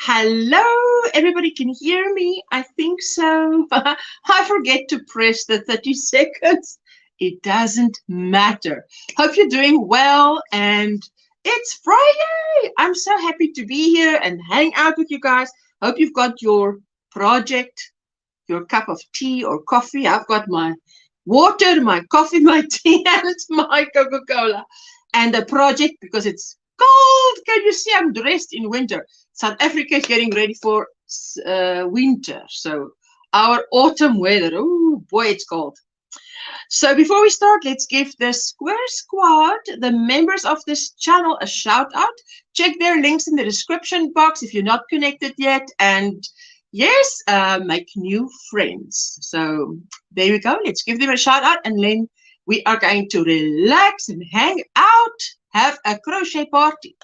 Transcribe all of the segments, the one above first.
Hello, everybody can hear me? I think so. I forget to press the 30 seconds. It doesn't matter. Hope you're doing well, and it's Friday. I'm so happy to be here and hang out with you guys. Hope you've got your project, your cup of tea or coffee. I've got my water, my coffee, my tea, and my Coca-Cola. And the project, because it's cold. Can you see I'm dressed in winter? South Africa is getting ready for winter. So our autumn weather. Oh boy, it's cold. So before we start, let's give the Square Squad, the members of this channel, a shout out. Check their links in the description box if you're not connected yet. And yes, make new friends. So there we go. Let's give them a shout out, and then we are going to relax and hang out, have a crochet party.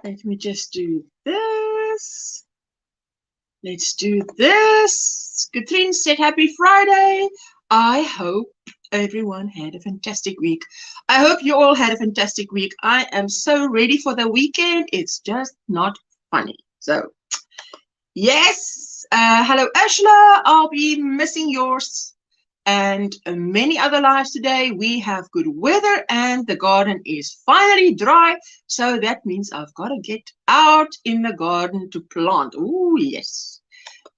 Let me just do this. Let's do this. Katrine said happy Friday. I hope everyone had a fantastic week. I hope you all had a fantastic week. I am so ready for the weekend. It's just not funny. So, yes. Hello, Ashla. I'll be missing yours and many other lives today. We have good weather and the garden is finally dry, so that means I've got to get out in the garden to plant. Oh yes,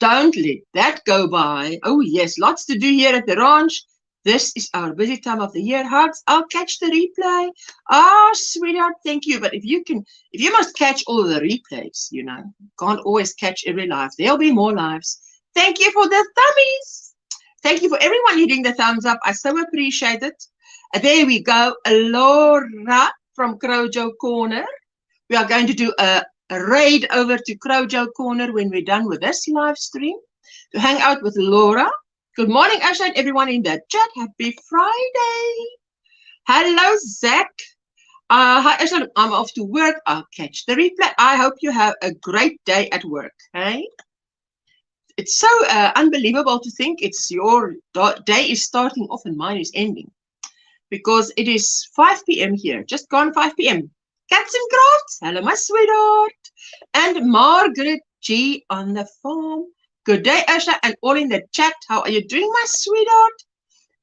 don't let that go by. Oh yes, lots to do here at the ranch. This is our busy time of the year. Hugs, I'll catch the replay. Oh sweetheart, thank you. But if you must catch all the replays, you know, can't always catch every live. There'll be more lives. Thank you for the thummies. Thank you for everyone hitting the thumbs up. I so appreciate it. There we go. Laura from Crochet Corner. We are going to do a raid over to Crochet Corner when we're done with this live stream to hang out with Laura. Good morning, Asha, and everyone in the chat. Happy Friday. Hello, Zach. Hi, Asha. I'm off to work. I'll catch the replay. I hope you have a great day at work. Hey? It's so unbelievable to think it's your day is starting off and mine is ending, because it is 5 p.m. here, just gone 5 p.m. Cats and Crafts, hello my sweetheart. And Margaret G on the farm. Good day, Ursula, and all in the chat. How are you doing, my sweetheart?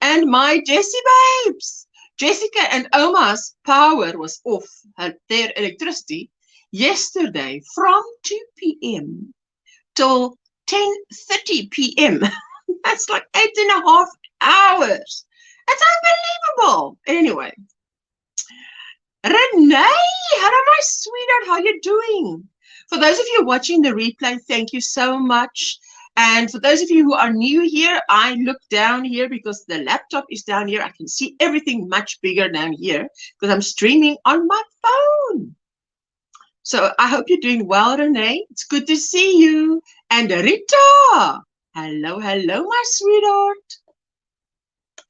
And my Jessie babes. Jessica and Oma's power was off, their electricity, yesterday from 2 p.m. till 10:30 p.m. That's like 8.5 hours. That's unbelievable. Anyway. Renee, hello my sweetheart, how you doing? For those of you watching the replay, thank you so much. And for those of you who are new here, I look down here because the laptop is down here. I can see everything much bigger down here because I'm streaming on my phone. So I hope you're doing well, Renee. It's good to see you. And Rita, hello, hello, my sweetheart.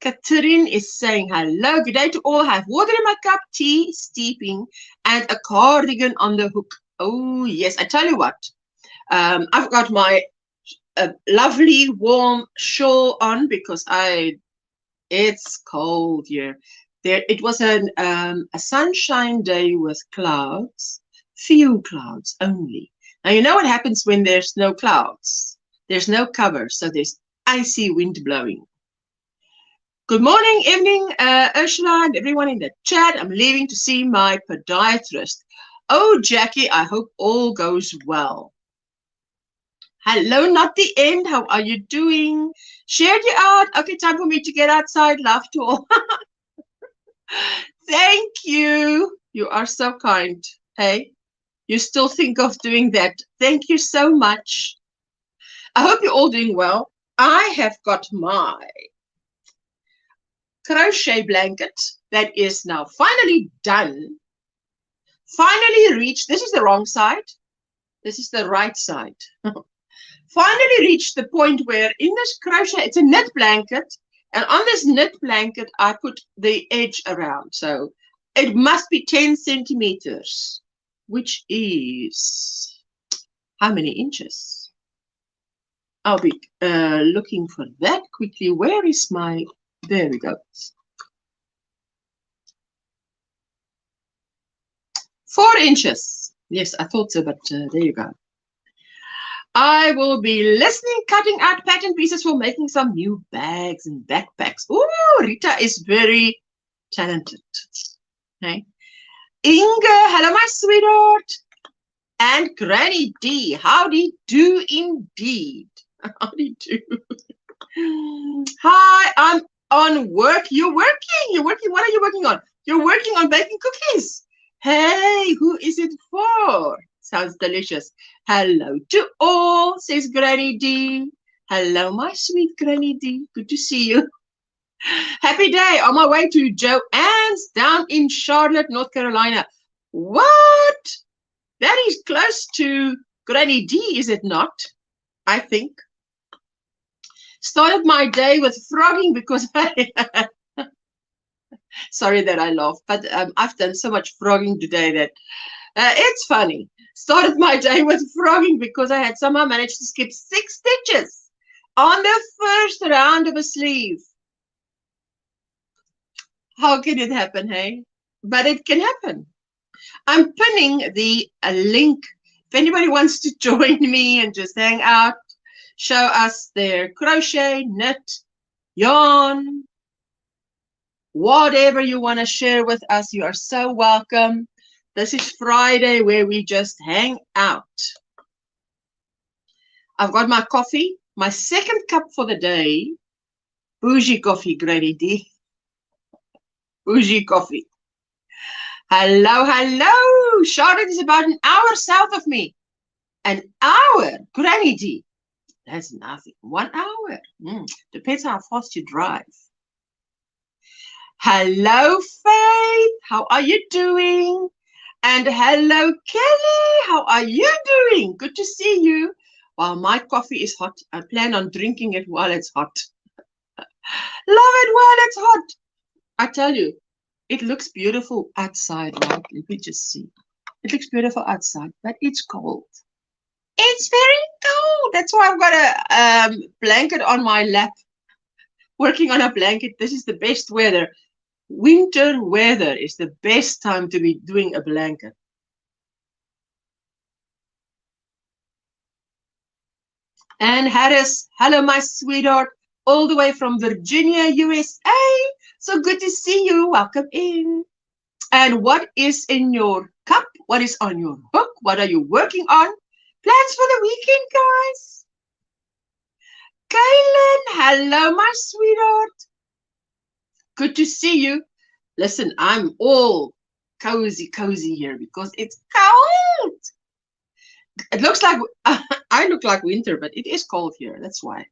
Catherine is saying hello. Good day to all. I have water in my cup, tea steeping, and a cardigan on the hook. Oh, yes. I tell you what. I've got my lovely warm shawl on because it's cold here. It was a sunshine day with clouds, few clouds only. Now, you know what happens when there's no clouds? There's no cover, so there's icy wind blowing. Good morning, evening, Ursula and everyone in the chat. I'm leaving to see my podiatrist. Oh, Jackie, I hope all goes well. Hello, not the end. How are you doing? Shared you out. Okay, time for me to get outside. Love to all. Thank you. You are so kind. Hey, you still think of doing that. Thank you so much. I hope you're all doing well. I have got my crochet blanket that is now finally done. Finally reached. This is the wrong side. This is the right side. Finally reached the point where in this crochet, it's a knit blanket, and on this knit blanket, I put the edge around. So it must be 10 centimeters, which is how many inches? I'll be looking for that quickly. Where is my, there we go. 4 inches. Yes, I thought so, but there you go. I will be listening, cutting out pattern pieces for making some new bags and backpacks. Oh, Rita is very talented. Okay. Inge, hello, my sweetheart. And Granny D, howdy do indeed. Howdy do. Hi, I'm on work. You're working. You're working. What are you working on? You're working on baking cookies. Hey, who is it for? Sounds delicious. Hello to all, says Granny D. Hello, my sweet Granny D. Good to see you. Happy day. On my way to Joanne's down in Charlotte, North Carolina. What? That is close to Granny D, is it not? I think. Started my day with frogging because sorry that I laugh, but I've done so much frogging today that it's funny. Started my day with frogging because I had somehow managed to skip 6 stitches on the first round of a sleeve. How can it happen, hey? But it can happen. I'm pinning the link. If anybody wants to join me and just hang out, show us their crochet, knit, yarn, whatever you want to share with us, you are so welcome. This is Friday where we just hang out. I've got my coffee, my second cup for the day. Bougie coffee, Granny D. Bougie coffee. Hello, hello. Charlotte is about an hour south of me. An hour, Granny D. That's nothing. 1 hour. Depends how fast you drive. Hello, Faith. How are you doing? And hello, Kelly. How are you doing? Good to see you. While my coffee is hot, I plan on drinking it while it's hot. Love it while it's hot. I tell you, it looks beautiful outside, right? Let me just see. It looks beautiful outside, but it's cold. It's very cold. That's why I've got a blanket on my lap. Working on a blanket. This is the best weather. winter weather is the best time to be doing a blanket. Anne Harris, hello, my sweetheart, all the way from Virginia, USA. So good to see you. Welcome in. And what is in your cup? What is on your hook? What are you working on? Plans for the weekend, guys? Kaylin, hello, my sweetheart. Good to see you. Listen, I'm all cozy here because it's cold. It looks like I look like winter, but it is cold here. That's why.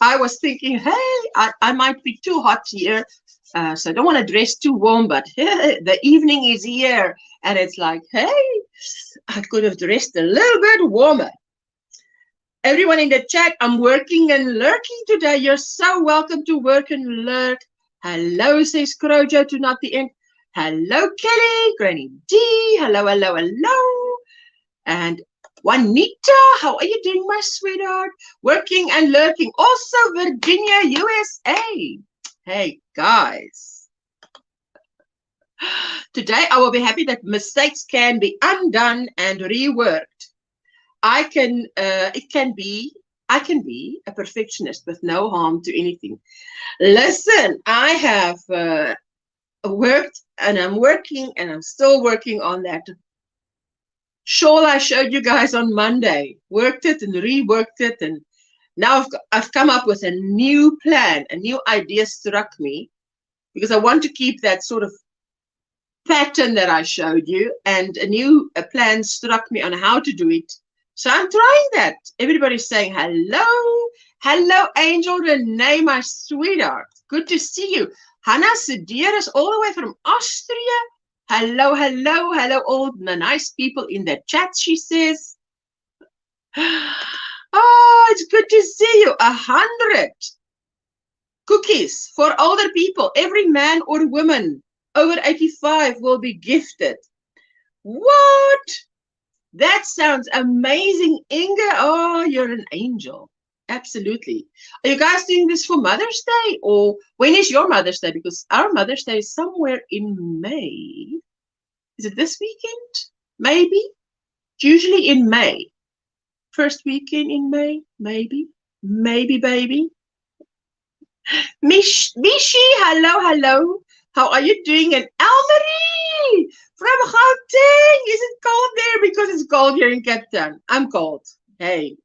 I was thinking, hey, I might be too hot here, so I don't want to dress too warm, but the evening is here, and it's like, hey, I could have dressed a little bit warmer. Everyone in the chat, I'm working and lurking today. You're so welcome to work and lurk. Hello, says Crochet to not the end. Hello, Kelly, Granny D. Hello, hello, hello. And Juanita, how are you doing, my sweetheart? Working and lurking. Also, Virginia, USA. Hey, guys. Today, I will be happy that mistakes can be undone and reworked. I can be a perfectionist with no harm to anything. Listen, I have worked and I'm working and I'm still working on that shawl I showed you guys on Monday. Worked it and reworked it, and now I've come up with a new plan. A new idea struck me because I want to keep that sort of pattern that I showed you, and a new plan struck me on how to do it. So I'm trying that. Everybody's saying hello. Hello, Angel Renee, my sweetheart. Good to see you. Hannah Sedeer is all the way from Austria. Hello, hello, hello, all the nice people in the chat, she says. Oh, it's good to see you. 100 cookies for older people. Every man or woman over 85 will be gifted. What? That sounds amazing, Inga. Oh, you're an angel. Absolutely. Are you guys doing this for Mother's Day? Or when is your Mother's Day? Because our Mother's Day is somewhere in May. Is it this weekend? Maybe. It's usually in May. First weekend in May? Maybe. Maybe, baby. Mishi, hello, hello. How are you doing? And Elmarie from Gauteng. Is it cold there? Because it's cold here in Cape Town. I'm cold. Hey,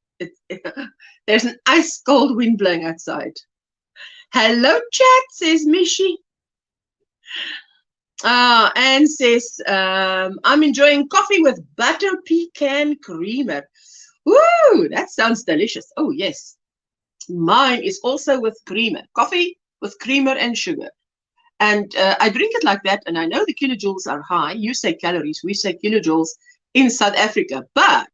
there's an ice cold wind blowing outside. Hello, chat, says Mishi. Anne says, I'm enjoying coffee with butter pecan creamer. Woo, that sounds delicious. Oh, yes. Mine is also with creamer. Coffee with creamer and sugar. And I drink it like that, and I know the kilojoules are high. You say calories, we say kilojoules in South Africa. But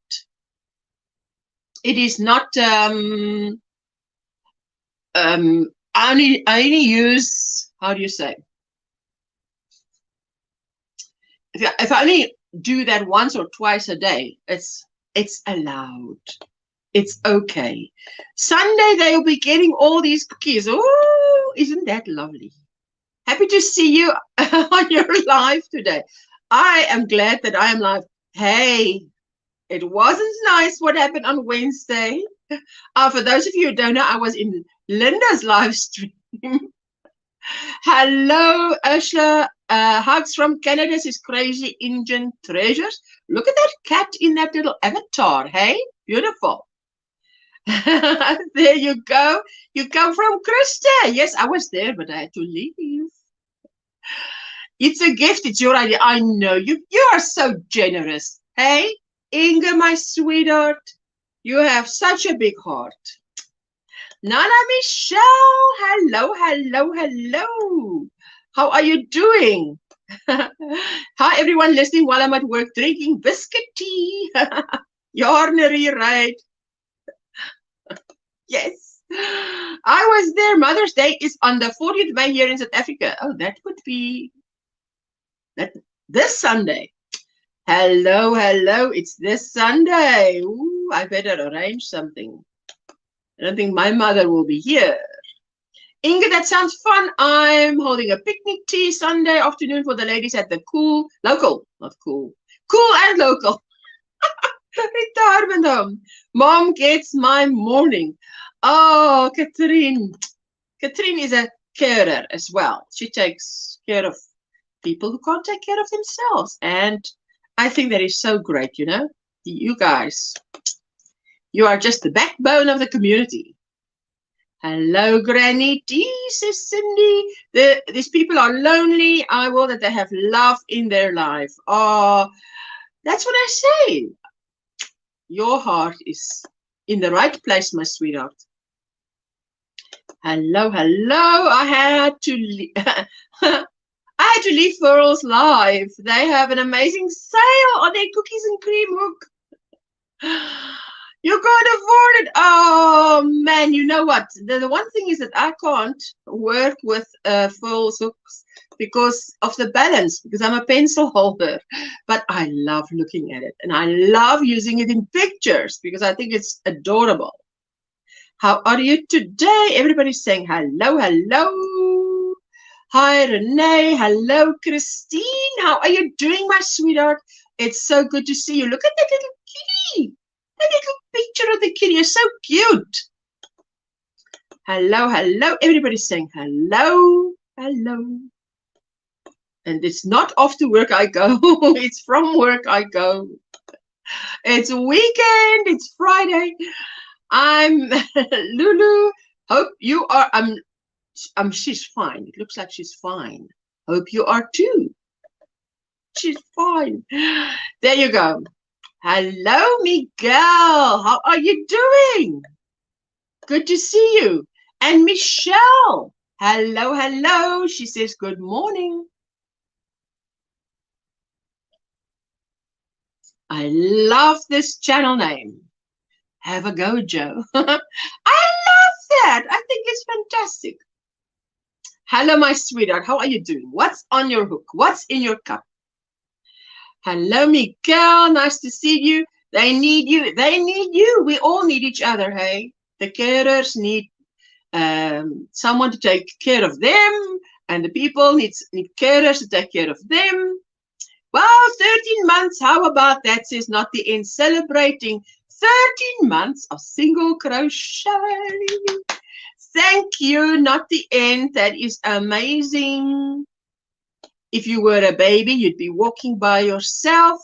it is not, I only use, how do you say? If I only do that once or twice a day, it's allowed. It's okay. Sunday, they'll be getting all these cookies. Oh, isn't that lovely? Happy to see you on your live today. I am glad that I am live. Hey, it wasn't nice what happened on Wednesday. For those of you who don't know, I was in Linda's live stream. Hello, Ursula. Hugs from Canada, says Crazy Indian Treasures. Look at that cat in that little avatar. Hey, beautiful. There you go. You come from Krista. Yes, I was there, but I had to leave. It's a gift. It's your idea. I know you. You are so generous. Hey, Inga, my sweetheart. You have such a big heart. Nana Michelle. Hello, hello, hello. How are you doing? Hi, everyone listening while I'm at work drinking biscuit tea. Yarnery, right? Yes. I was there. Mother's Day is on the 40th May here in South Africa. Oh, that would be this Sunday. Hello, hello. It's this Sunday. Ooh, I better arrange something. I don't think my mother will be here. Inga, that sounds fun. I'm holding a picnic tea Sunday afternoon for the ladies at the cool and local retirement home. Mom gets my morning. Oh, Katrine. Katrine is a carer as well. She takes care of people who can't take care of themselves. And I think that is so great, you know. You guys, you are just the backbone of the community. Hello, Granny T, says Cindy. These people are lonely. I will that they have love in their life. Oh, that's what I say. Your heart is in the right place, my sweetheart. Hello, hello. I had to leave Furls live. They have an amazing sale on their cookies and cream hook. You can't afford it. Oh man, you know what? The one thing is that I can't work with Furls hooks because of the balance, because I'm a pencil holder. But I love looking at it and I love using it in pictures because I think it's adorable. How are you today? Everybody's saying hello, hello. Hi, Renee. Hello, Christine. How are you doing, my sweetheart? It's so good to see you. Look at that little kitty. That little picture of the kitty is so cute. Hello, hello. Everybody's saying hello, hello. And it's not after work I go. It's from work I go. It's weekend. It's Friday. I'm Lulu. Hope you are. She's fine. It looks like she's fine. Hope you are too. She's fine. There you go. Hello, Miguel. How are you doing? Good to see you. And Michelle. Hello, hello. She says good morning. I love this channel name. Have a go, Joe. I love that. I think it's fantastic. Hello, my sweetheart. How are you doing? What's on your hook? What's in your cup? Hello, Miguel. Nice to see you. They need you. They need you. We all need each other, hey? The carers need someone to take care of them, and the people need carers to take care of them. Well, 13 months. How about that? Says not the end. Celebrating 13 months of single crochet. Thank you, not the end. That is amazing. If you were a baby, you'd be walking by yourself.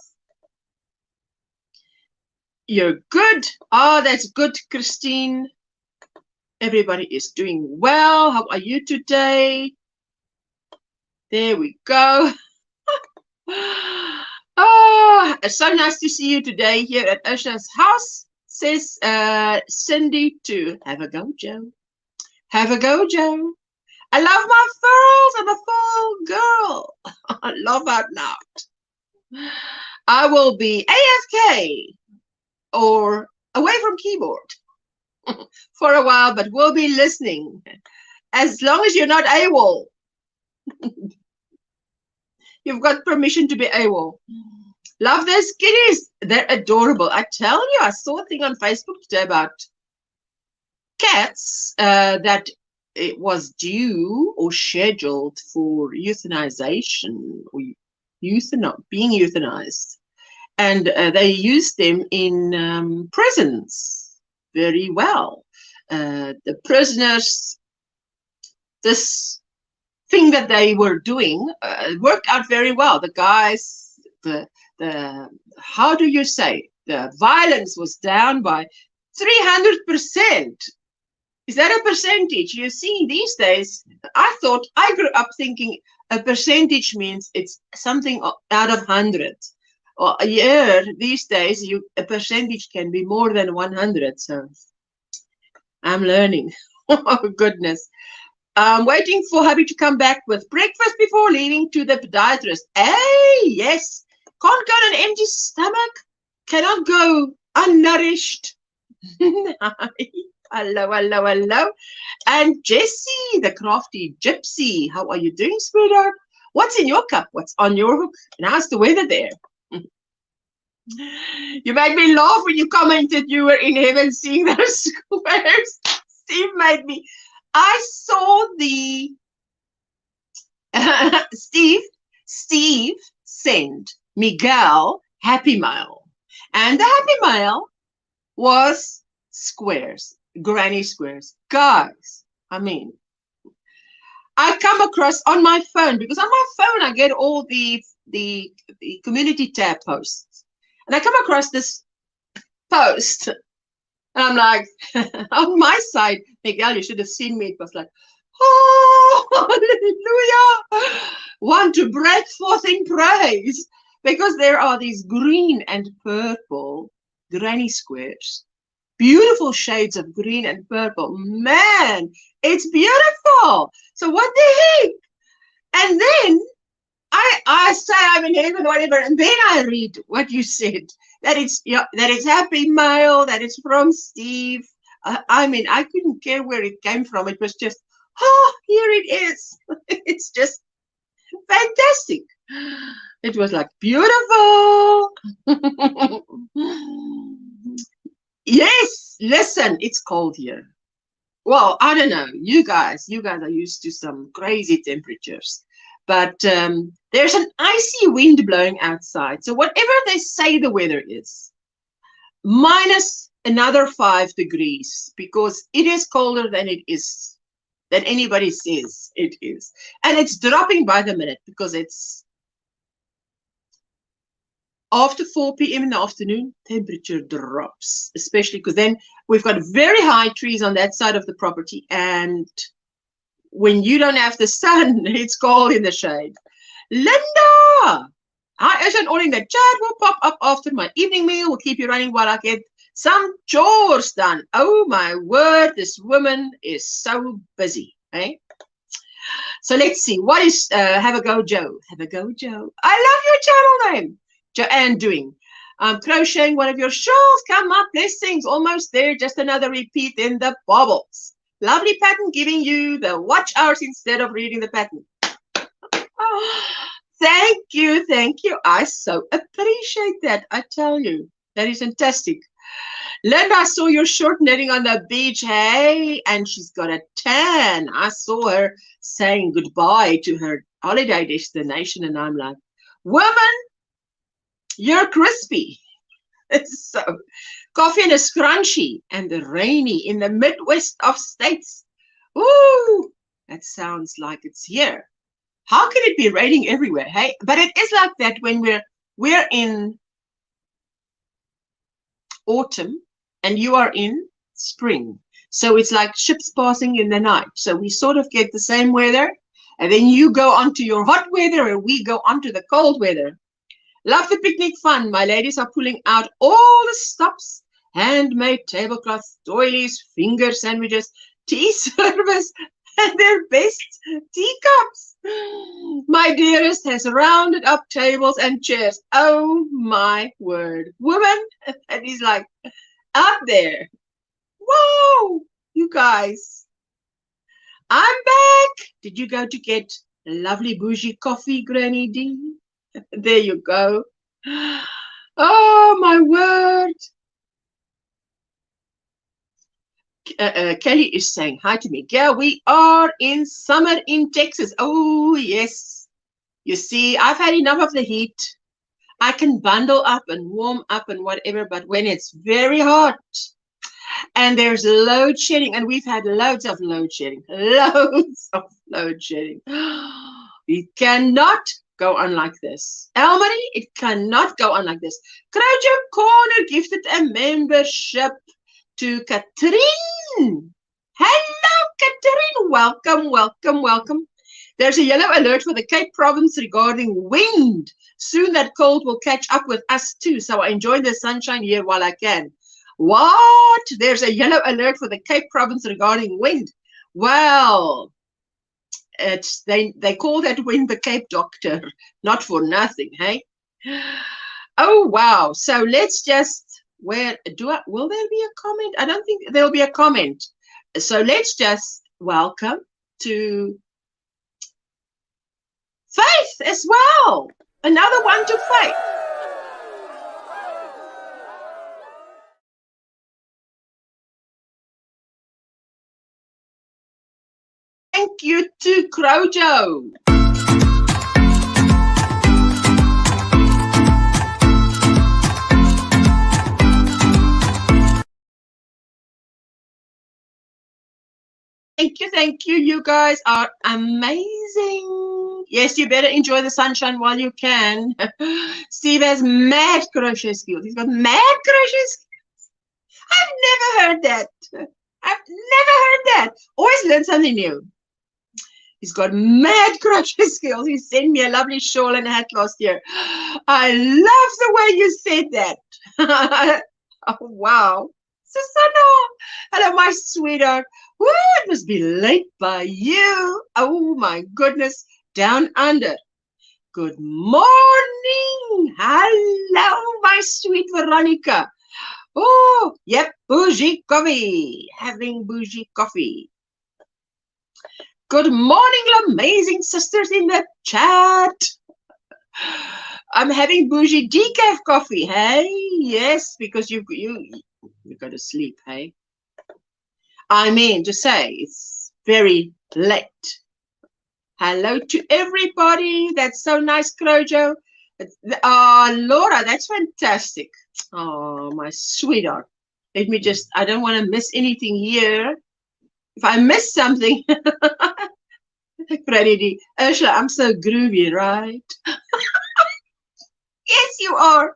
You're good. Oh, that's good, Christine. Everybody is doing well. How are you today? There we go. Oh, it's so nice to see you today here at Usha's house, says Cindy too. Have a go, Joe. Have a go, Joe. I love my furls and the full girl. I love out loud. I will be AFK or away from keyboard for a while, but we'll be listening as long as you're not AWOL. You've got permission to be AWOL. Love those kitties. They're adorable. I tell you, I saw a thing on Facebook today about cats that it was due or scheduled for euthanization or being euthanized. And they used them in prisons very well. The prisoners, this thing that they were doing worked out very well. The guys, how do you say, the violence was down by 300%. Is that a percentage? You see, these days, I grew up thinking a percentage means it's something out of 100. Or a year, these days, a percentage can be more than 100. So I'm learning. Oh, goodness. I'm waiting for hubby to come back with breakfast before leaving to the podiatrist. Hey, yes. Can't go on an empty stomach. Cannot go unnourished. Hello, hello, hello. And Jessie, the crafty gypsy. How are you doing, sweetheart? What's in your cup? What's on your hook? And how's the weather there? You made me laugh when you commented you were in heaven seeing those squares. Steve made me. I saw the Steve sent Miguel Happy Mail. And the Happy Mail was squares, granny squares. Guys, I mean, I come across on my phone, because on my phone I get all the community tab posts. And I come across this post. And I'm like, on my side, Miguel, you should have seen me. It was like, oh, hallelujah. Want to break forth in praise. Because there are these green and purple granny squares. Beautiful shades of green and purple. Man, it's beautiful. So what the heck? And then I say I'm in heaven, whatever, and then I read what you said, that it's Happy Mail, that it's from Steve. I mean, I couldn't care where it came from. It was just, oh, here it is. It's just fantastic. It was like beautiful. Yes, listen, it's cold here. Well, I don't know. You guys are used to some crazy temperatures. But there's an icy wind blowing outside. So whatever they say the weather is, minus another 5 degrees, because it is colder than it is, than anybody says it is. And it's dropping by the minute, because it's after 4 p.m. in the afternoon, temperature drops, especially because then we've got very high trees on that side of the property. And when you don't have the sun, it's cold in the shade. Linda, hi, is an all in the chat. Will pop up after my evening meal. We'll keep you running while I get some chores done. Oh my word, this woman is so busy, eh? So let's see. What is Have a Go Joe? Have a Go Joe. I love your channel name. Joanne doing. Crocheting one of your shawls. Come up, blessings. Almost there. Just another repeat in the bobbles. Lovely pattern, giving you the watch hours instead of reading the pattern. Oh, thank you, thank you. I so appreciate that. I tell you, that is fantastic. Linda, I saw your short knitting on the beach. Hey, and she's got a tan. I saw her saying goodbye to her holiday destination, and I'm like, woman, you're crispy. So, coffee and a scrunchie and the rainy in the Midwest of states. Ooh, that sounds like it's here. How can it be raining everywhere? Hey, but it is like that when we're in autumn and you are in spring. So it's like ships passing in the night. So we sort of get the same weather, and then you go on to your hot weather and we go on to the cold weather. Love the picnic fun. My ladies are pulling out all the stops, handmade tablecloths, doilies, finger sandwiches, tea service, and their best teacups. My dearest has rounded up tables and chairs. Oh my word. Woman, and he's like, up there. Whoa, you guys. I'm back. Did you go to get a lovely bougie coffee, Granny D? There you go. Oh, my word. Kelly is saying hi to me. Yeah, we are in summer in Texas. Oh, yes. You see, I've had enough of the heat. I can bundle up and warm up and whatever, but when it's very hot and there's load shedding, and we've had loads of load shedding, loads of load shedding. You cannot go on like this. Elmarie, it cannot go on like this. Crochet Corner gifted a membership to Katrine. Hello, Katrine. Welcome, welcome, welcome. There's a yellow alert for the Cape Province regarding wind. Soon that cold will catch up with us too, so I enjoy the sunshine here while I can. What? There's a yellow alert for the Cape Province regarding wind. Well, they call that wind the Cape Doctor, not for nothing, hey? Oh wow! So let's just will there be a comment? I don't think there'll be a comment. So let's just welcome to Faith as well. Another one to Faith. Crojo. Thank you. You guys are amazing. Yes, you better enjoy the sunshine while you can. Steve has mad crochet skills. He's got mad crochet skills. I've never heard that. I've never heard that. Always learn something new. He's got mad crochet skills. He sent me a lovely shawl and hat last year. I love the way you said that. Oh, wow. Susanna, hello, my sweetheart. Woo, it must be late by you. Oh, my goodness. Down under. Good morning. Hello, my sweet Veronica. Oh, yep, bougie coffee. Having bougie coffee. Good morning, amazing sisters in the chat. I'm having bougie decaf coffee, hey? Yes, because you go to sleep, hey? I mean to say, it's very late. Hello to everybody. That's so nice, Crojo. Laura, that's fantastic. Oh, my sweetheart. Let me just, I don't want to miss anything here. If I miss something, Granny, Ursula, I'm so groovy, right? Yes, you are.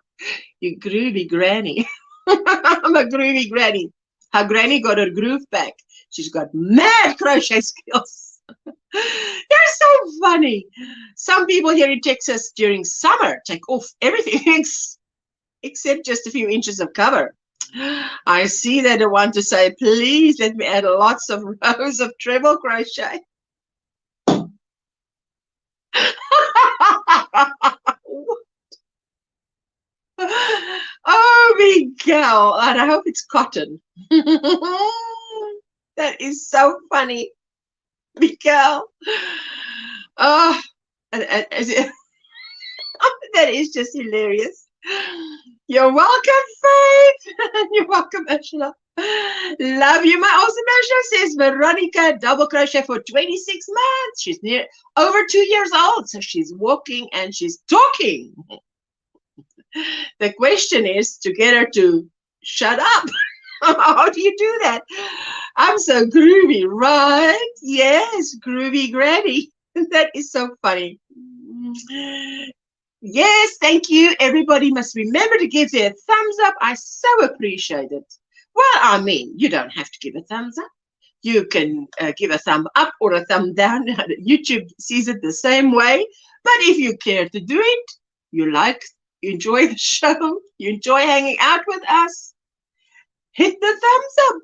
You groovy granny. I'm a groovy granny. Her granny got her groove back. She's got mad crochet skills. You're so funny. Some people here in Texas during summer take off everything except just a few inches of cover. I see that I want to say, please let me add lots of rows of treble crochet. Oh, Miguel, and I hope it's cotton. That is so funny, Miguel. Oh, that is just hilarious. You're welcome, Faith. You're welcome, Ursula. Love you, my awesome Ursula, says Veronica, double crochet for 26 months. She's over 2 years old, so she's walking and she's talking. The question is to get her to shut up. How do you do that? I'm so groovy, right? Yes, groovy granny. That is so funny. Yes, thank you. Everybody must remember to give their thumbs up. I so appreciate it. Well, I mean, you don't have to give a thumbs up. You can give a thumb up or a thumb down. YouTube sees it the same way. But if you care to do it, you enjoy the show, you enjoy hanging out with us, hit the thumbs up.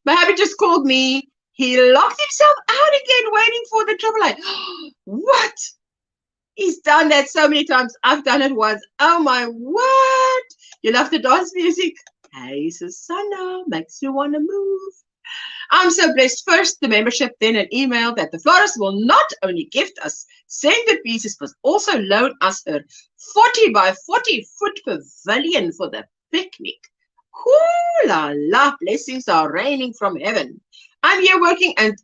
My hubby just called me. He locked himself out again, waiting for the trouble light. What? He's done that so many times. I've done it once. Oh my, what? You love the dance music? Hey, Susanna, makes you want to move. I'm so blessed. First, the membership, then an email that the florist will not only gift us scented pieces, but also loan us a 40 by 40 foot pavilion for the picnic. Ooh la la, blessings are raining from heaven. I'm here working and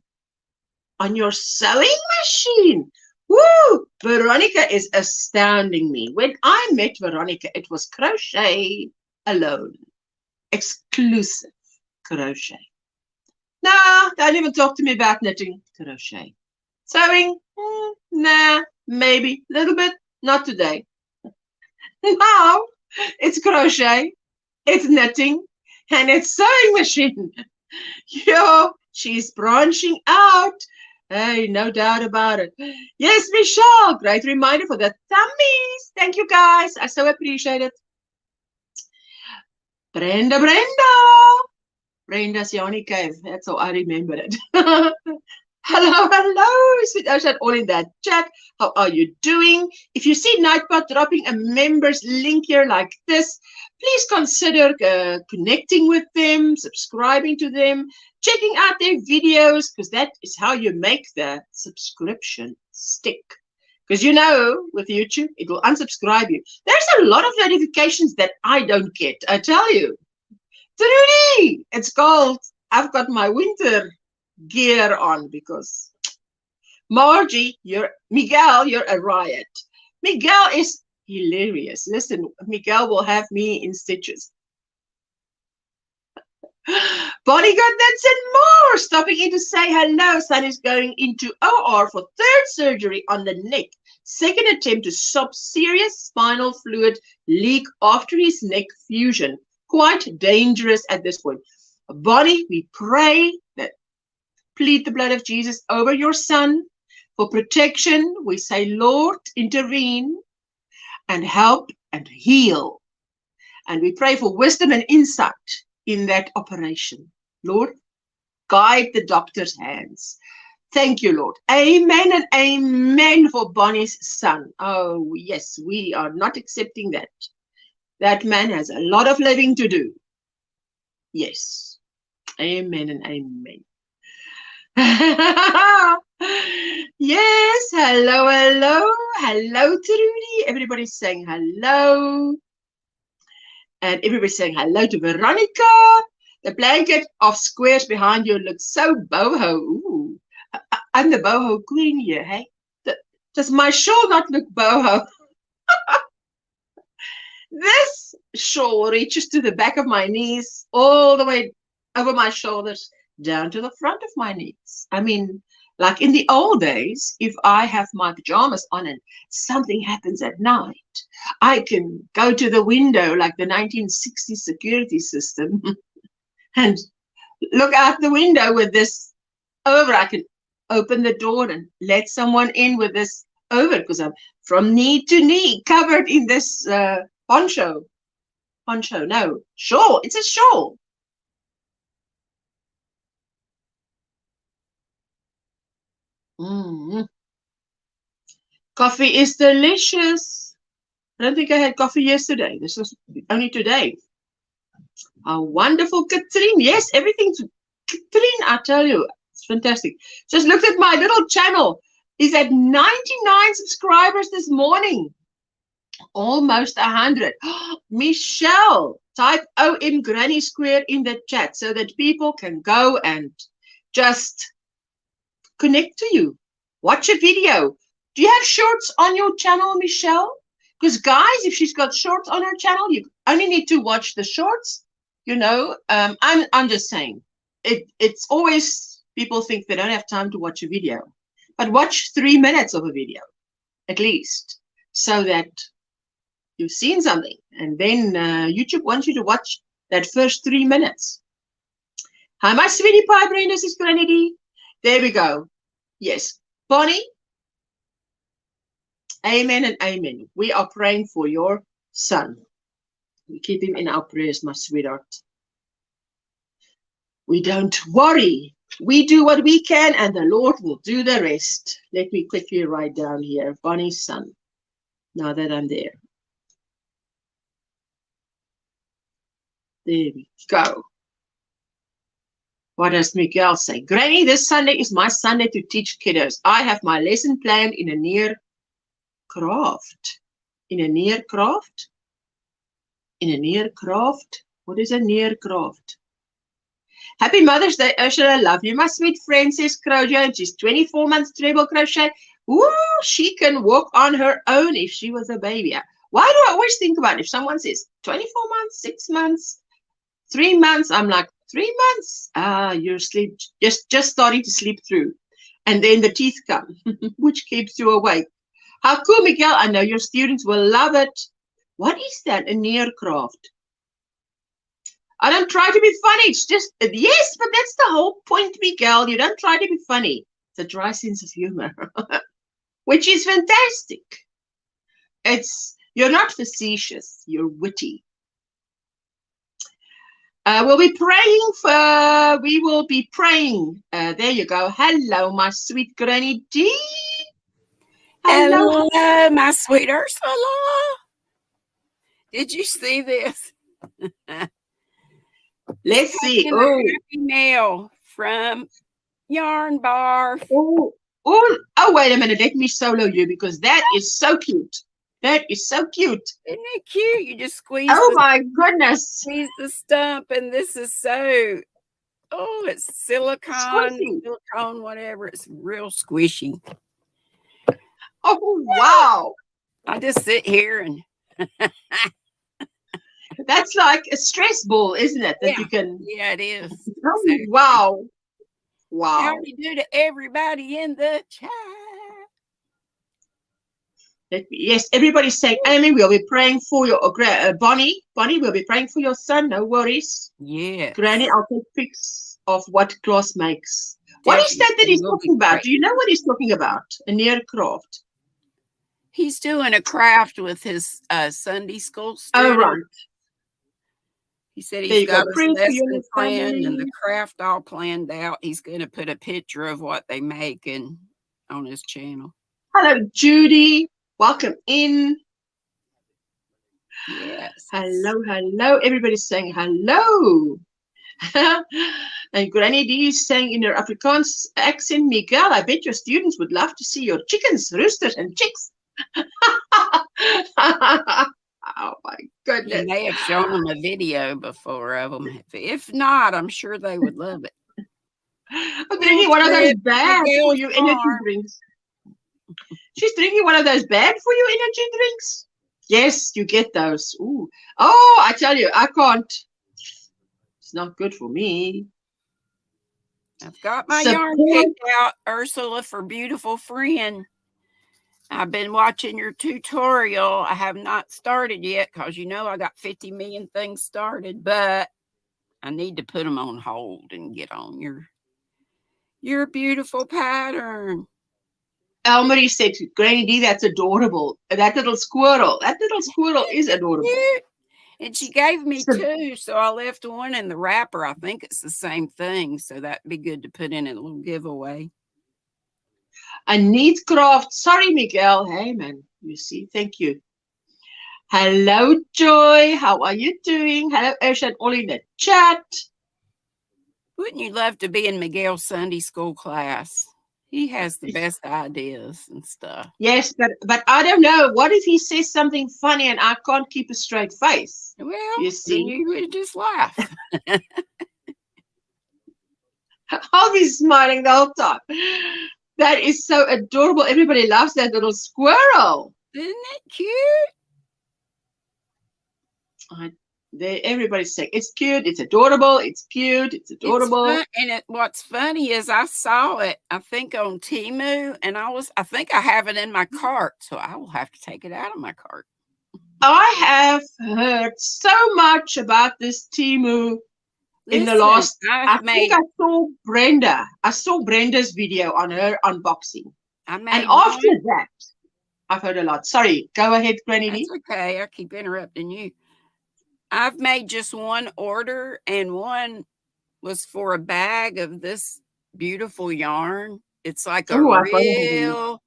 on your sewing machine. Woo! Veronica is astounding me. When I met Veronica, it was crochet alone. Exclusive crochet. Nah, don't even talk to me about knitting. Crochet. Sewing? Nah, maybe. A little bit. Not today. Now, it's crochet. It's knitting. And it's sewing machine. Yo, she's branching out. Hey, no doubt about it. Yes, Michelle. Great reminder for the thumbies. Thank you, guys. I so appreciate it. Brenda. Brenda's Yoni Cave. That's how I remember it. Hello, sweet Ocean, all in that chat. How are you doing? If you see Nightbot dropping a members link here like this, please consider connecting with them, subscribing to them, checking out their videos, because that is how you make the subscription stick. Because you know, with YouTube, it will unsubscribe you. There's a lot of notifications that I don't get, I tell you. Trudy, it's cold. I've got my winter gear on because Margie, Miguel, you're a riot. Miguel is hilarious. Listen, Miguel will have me in stitches. Bonnie got that and more. Stopping in to say hello. Son is going into OR for third surgery on the neck. Second attempt to stop serious spinal fluid leak after his neck fusion. Quite dangerous at this point. Bonnie, we pray that plead the blood of Jesus over your son for protection. We say, Lord, intervene and help and heal. And we pray for wisdom and insight in that operation. Lord, guide the doctor's hands. Thank you, Lord. Amen and amen for Bonnie's son. Oh, yes, we are not accepting that. That man has a lot of living to do. Yes. Amen and amen. Yes, hello, hello. Hello, Trudy. Everybody's saying hello. And everybody's saying hello to Veronica. The blanket of squares behind you looks so boho. Ooh, I'm the boho queen here, hey? Does my shawl not look boho? This shawl reaches to the back of my knees, all the way over my shoulders, down to the front of my knees. I mean, like in the old days, if I have my pajamas on and something happens at night, I can go to the window like the 1960s security system and look out the window with this over. I can open the door and let someone in with this over because I'm from knee to knee covered in this poncho. Poncho, no, shawl. It's a shawl. Coffee is delicious. I don't think I had coffee yesterday. This was only today. How wonderful, Katrine. Yes, everything's Katrine, I tell you, it's fantastic. Just looked at my little channel. Is at 99 subscribers this morning. Almost 100. Michelle, type OMGrannySquare in the chat so that people can go and just connect to you. Watch a video. Do you have shorts on your channel, Michelle? Because guys, if she's got shorts on her channel, you only need to watch the shorts. You know, I'm just saying. It's always people think they don't have time to watch a video. But watch 3 minutes of a video, at least, so that you've seen something. And then YouTube wants you to watch that first 3 minutes. Hi, my sweetie pie, Brenda, this is Granny. There we go. Yes. Bonnie, amen and amen. We are praying for your son. We keep him in our prayers, my sweetheart. We don't worry. We do what we can, and the Lord will do the rest. Let me quickly write down here, Bonnie's son, now that I'm there. There we go. What does Miguel say? Granny, this Sunday is my Sunday to teach kiddos. I have my lesson planned in a near craft. In a near craft? In a near craft? What is a near craft? Happy Mother's Day, Ursula. Love you, my sweet friend, says Crochet. And she's 24 months treble crochet. Ooh, she can walk on her own if she was a baby. Why do I always think about it? If someone says 24 months, 6 months, 3 months, I'm like, 3 months? You're asleep, just starting to sleep through. And then the teeth come, which keeps you awake. How cool, Miguel. I know your students will love it. What is that, a near craft? I don't try to be funny. It's just, yes, but that's the whole point, Miguel. You don't try to be funny. It's a dry sense of humor, which is fantastic. You're not facetious. You're witty. We will be praying. There you go. Hello, my sweet Granny D. Hello, my sweet Ursula. Did you see this? Let's see. Oh, happy mail from Yarn Bar. Oh, wait a minute. Let me solo you because that is so cute. That is so cute. Isn't it cute? You just squeeze. Oh my goodness. Squeeze the stump, and this is so. Oh, it's silicone, whatever. It's real squishy. Oh, wow. I just sit here and That's like a stress ball, isn't it? That you can. yeah, it is. Oh, Exactly. wow. How Wow. do you do to everybody in the chat? Yes, everybody's saying, Amy, we'll be praying for your Bonnie. Bonnie, we'll be praying for your son. No worries. Yeah. Granny, I'll take pics of what Klaus makes. What is that he's talking about? Do you know what he's talking about? A near craft. He's doing a craft with his Sunday school student. Oh, right. He said he's got his lesson plan and the family. craft all planned out. He's going to put a picture of what they make on his channel. Hello, Judy. Welcome in. Yes. Hello, hello. Everybody's saying hello. And Granny D is saying in her Afrikaans accent, Miguel, I bet your students would love to see your chickens, roosters, and chicks. Oh my goodness. You may have shown them a video before of them. If not, I'm sure they would love it. I'm drinking one of those bags for you energy drinks. She's drinking one of those bags for you energy drinks. Yes, you get those. Ooh. Oh, I tell you, I can't. It's not good for me. I've got my yarn picked out, Ursula, for beautiful friend. I've been watching your tutorial. I have not started yet because you know I got 50 million things started, but I need to put them on hold and get on your beautiful pattern. Elmarie said, Granny D, that's adorable. That little squirrel is adorable. And she gave me two, so I left one in the wrapper. I think it's the same thing, so that'd be good to put in a little giveaway. A neat craft. Sorry, Miguel. Hey, man. You see, thank you. Hello, Joy. How are you doing? Hello, Ursha and all in the chat. Wouldn't you love to be in Miguel's Sunday school class? He has the best ideas and stuff. Yes, but I don't know. What if he says something funny and I can't keep a straight face? Well, you see, then you would just laugh. I'll be smiling the whole time. That is so adorable. Everybody loves that little squirrel. Isn't it cute? Everybody's saying it's cute, it's adorable, it's cute, it's adorable. And what's funny is I saw it, I think on Temu, and I think I have it in my cart, so I will have to take it out of my cart. I have heard so much about this Temu in the last. I think I saw Brenda. I saw Brenda's video on her unboxing, and after that, I've heard a lot. Sorry, go ahead, Granny. That's okay. I keep interrupting you. I've made just one order, and one was for a bag of this beautiful yarn. It's like a real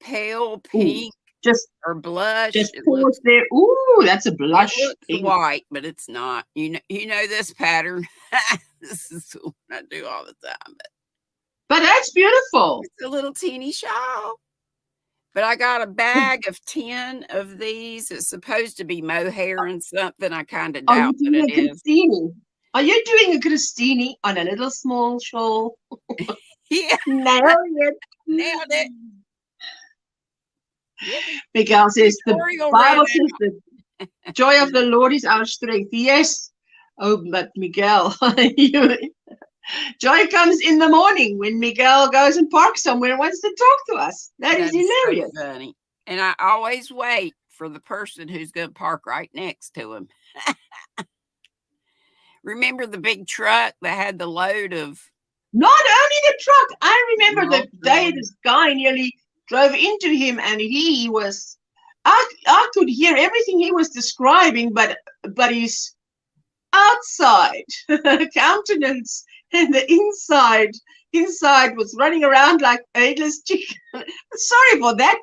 pale pink, or blush. Just pause there. Ooh, that's a blush. It looks white, but it's not. You know this pattern. This is what I do all the time. But that's beautiful. It's a little teeny shawl. But I got a bag of 10 of these. It's supposed to be mohair and something. I kind of doubt that it is. Are you doing a Christine on a little small shawl? Yeah. Nailed it. Yeah. Miguel says the Bible says the joy of the Lord is our strength. Yes. Oh, but Miguel, joy comes in the morning when Miguel goes and parks somewhere and wants to talk to us. That is hilarious. So funny. And I always wait for the person who's going to park right next to him. Remember the big truck that had the load of... Not only the truck. I remember the day this guy nearly drove into him, and he was... I could hear everything he was describing, but his outside countenance and the inside was running around like a headless chicken. Sorry for that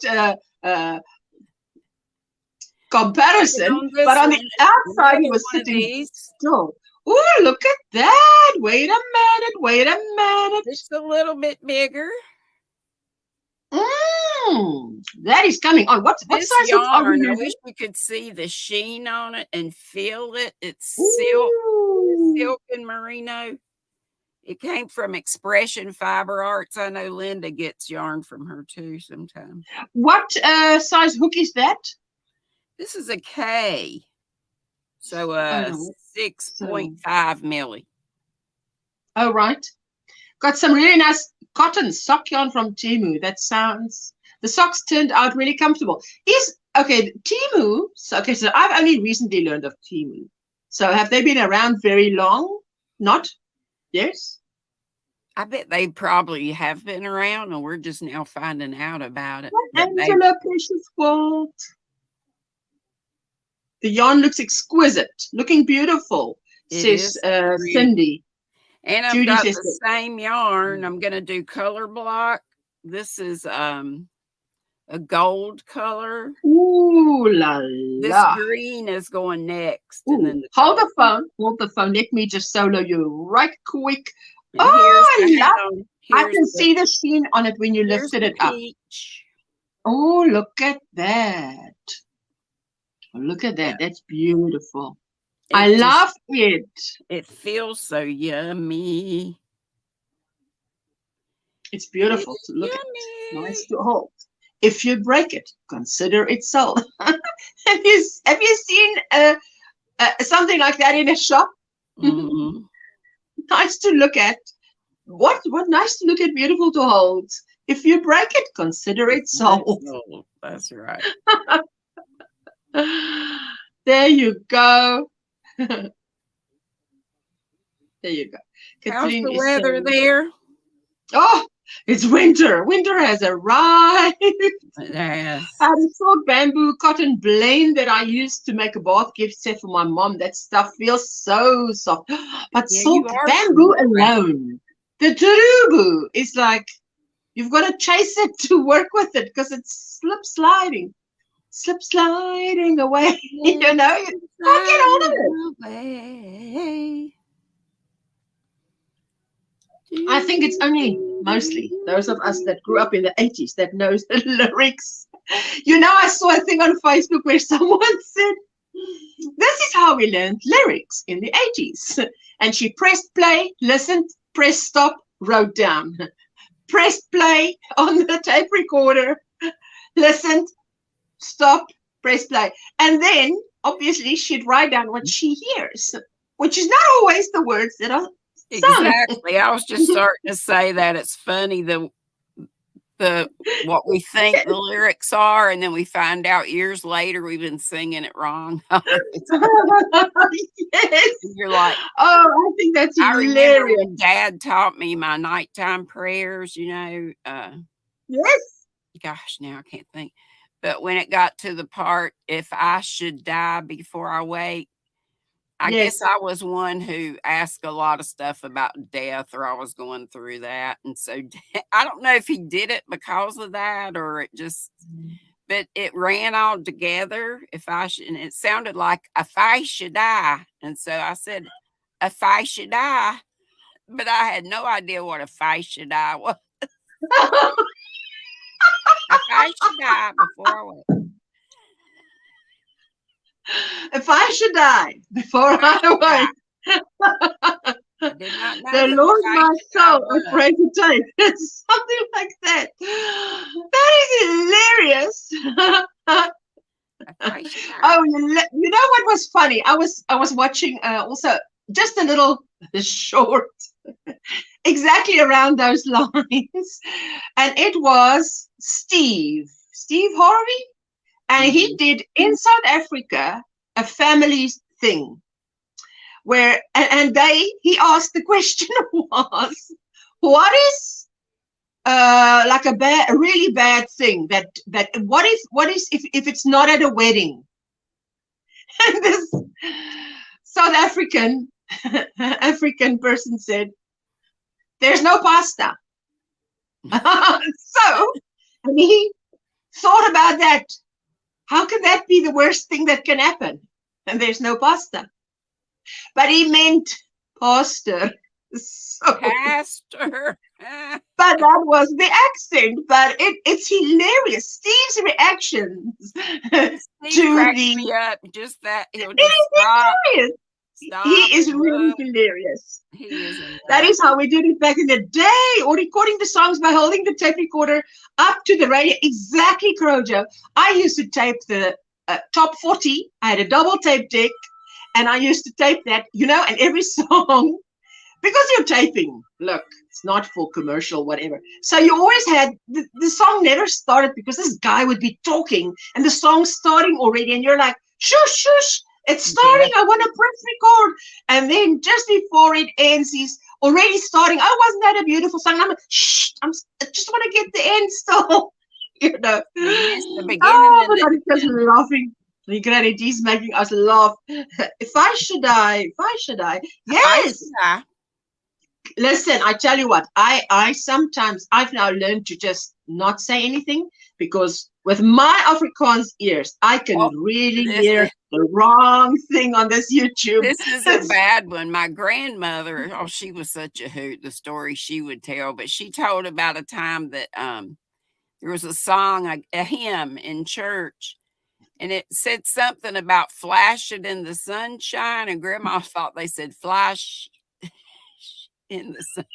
comparison, but on the outside he was sitting still. Oh, look at that. Wait a minute. It's a little bit bigger. That is coming on. What size yarn? I wish we could see the sheen on it and feel it. It's silk and merino. It came from Expression Fiber Arts. I know Linda gets yarn from her too sometimes. What size hook is that? This is a K. So 6.5 milli. Oh, right. Got some really nice cotton sock yarn from Temu. The socks turned out really comfortable. Temu, so I've only recently learned of Temu. So have they been around very long? Not? Yes? I bet they probably have been around, and we're just now finding out about it. Angela Precious Walt. The yarn looks exquisite, looking beautiful, says Cindy. And I've got the same yarn. I'm going to do color block. This is a gold color. Ooh la la. This green is going next. And then hold the phone. Let me just solo you right quick. And I can see the sheen on it when you lifted it up. Oh, look at that. Look at that. That's beautiful. I love it. It feels so yummy. It's beautiful to look at. Nice to hold. If you break it, consider it sold. Have you seen something like that in a shop? Mm-hmm. Nice to look at. What nice to look at, beautiful to hold. If you break it, consider it sold. That's right. There you go. There you go. How's the weather there? Oh, it's winter. Winter has arrived. Yes. I have a silk bamboo cotton blend that I used to make a bath gift set for my mom. That stuff feels so soft. But silk bamboo alone, the turubu is like, you've got to chase it to work with it because it's slip sliding away. You know, you can't get hold of it. I think it's only mostly those of us that grew up in the 80s that knows the lyrics. You know, I saw a thing on Facebook where someone said, this is how we learned lyrics in the 80s. And she pressed play, listened, pressed stop, wrote down. Pressed play on the tape recorder, listened, stop, press play. And then, obviously, she'd write down what she hears, which is not always the words that are exactly. I was just starting to say that it's funny the what we think the lyrics are, and then we find out years later we've been singing it wrong. Yes. You're like, oh, I think that's hilarious. I remember when Dad taught me my nighttime prayers, you know. Yes. Gosh, now I can't think. But when it got to the part, if I should die before I wake, I guess I was one who asked a lot of stuff about death, or I was going through that. And so I don't know if he did it because of that, or it just, but it ran all together. And it sounded like if I should die. And so I said, if I should die, but I had no idea what if I should die was. If I should die before I wake. If I should die before I wake. The Lord my soul afraid to take. Something like that. That is hilarious. Oh, you know what was funny? I was watching also just a little short, exactly around those lines, and it was Steve Harvey. And he did in South Africa a family thing where, he asked, the question was, what is like a really bad thing that what is if it's not at a wedding? And this South African person said, there's no pasta. So, and he thought about that. How can that be the worst thing that can happen? And there's no pasta. But he meant pastor. So, pastor. But that was the accent. But it's hilarious. Steve's reactions Steve cracks me up. Just that. He'll just stop. He Stop is it, really look. hilarious. He is a That nut. is how we did it back in the day, or recording the songs by holding the tape recorder up to the radio. Exactly, Crojo. I used to tape the top 40. I had a double tape deck, and I used to tape that, and every song, because you're taping, look, it's not for commercial, whatever. So you always had, the song never started because this guy would be talking, and the song's starting already, and you're like, shush, shush, it's starting, I want to press record. And then just before it ends, he's already starting. Oh, wasn't that a beautiful song? I'm like, shh, I just want to get the end still. You missed the beginning Oh, and but I'm just the end. laughing. Granny D's making us laugh. If I should die. Yes. Listen, I tell you what, I sometimes, I've now learned to just not say anything, because with my Afrikaans ears, I can really hear the wrong thing on this YouTube. This is a bad one. My grandmother, she was such a hoot, the story she would tell, but she told about a time that there was a song, a hymn in church, and it said something about flash it in the sunshine, and Grandma thought they said flash in the sun.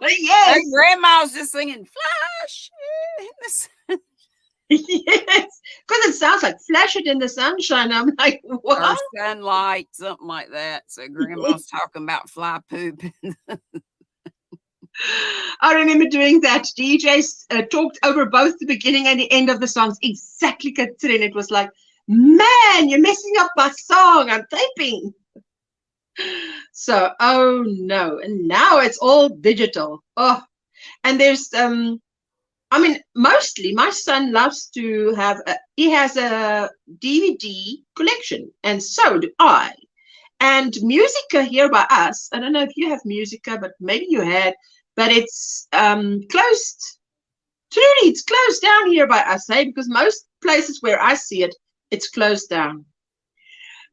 Yes. And Grandma was just singing flash in the sun. Yes, because it sounds like flash it in the sunshine. I'm like, what? Or sunlight, something like that. So Grandma's talking about fly poop. I remember doing that. DJs talked over both the beginning and the end of the songs. Exactly, Catherine. It was like, man, you're messing up my song. I'm taping. So, oh no. And now it's all digital. Oh, and there's, mostly my son loves to have, he has a DVD collection, and so do I. And Musica here by us, I don't know if you have Musica, but maybe you had, but it's closed. Truly, it's closed down here by us, because most places where I see it, it's closed down.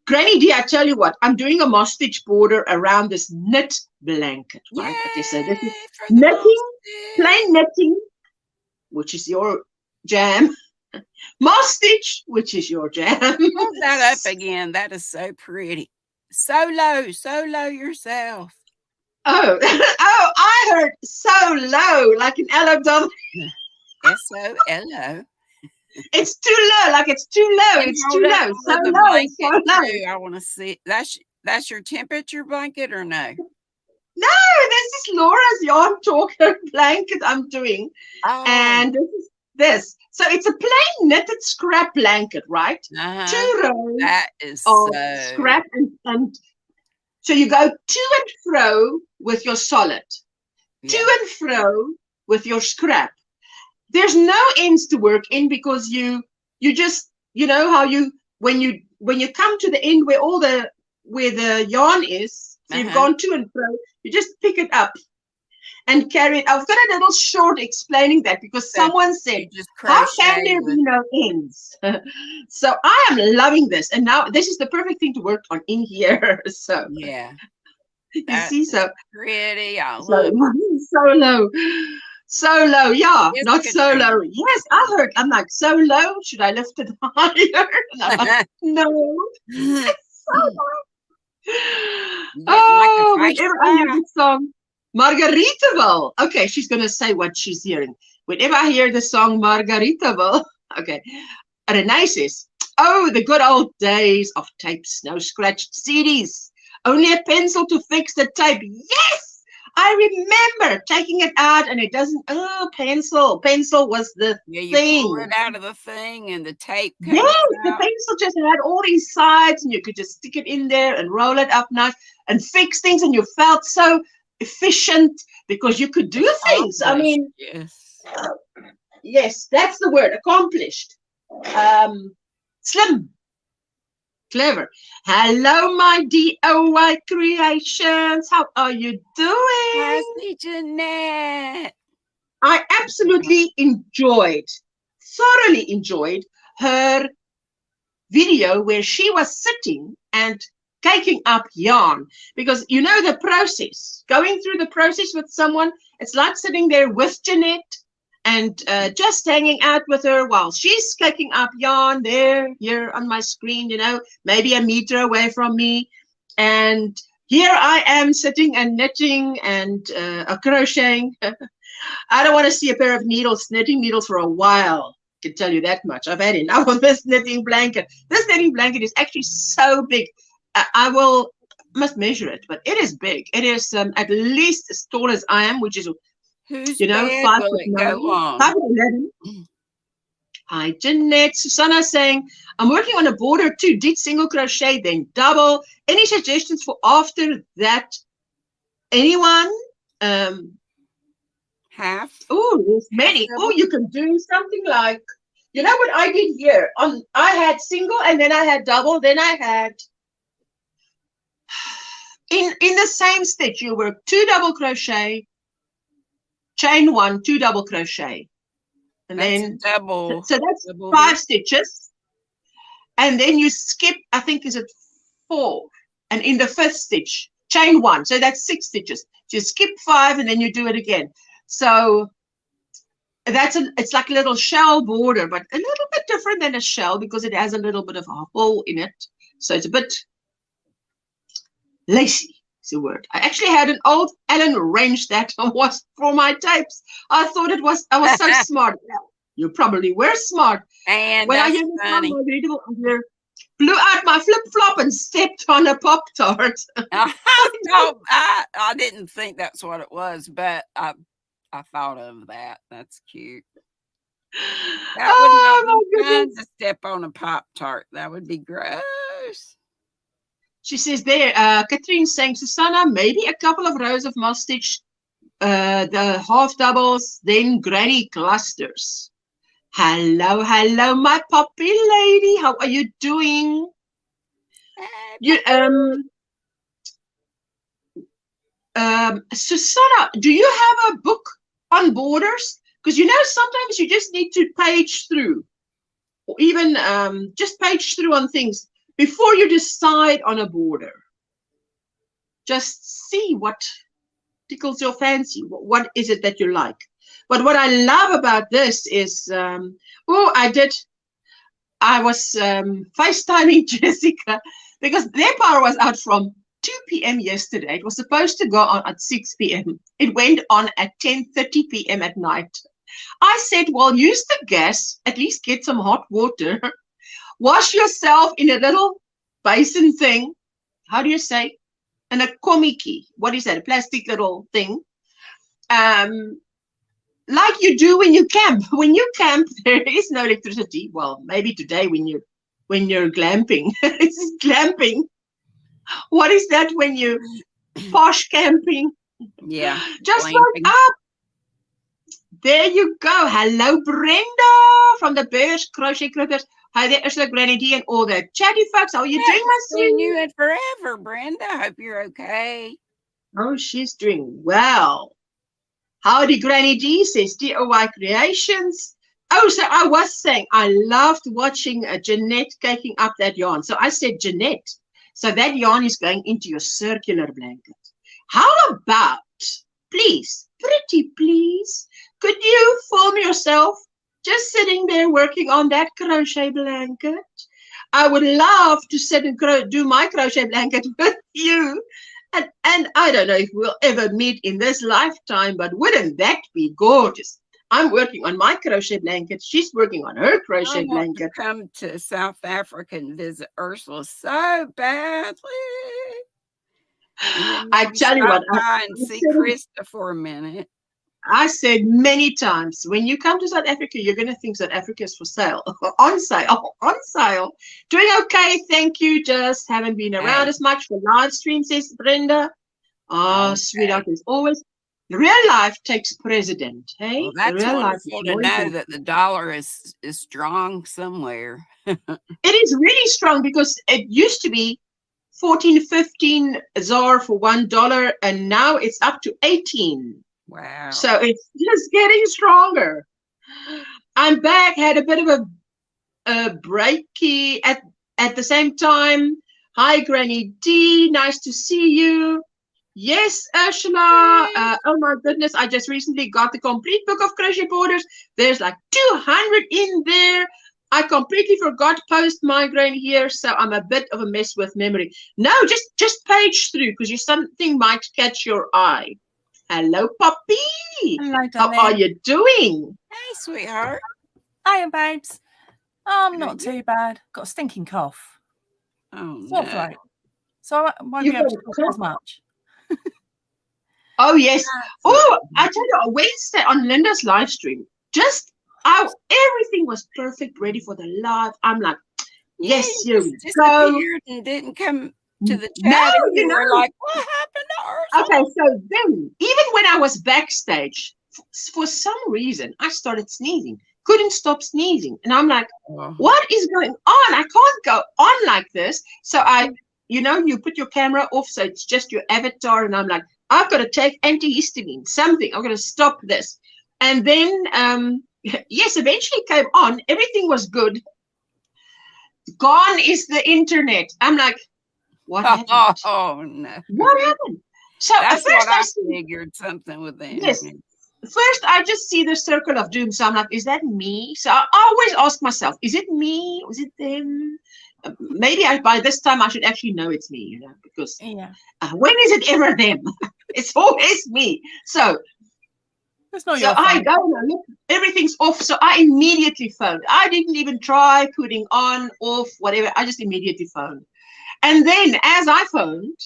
Granny D, I tell you what, I'm doing a moss stitch border around this knit blanket, right? Okay, so this is knitting, plain knitting, which is your jam. Moss stitch, which is your jam. Hold that up again. That is so pretty. Solo yourself. Oh, I heard so low, like an LOW. SOLO. It's too low, like it's too low. It's too low. So low, so low. I want to see. That's your temperature blanket or no? No, this is Laura's yarn talker blanket I'm doing. Oh. And this. So it's a plain knitted scrap blanket, right? 2 rows that is of so... scrap, and so you go to and fro with your solid, to and fro with your scrap. There's no ends to work in, because you just, how you when you come to the end where the yarn is, so you've gone to and fro, you just pick it up and carry it. I've got a little short explaining that, because someone said, how can there be no ends? So I am loving this, and now this is the perfect thing to work on in here. So yeah, you see, so pretty. Solo, yeah, yes, not solo. Yes, I heard. I'm like, so low. Should I lift it higher? And I'm like, no, it's so low. Oh, whenever I hear this song, Margaritaville. Okay, she's gonna say what she's hearing. Whenever I hear the song Margaritaville, okay, Renee says, oh, the good old days of tapes, no scratched CDs, only a pencil to fix the tape. Yes. I remember taking it out, and it doesn't. Oh, pencil was the thing. You pull it out of the thing, and the tape comes yes, out. The pencil just had all these sides, and you could just stick it in there and roll it up nice and fix things, and you felt so efficient because you could do things. I mean, yes, that's the word, accomplished. Slim. Clever. Hello, my DIY creations. How are you doing? Hi, Jeanette. I absolutely thoroughly enjoyed her video where she was sitting and caking up yarn, because the process, going through the process with someone, it's like sitting there with Jeanette and just hanging out with her while she's clicking up yarn there, here on my screen, you know, maybe a meter away from me. And here I am sitting and knitting and crocheting. I don't want to see a pair of knitting needles for a while. I can tell you that much. I've had enough of this knitting blanket. This knitting blanket is actually so big. I must measure it, but it is big. It is at least as tall as I am, which is, Whose you know, bed will it go on? 5'11". Hi, Jeanette. Susanna saying, I'm working on a border too. Did single crochet, then double. Any suggestions for after that? Anyone? Half. Oh, there's many. Oh, you can do something like, you know what I did here? I had single and then I had double. Then I had in the same stitch. You work 2 double crochet, chain 1, 2 double crochet, and That's then double. So that's double 5 stitches, and then you skip. I think is it 4, and in the 5th stitch, chain 1. So that's 6 stitches. So you skip 5, and then you do it again. So it's like a little shell border, but a little bit different than a shell because it has a little bit of a hole in it. So it's a bit lacy is the word. I actually had an old Allen wrench that was for my tapes. I thought I was so smart. You probably were smart. And when that's I used funny. Blew out my flip-flop and stepped on a Pop-Tart. I didn't think that's what it was, but I thought of that. That's cute. That would not be fun to step on a Pop-Tart. That would be gross. She says there, Katrine saying, Susanna, maybe a couple of rows of moss stitch, the half doubles, then granny clusters. Hello, hello, my poppy lady. How are you doing? Susanna, do you have a book on borders? Because you know sometimes you just need to page through, or even just page through on things before you decide on a border. Just see what tickles your fancy. What is it that you like? But what I love about this is, I was FaceTiming Jessica because their power was out from 2 p.m. yesterday. It was supposed to go on at 6 p.m. It went on at 10:30 p.m. at night. I said, well, use the gas, at least get some hot water. Wash yourself in a little basin thing. How do you say? And a komiki. What is that? A plastic little thing. Like you do when you camp. When you camp, there is no electricity. Well, maybe today when you're glamping. It's glamping. What is that when you posh camping? Yeah. Just glamping. Up. There you go. Hello, Brenda from the Bears Crochet Critters. Hi there, Ursula, Granny D, and all the chatty folks. How are you doing, my sweet? You and forever, Brenda. Hope you're okay. Oh, she's doing well. Howdy, Granny D, says DIY Creations. Oh, so I was saying I loved watching Jeanette caking up that yarn. So I said, Jeanette, so that yarn is going into your circular blanket. How about, please, pretty please, could you film yourself just sitting there working on that crochet blanket? I would love to sit and do my crochet blanket with you. And I don't know if we'll ever meet in this lifetime, but wouldn't that be gorgeous? I'm working on my crochet blanket. She's working on her crochet blanket. I want to come to South Africa and visit Ursula so badly. I tell you what, and see Krista for a minute. I said many times, when you come to South Africa, you're going to think South Africa is for sale, on sale, on sale. Doing okay, thank you. Just haven't been around as much for live stream, says Brenda. Oh, sweetheart, as always. Real life takes precedent, hey? Well, that's wonderful to know that the dollar is strong somewhere. It is really strong because it used to be 14, 15 ZAR for $1, and now it's up to 18. Wow. So it's just getting stronger. I'm back, had a bit of a breaky at the same time. Hi, Granny D. Nice to see you. Yes, Ursula. Oh my goodness, I just recently got the complete book of crochet borders. There's like 200 in there. I completely forgot post-migraine here, so I'm a bit of a mess with memory. No, just page through because something might catch your eye. Hello, Poppy. Hello, How are you doing? Hey, sweetheart. Hiya, babes. I'm Very not good. too bad. Got a stinking cough. Oh, Sore no. throat. So I won't You've be able got to a talk cough? as much. Oh, yes. That's Oh, I tell you, Wednesday on Linda's live stream, everything was perfect, ready for the live. I'm like, Yeah, yes, you here just we go. disappeared and didn't come to the No, chat. And you you were know. like, what happened to Ursula? Okay, so then, even when I was backstage, for some reason, I started sneezing. Couldn't stop sneezing. And I'm like, what is going on? I can't go on like this. So you put your camera off, so it's just your avatar. And I'm like, I've got to take antihistamine, something. I'm going to stop this. And then, yes, eventually it came on. Everything was good. Gone is the internet. I'm like, what happened? Oh, no. What happened? So That's first what I see, figured, something with the yes. internet. First, I just see the circle of doom. So I'm like, is that me? So I always ask myself, is it me? Was it them? Maybe by this time I should actually know it's me, because when is it ever them? It's always me. So It's not so your I fault. go and look, everything's off. So I immediately phoned. I didn't even try putting on, off, whatever. I just immediately phoned. And then as I phoned,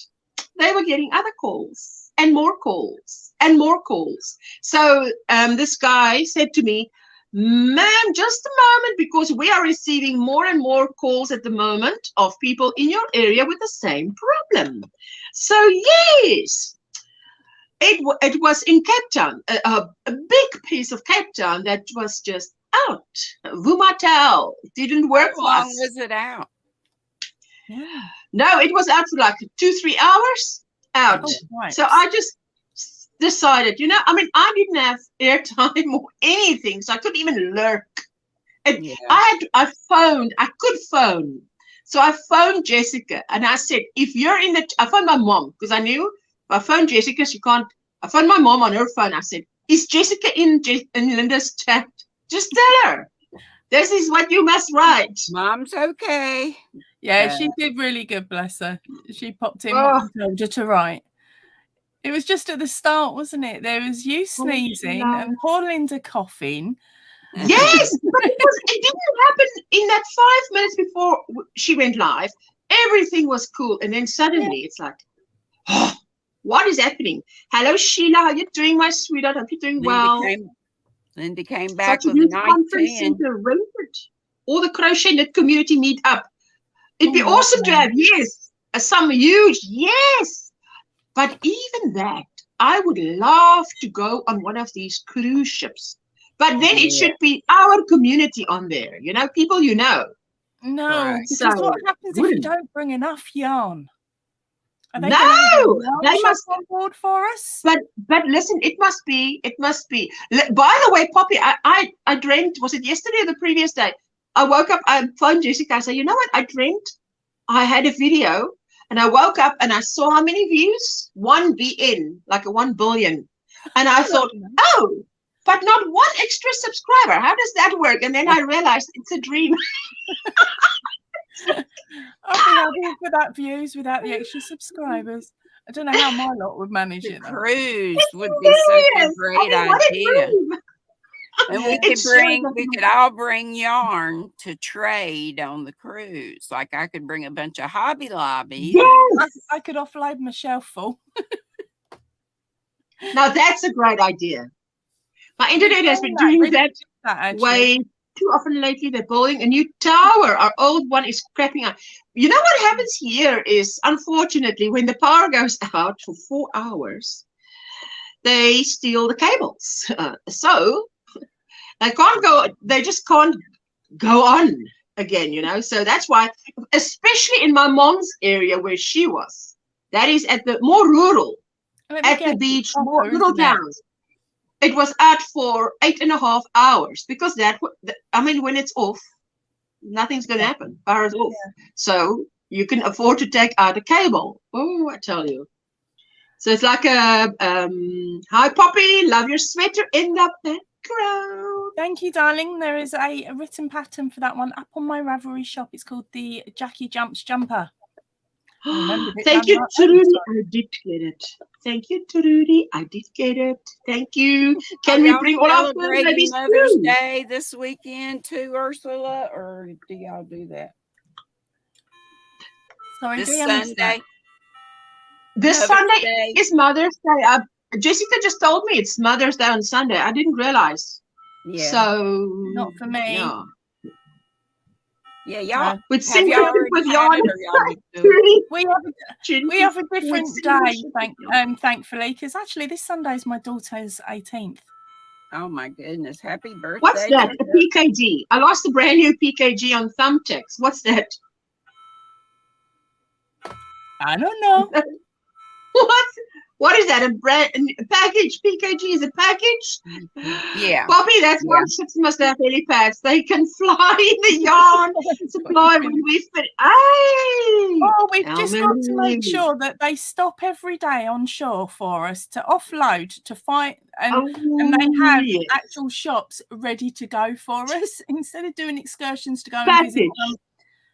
they were getting other calls and more calls and more calls. So this guy said to me, ma'am, just a moment, because we are receiving more and more calls at the moment of people in your area with the same problem. So yes, it was in Cape Town, a big piece of Cape Town that was just out. Vumatel didn't work for us. How long was it out? Yeah. No, it was out for like 2-3 hours out. Oh, right. So I just decided, I didn't have airtime or anything, so I couldn't even lurk. I could phone. So I phoned Jessica and I said, I phoned my mom because I knew if I phoned Jessica, she can't. I phoned my mom on her phone. I said, is Jessica in Linda's chat? Just tell her. This is what you must write. Mom's okay. Yeah, she did really good, bless her. She popped in what you told her to write. It was just at the start, wasn't it? There was you sneezing and poor Linda coughing. Yes, but it didn't happen in that 5 minutes before she went live. Everything was cool. And then suddenly it's like, oh, what is happening? Hello, Sheila. How are you doing, my sweetheart? Hope you're doing well. Linda came back Such a with a huge nice conference fan. center rented. All the crochet knit community meet up. It'd be awesome to have, some huge, yes. But even that, I would love to go on one of these cruise ships. But then it should be our community on there, people No, right. because what happens if you don't bring enough yarn? Are they must on board for us. But listen, it must be. By the way, Poppy, I dreamt. Was it yesterday or the previous day? I woke up. I phoned Jessica. I said, you know what? I dreamt. I had a video, and I woke up and I saw how many views. 1 BN, like a 1 billion, and I thought, oh, but not one extra subscriber. How does that work? And then I realized it's a dream. I'll be happy for that views without the extra subsubscribers. I don't know how my lot would manage it. Cruise would be such a great idea. And we could all bring yarn to trade on the cruise. Like I could bring a bunch of Hobby Lobby. Yes. I could offload my shelf full. Now that's a great idea. My internet has been doing that way too often lately. They're building a new tower. Our old one is crapping out. You know what happens here is, unfortunately, when the power goes out for 4 hours, they steal the cables. So they just can't go on again, So that's why, especially in my mom's area where she was, that is at the more rural, at the beach, more little towns. It was out for 8.5 hours because when it's off, nothing's going to happen. Power's off. So you can afford to take out a cable. Oh, I tell you. So it's like a hi Poppy, love your sweater in the background. Thank you, darling. There is a written pattern for that one up on my Ravelry shop. It's called the Jackie Jumps Jumper. Thank you, Trudy. I did get it. Thank you, Trudy. I did get it. Thank you. Can we bring all our babies Mother's Day this weekend too, Ursula, or do y'all do that? Sorry, this Sunday. This Sunday is Mother's Day. Jessica just told me it's Mother's Day on Sunday. I didn't realize. Yeah. So not for me. No. Yeah, y'all. With have y'all with yarn, we have a different day, thankfully, because actually this Sunday is my daughter's 18th. Oh my goodness! Happy birthday! What's that? A PKG. I lost a brand new PKG on Thumbtacks. What's that? I don't know. What is that? A package? PKG is a package? Yeah. Poppy, that's why ships must have helipads. They can fly in the yarn supply when we fit. Oh, we've just got to make sure that they stop every day on shore for us to offload, to fight, and they have actual shops ready to go for us instead of doing excursions to go and visit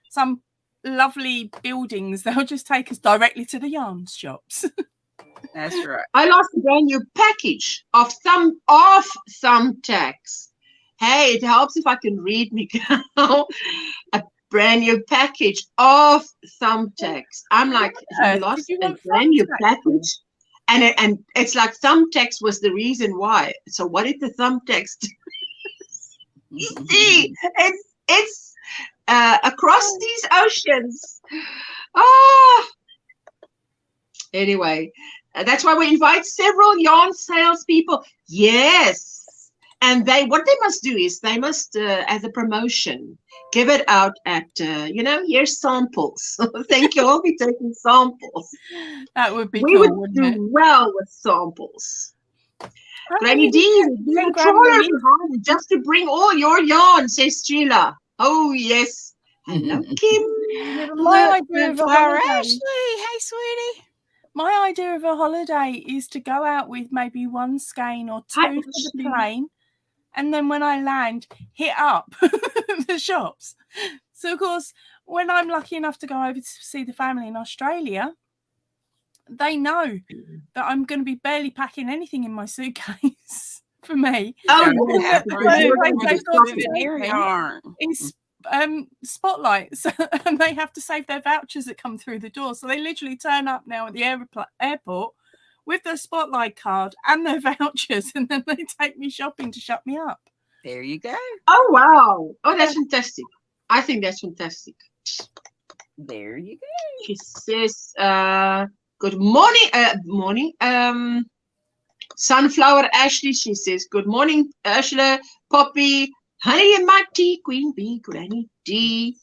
some lovely buildings. They'll just take us directly to the yarn shops. That's right. I lost a brand new package of thumbtacks. Hey, it helps if I can read, Miguel. A brand new package of thumbtacks. I'm like, I lost a brand new package, and it's like thumbtacks was the reason why. So what did the thumbtacks do? See, it's across these oceans. Anyway, that's why we invite several yarn salespeople. Yes, and what they must do is they must, as a promotion, give it out at here's samples. Thank you. I'll be taking samples. That would be we cool, would do well with samples. Granny D, you just to bring all your yarn, says Sheila. Oh yes. Hello, Kim. My idea of a holiday. Ashley, hey sweetie. My idea of a holiday is to go out with maybe one skein or two for the plane, and then when I land, hit up the shops. So, of course, when I'm lucky enough to go over to see the family in Australia, they know that I'm going to be barely packing anything in my suitcase for me. It's spotlights, and they have to save their vouchers that come through the door. So they literally turn up now at the airport with their spotlight card and their vouchers, and then they take me shopping to shut me up. There you go. Oh wow! Oh, that's fantastic. I think that's fantastic. There you go. She says, "Good morning, Sunflower Ashley." She says, "Good morning, Ursula, Poppy, Honey, and my tea, Queen Bee, Granny D."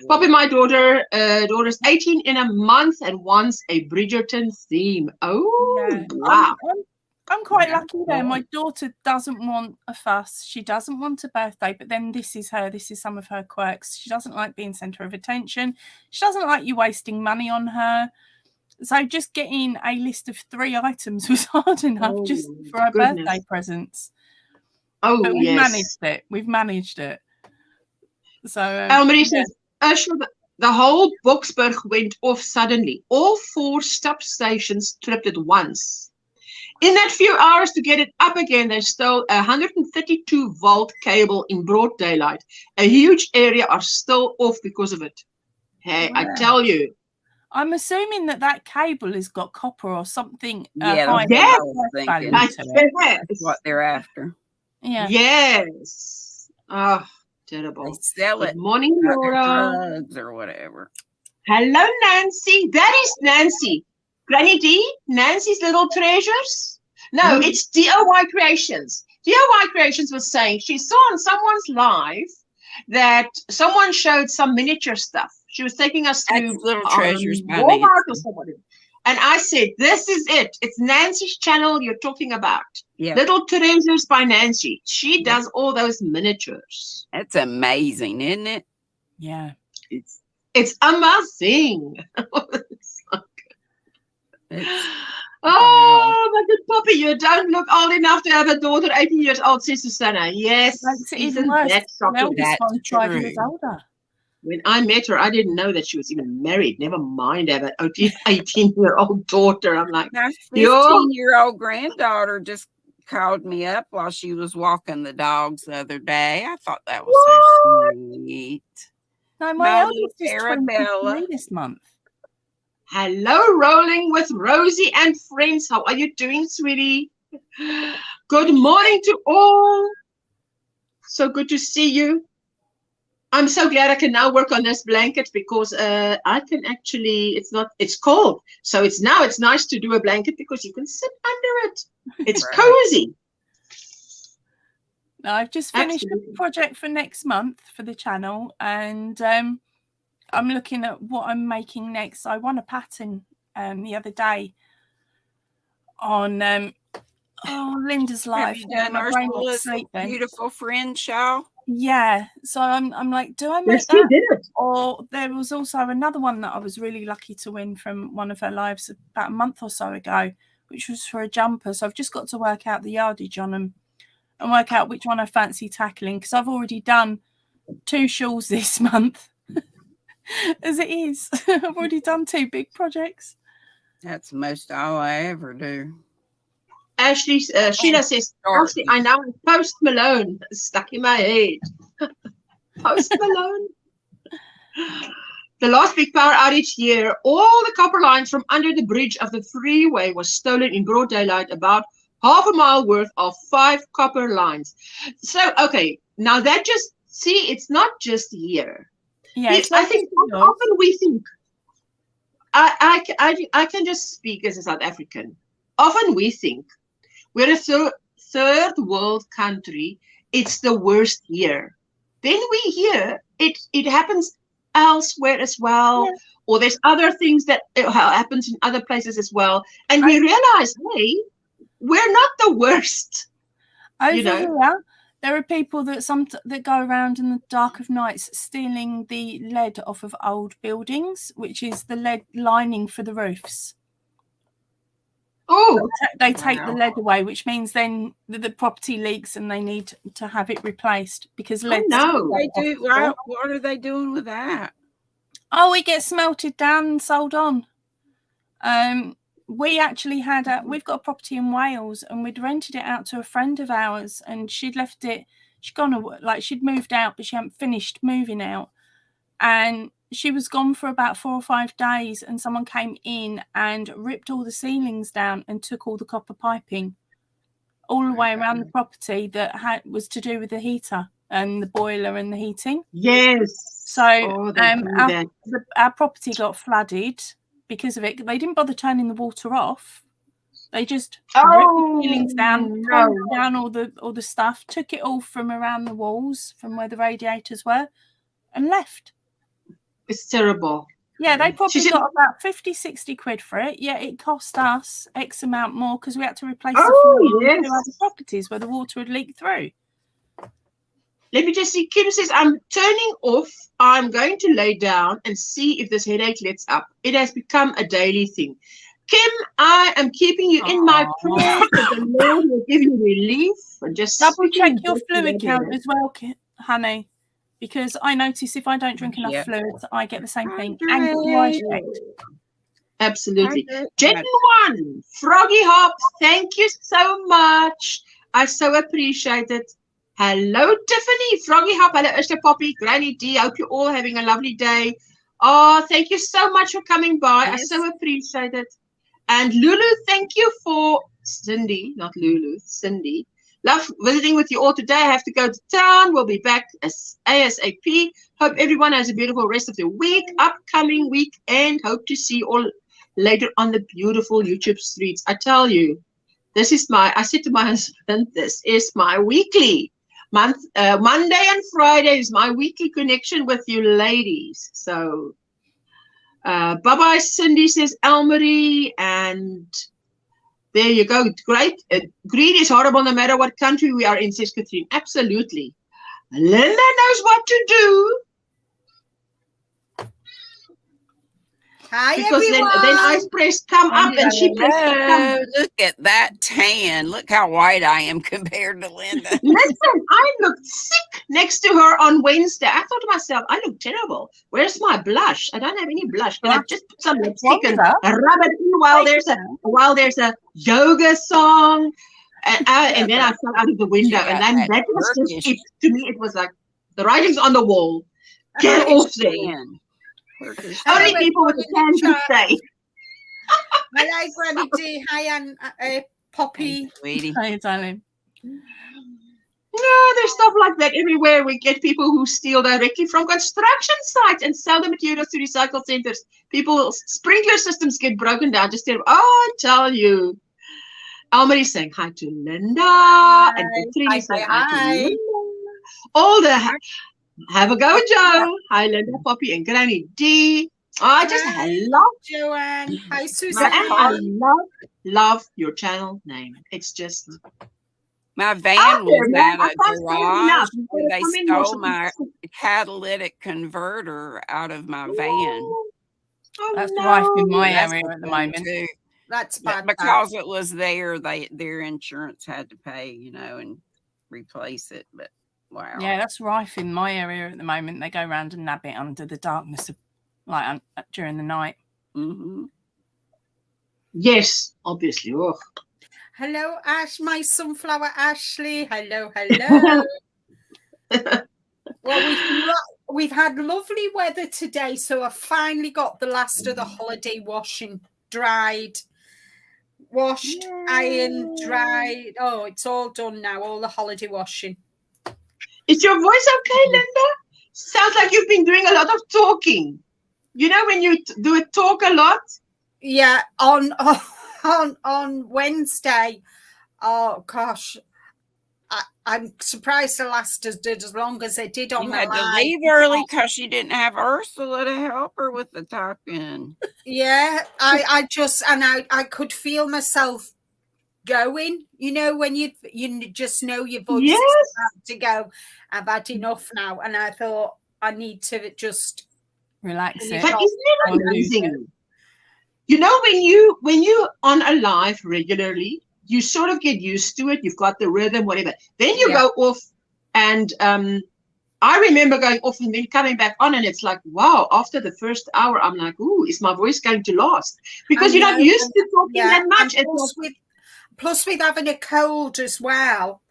Poppy, my daughter's 18 in a month and wants a Bridgerton theme. Oh, yeah. Wow. I'm quite lucky there. My daughter doesn't want a fuss. She doesn't want a birthday, but then this is her. This is some of her quirks. She doesn't like being centre of attention. She doesn't like you wasting money on her. So just getting a list of 3 items was hard enough just for her birthday presents. Oh, but yes. We've managed it. So, Elmarie says, Ursula, the whole Boksburg went off suddenly. All 4 stop stations tripped at once. In that few hours to get it up again, they stole a 132-volt cable in broad daylight. A huge area are still off because of it. Hey, I tell you. I'm assuming that cable has got copper or something. That's what they're after. Yeah. Yes. Oh, terrible. They sell it. Good morning, Laura. Drugs or whatever. Hello, Nancy. That is Nancy. Granny D, Nancy's Little Treasures. No, it's DIY Creations. DIY Creations was saying she saw on someone's live that someone showed some miniature stuff. She was taking us through Little Treasures by Walmart or somebody. And I said, this is it. It's Nancy's channel you're talking about. Yeah. Little Treasures by Nancy. She does all those miniatures. That's amazing, isn't it? Yeah. It's amazing. Oh, my good Poppy, you don't look old enough to have a daughter 18 years old, says Susanna. Yes, Makes it even isn't worse. that The shocking? eldest That's one's 5 years true. older. When I met her, I didn't know that she was even married. Never mind have an 18-year-old daughter. I'm like, My yo, 15-year-old granddaughter just called me up while she was walking the dogs the other day. I thought that was so sweet. No, my My little eldest is Arabella. 23 this month. hello, Rolling with Rosie and friends. How are you doing, sweetie? Good morning to all. So good to see you. I'm so glad I can now work on this blanket because I can actually, it's cold. So it's nice to do a blanket because you can sit under it. It's Right. cozy. No, I've just finished Absolutely. a project for next month for the channel, and I'm looking at what I'm making next. I won a pattern the other day on Linda's Have live. you done My brain went to Ursula's sleep then. beautiful friend shawl? Yeah, so I'm like, do I make Yes, you that? did it. Or there was also another one that I was really lucky to win from one of her lives about a month or so ago, which was for a jumper. So I've just got to work out the yardage on them and work out which one I fancy tackling, because I've already done 2 shawls this month. As it is. I've already done 2 big projects. That's most all I ever do. Ashley, Sheila says, Ashley, I now have Post Malone stuck in my head. Post Malone. The last big power outage year, all the copper lines from under the bridge of the freeway was stolen in broad daylight, about half a mile worth of 5 copper lines. So, okay, now that just, see, it's not just here. Yeah, it's I think often we think, I can just speak as a South African. Often we think we're a third world country. It's the worst here. Then we hear it happens elsewhere as well, yeah. Or there's other things that happens in other places as well, and we realize, hey, we're not the worst. Over here, there are people that go around in the dark of nights stealing the lead off of old buildings, which is the lead lining for the roofs. Oh, they take the lead away, which means then the property leaks and they need to have it replaced because lead. What are they doing with that? Oh, it gets melted down and sold on. We actually had we've got a property in Wales, and we'd rented it out to a friend of ours, and she'd left it. She'd moved out, but she hadn't finished moving out, and she was gone for about 4 or 5 days, and someone came in and ripped all the ceilings down and took all the copper piping all the way around the property that was to do with the heater and the boiler and the heating. Yes. So our property got flooded because of it. They didn't bother turning the water off. They just ripped the ceilings down, down all the stuff, took it all from around the walls, from where the radiators were, and left. It's terrible. Yeah, they probably got about 50, 60 quid for it. Yeah, it cost us X amount more because we had to replace the other properties where the water had leaked through. Let me just see. Kim says, I'm turning off. I'm going to lay down and see if this headache lets up. It has become a daily thing. Kim, I am keeping you in my prayers that the Lord will give you relief. And just double check your fluid count as well, honey. Because I notice if I don't drink enough fluids, I get the same thing. And absolutely. Gen 1, Froggy Hop, thank you so much. I so appreciate it. Hello, Tiffany, Froggy Hop, hello, Ursula Poppy, Granny D. I hope you're all having a lovely day. Oh, thank you so much for coming by. Yes. I so appreciate it. And Lulu, thank you for Cindy, not Lulu, Cindy. Love visiting with you all today. I have to go to town. We'll be back ASAP. Hope everyone has a beautiful rest of the week, upcoming weekend. Hope to see you all later on the beautiful YouTube streets. I tell you, I said to my husband, this is my weekly month. Monday and Friday is my weekly connection with you ladies. So, bye-bye, Cindy, says Elmarie, and there you go. Great. Greed is horrible no matter what country we are in, says Catherine. Absolutely. Linda knows what to do. Hi, because everyone. then I pressed come up and she pressed come. Oh, look at that tan. Look how white I am compared to Linda. Listen, I looked sick next to her on Wednesday. I thought to myself, I look terrible. Where's my blush? I don't have any blush. Can I just put some lipstick and rub it in while there's a yoga song? And then I fell out of the window, and then that was just it. To me, it was like the writing's on the wall. Get off there. Only people with a tan can stay. Hello, Granny D. Hi, Anne, Poppy. Sweetie. Hi, darling. No, there's stuff like that everywhere. We get people who steal directly from construction sites and sell the materials to recycle centers. People's sprinkler systems get broken down. Just I tell you. Almarie saying hi to Linda. Hi. And Katrina saying Hi. hi to Linda. All the have a go, Joe. Hi, Linda, Poppy, and Granny D. I just love Joanne. Hi, Susan. I love your channel name. It's just my van was man. at a garage where they stole my catalytic converter out of my van. That's rife in my area at the moment. Too. That's bad. Because it was there, their insurance had to pay, and replace it. But wow. Yeah, that's rife in my area at the moment. They go around and nab it under the darkness of during the night. Mm-hmm. Yes, obviously. Oh. Hello, Ash, my sunflower Ashley. Hello, hello. Well, we've had lovely weather today, so I finally got the last of the holiday washing dried. Washed, ironed, dried. Oh, it's all done now, all the holiday washing. Is your voice okay, Linda? Sounds like you've been doing a lot of talking. You know when you do a talk a lot? Yeah, on Wednesday. Oh gosh, I'm surprised the last did as long as they did on you the had live. to leave early because you didn't have Ursula to help her with the talking. Yeah, I could feel myself going. When you just know your voice is about to go. I've had enough now, and I thought I need to just relax it. But isn't it amazing? When you on a live regularly, you sort of get used to it. You've got the rhythm, whatever. Then you go off, and I remember going off and then coming back on, and it's like, wow, after the first hour, I'm like, ooh, is my voice going to last? Because you're not used to talking that much. Plus with having a cold as well.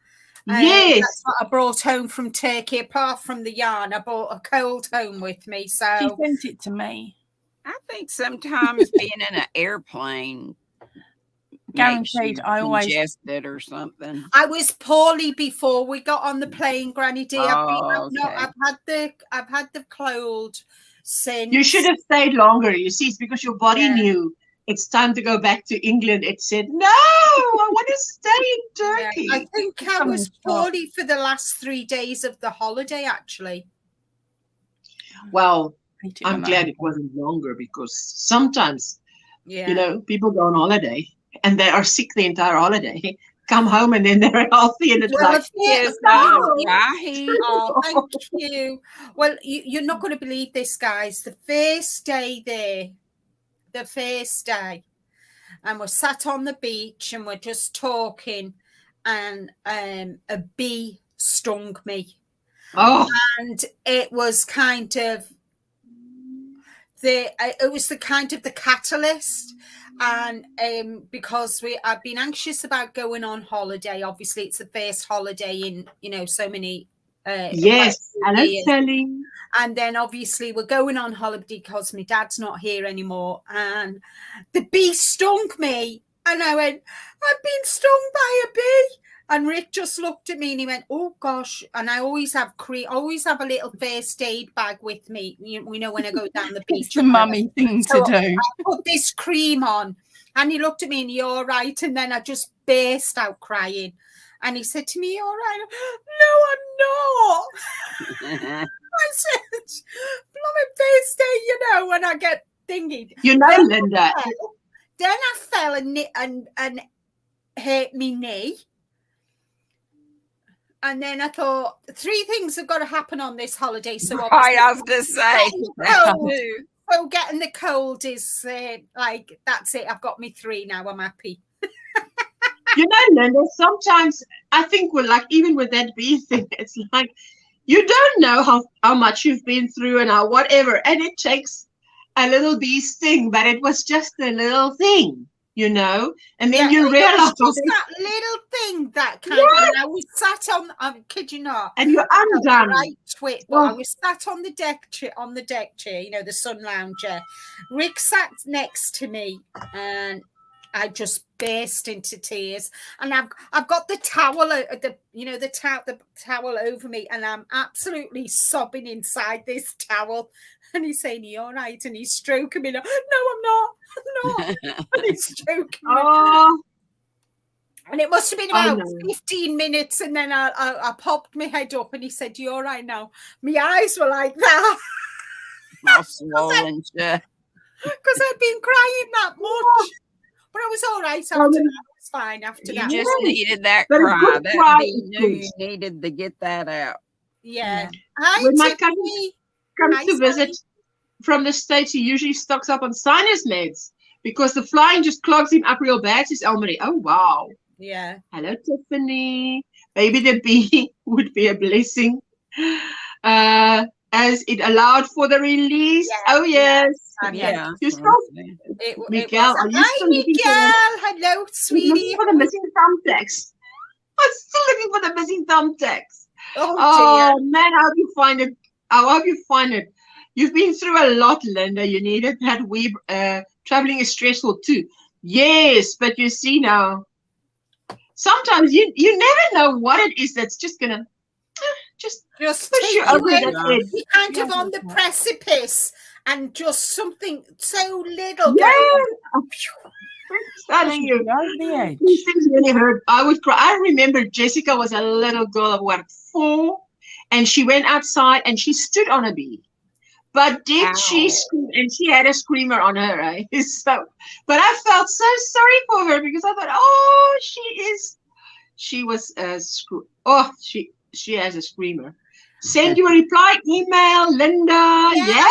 Yes. That's what I brought home from Turkey. Apart from the yarn, I brought a cold home with me. So she sent it to me. I think sometimes being in an airplane guaranteed I always congested or something. I was poorly before we got on the plane, Granny D. I've had the cold since. You should have stayed longer. You see, it's because your body knew it's time to go back to England. It said, no, I want to stay in Turkey. I think I was poorly for the last 3 days of the holiday, actually. Well, I'm glad it wasn't longer, because sometimes, people go on holiday and they are sick the entire holiday, come home and then they're healthy, and it's thank you. Well, you're not going to believe this, guys. The first day there, and we're sat on the beach and we're just talking, and a bee stung me. And it was kind of the catalyst. And because I've been anxious about going on holiday. Obviously, it's the first holiday in so many yes, hello, Sally. And then obviously we're going on holiday because my dad's not here anymore, and the bee stung me, and I went, I've been stung by a bee. And Rick just looked at me and he went, oh gosh. And I always have a little first aid bag with me. We know when I go down the beach. It's the mummy thing to do. I put this cream on, and he looked at me and, you're all right? And then I just burst out crying. And he said to me, you're all right? No, I'm not. I said, blooming first day, when I get thinking. Linda. Then I fell and hurt me knee. And then I thought 3 things have got to happen on this holiday. So I was to say, So getting the cold is like, that's it. I've got me 3 now. I'm happy. You know, Linda, sometimes I think we're like, even with that bee thing, it's like, you don't know how much you've been through and how whatever. And it takes a little bee sting, but it was just a little thing, you know? And then you realize. Just that little thing that kind of, and I was sat on, I kid you not. And you're undone. Right twit, but I was sat on the deck chair, you know, the sun lounger. Rick sat next to me and I just burst into tears, and I've got the towel, the towel over me, and I'm absolutely sobbing inside this towel. And he's saying, "Are you all right?" And he's stroking me. No, I'm not. And he's stroking me. And it must have been about 15 minutes, and then I popped my head up, and he said, "You all right now?" My eyes were like that. All swollen, because I'd been crying that much. But I was all right after that. I was fine after that. You just needed that cry. That bee knew you needed to get that out. Yeah. When my cousin comes to visit from the States, he usually stocks up on sinus meds because the flying just clogs him up real bad, says Elmarie. Oh, wow. Yeah. Hello, Tiffany. Maybe the bee would be a blessing. As it allowed for the release. Yes. Oh, yes. Yeah. You're still, Miguel, are you still looking hello, sweetie. Looking for the missing thumbtacks. I'm still looking for the missing thumbtacks. Oh man, I hope you find it. I hope you find it. You've been through a lot, Linda. You needed that. Traveling is stressful too. Yes, but you see now, sometimes you never know what it is that's just gonna just push you over that edge. You're kind of on the precipice, and just something so little. Yeah. I'm telling you, these things really hurt. I would cry. I remember Jessica was a little girl of 4, and she went outside and she stood on a bee. But she scream? And she had a screamer on her, right? So, but I felt so sorry for her because I thought, she has a screamer. Send you a reply email, Linda. Yeah,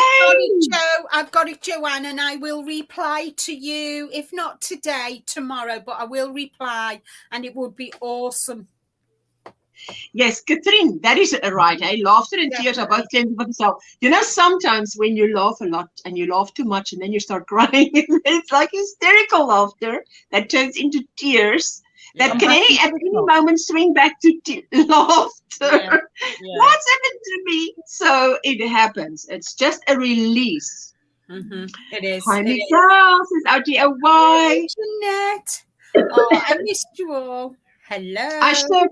I've got it, Joanne, and I will reply to you, if not today, tomorrow, but I will reply, and it would be awesome. Yes, Catherine, that is right. Laughter and tears are both cleansing for themselves. You know, sometimes when you laugh a lot and you laugh too much and then you start crying, it's like hysterical laughter that turns into tears. That can at any moment swing back to laughter. What's happened to me? So it happens. It's just a release. Mm-hmm. It is. Hi, Miguel, says RDOY. Jeanette. Oh, I missed you all. Hello. I said,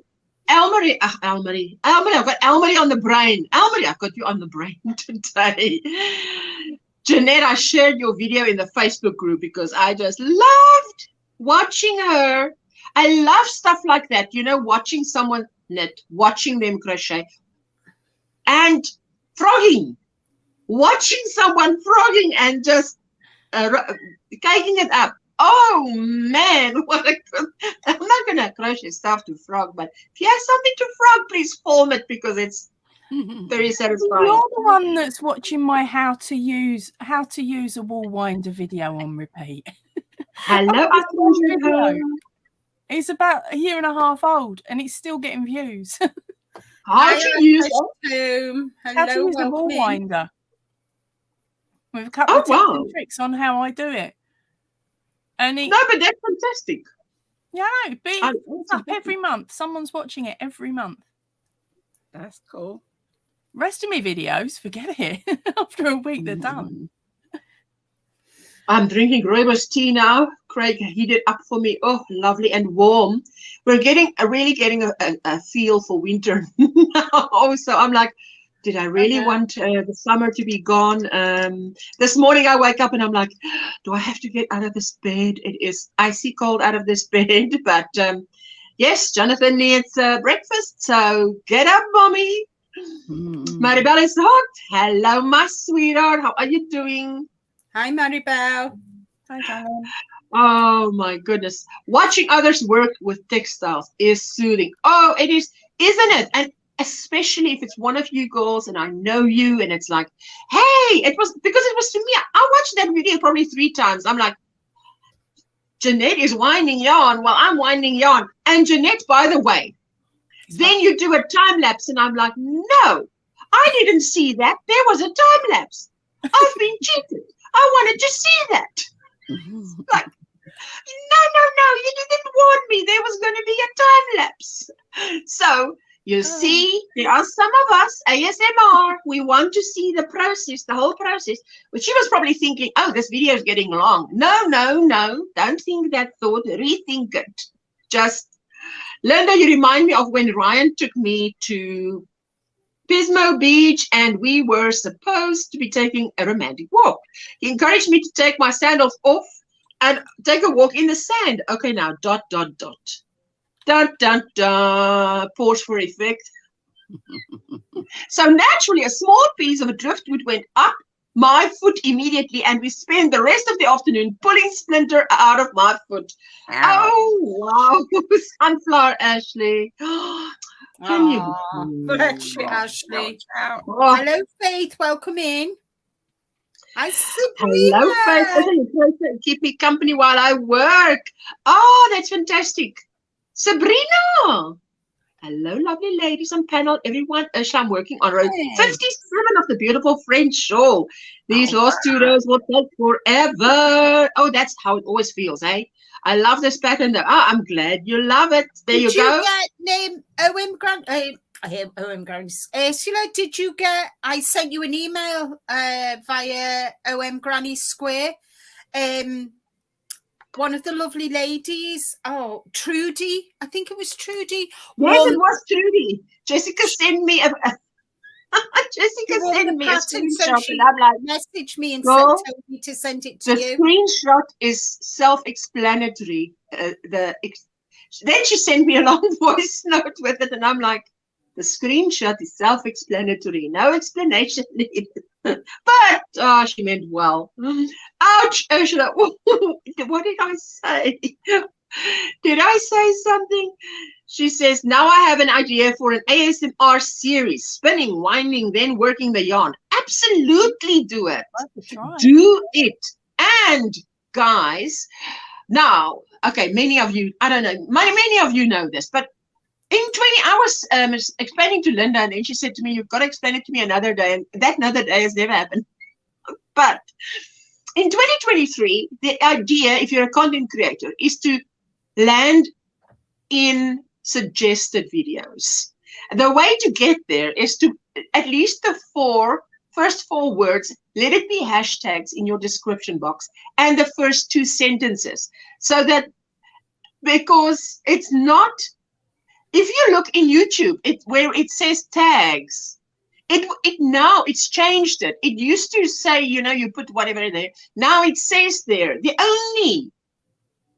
Elmarie. I've got Elmarie on the brain. Elmarie, I've got you on the brain today. Jeanette, I shared your video in the Facebook group because I just loved watching her. I love stuff like that, you know, watching someone knit, watching them crochet, and frogging, watching someone frogging and just caking it up. Oh, man, I'm not going to crochet stuff to frog, but if you have something to frog, please film it because it's very satisfying. You're the one that's watching my how to use a wool winder video on repeat. Hello, It's about a 1.5 years old and it's still getting views. How to use a wool winder with a couple of tips and tricks on how I do it. And no, but that's fantastic. Yeah, it's up every month. Someone's watching it every month. That's cool. Rest of my videos, forget it. After a week, they're done. I'm drinking rooibos tea now. Craig heated up for me. Oh, lovely and warm. We're really getting a feel for winter now. So I'm like, did I really want the summer to be gone? This morning I wake up and I'm like, do I have to get out of this bed? It is icy cold out of this bed. But yes, Jonathan needs breakfast. So get up, mommy. Maribel is hooked. Hello, my sweetheart. How are you doing? Hi, Maribel. Hi, darling. Oh, my goodness. Watching others work with textiles is soothing. Oh, it is, isn't it? And especially if it's one of you girls and I know you, and it's like, hey, it was because it was to me. I watched that video probably 3 times. I'm like, Jeanette is winding yarn while I'm winding yarn. And Jeanette, by the way, then you do a time lapse, and I'm like, no, I didn't see that. There was a time lapse. I've been cheated. I wanted to see that. Like, no, you didn't warn me. There was going to be a time lapse. So you see, there are some of us, ASMR, we want to see the process, the whole process. But she was probably thinking, oh, this video is getting long. No. Don't think that thought. Rethink it. Just, Linda, you remind me of when Ryan took me to Pismo Beach and we were supposed to be taking a romantic walk. He encouraged me to take my sandals off and take a walk in the sand. Okay, now, ... Dun, dun, dun. Pause for effect. So naturally, a small piece of driftwood went up my foot immediately, and we spent the rest of the afternoon pulling splinter out of my foot. Ow. Oh, wow. Sunflower, Ashley. Can you? Bless you, Ashley. Ouch. Oh, Hello, Faith. Welcome in. Hi, hello, Sabrina. Faith. Keep me company while I work. Oh, that's fantastic. Sabrina. Hello, lovely ladies on panel. Everyone, Ursula, I'm working on row 57 of the beautiful French shawl. These last 2 rows will take forever. Oh, that's how it always feels, eh? I love this pattern though. Oh, I'm glad you love it. There you go. Did you get OMGranny? Ursula, did you get? I sent you an email via OMGrannySquare. One of the lovely ladies, Trudy, I think it was Trudy. Yes, it was Trudy. Jessica sent me a screenshot, and I'm like, message me and told me to send it to you. The screenshot is self-explanatory. Then she sent me a long voice note with it, and I'm like, the screenshot is self-explanatory. No explanation needed. But she meant well. Ouch, Ursula. What did I say? Did I say something? She says, now I have an idea for an ASMR series. Spinning, winding, then working the yarn. Absolutely do it. Do it. And guys, now, okay, many of you, I don't know, many of you know this, but in 20 hours, explaining to Linda, and then she said to me, you've got to explain it to me another day. And that another day has never happened. But in 2023, the idea, if you're a content creator, is to land in suggested videos. The way to get there is to at least the first four words, let it be hashtags in your description box, and the first 2 sentences. So that, because it's not, if you look in YouTube, where it says tags, now it's changed it. It used to say, you put whatever there. Now it says there. The only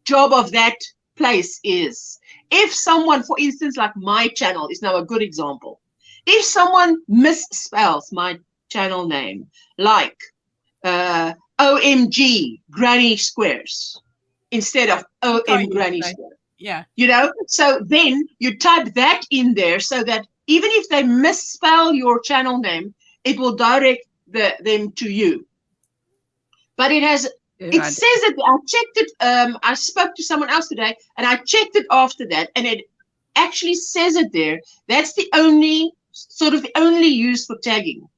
job of that place is if someone, for instance, like my channel is now a good example. If someone misspells my channel name, like OMG Granny Squares instead of OMGrannySquare. Yeah. So then you type that in there so that even if they misspell your channel name, it will direct them to you. But it says it, I checked it, I spoke to someone else today and I checked it after that and it actually says it there. That's the only use for tagging.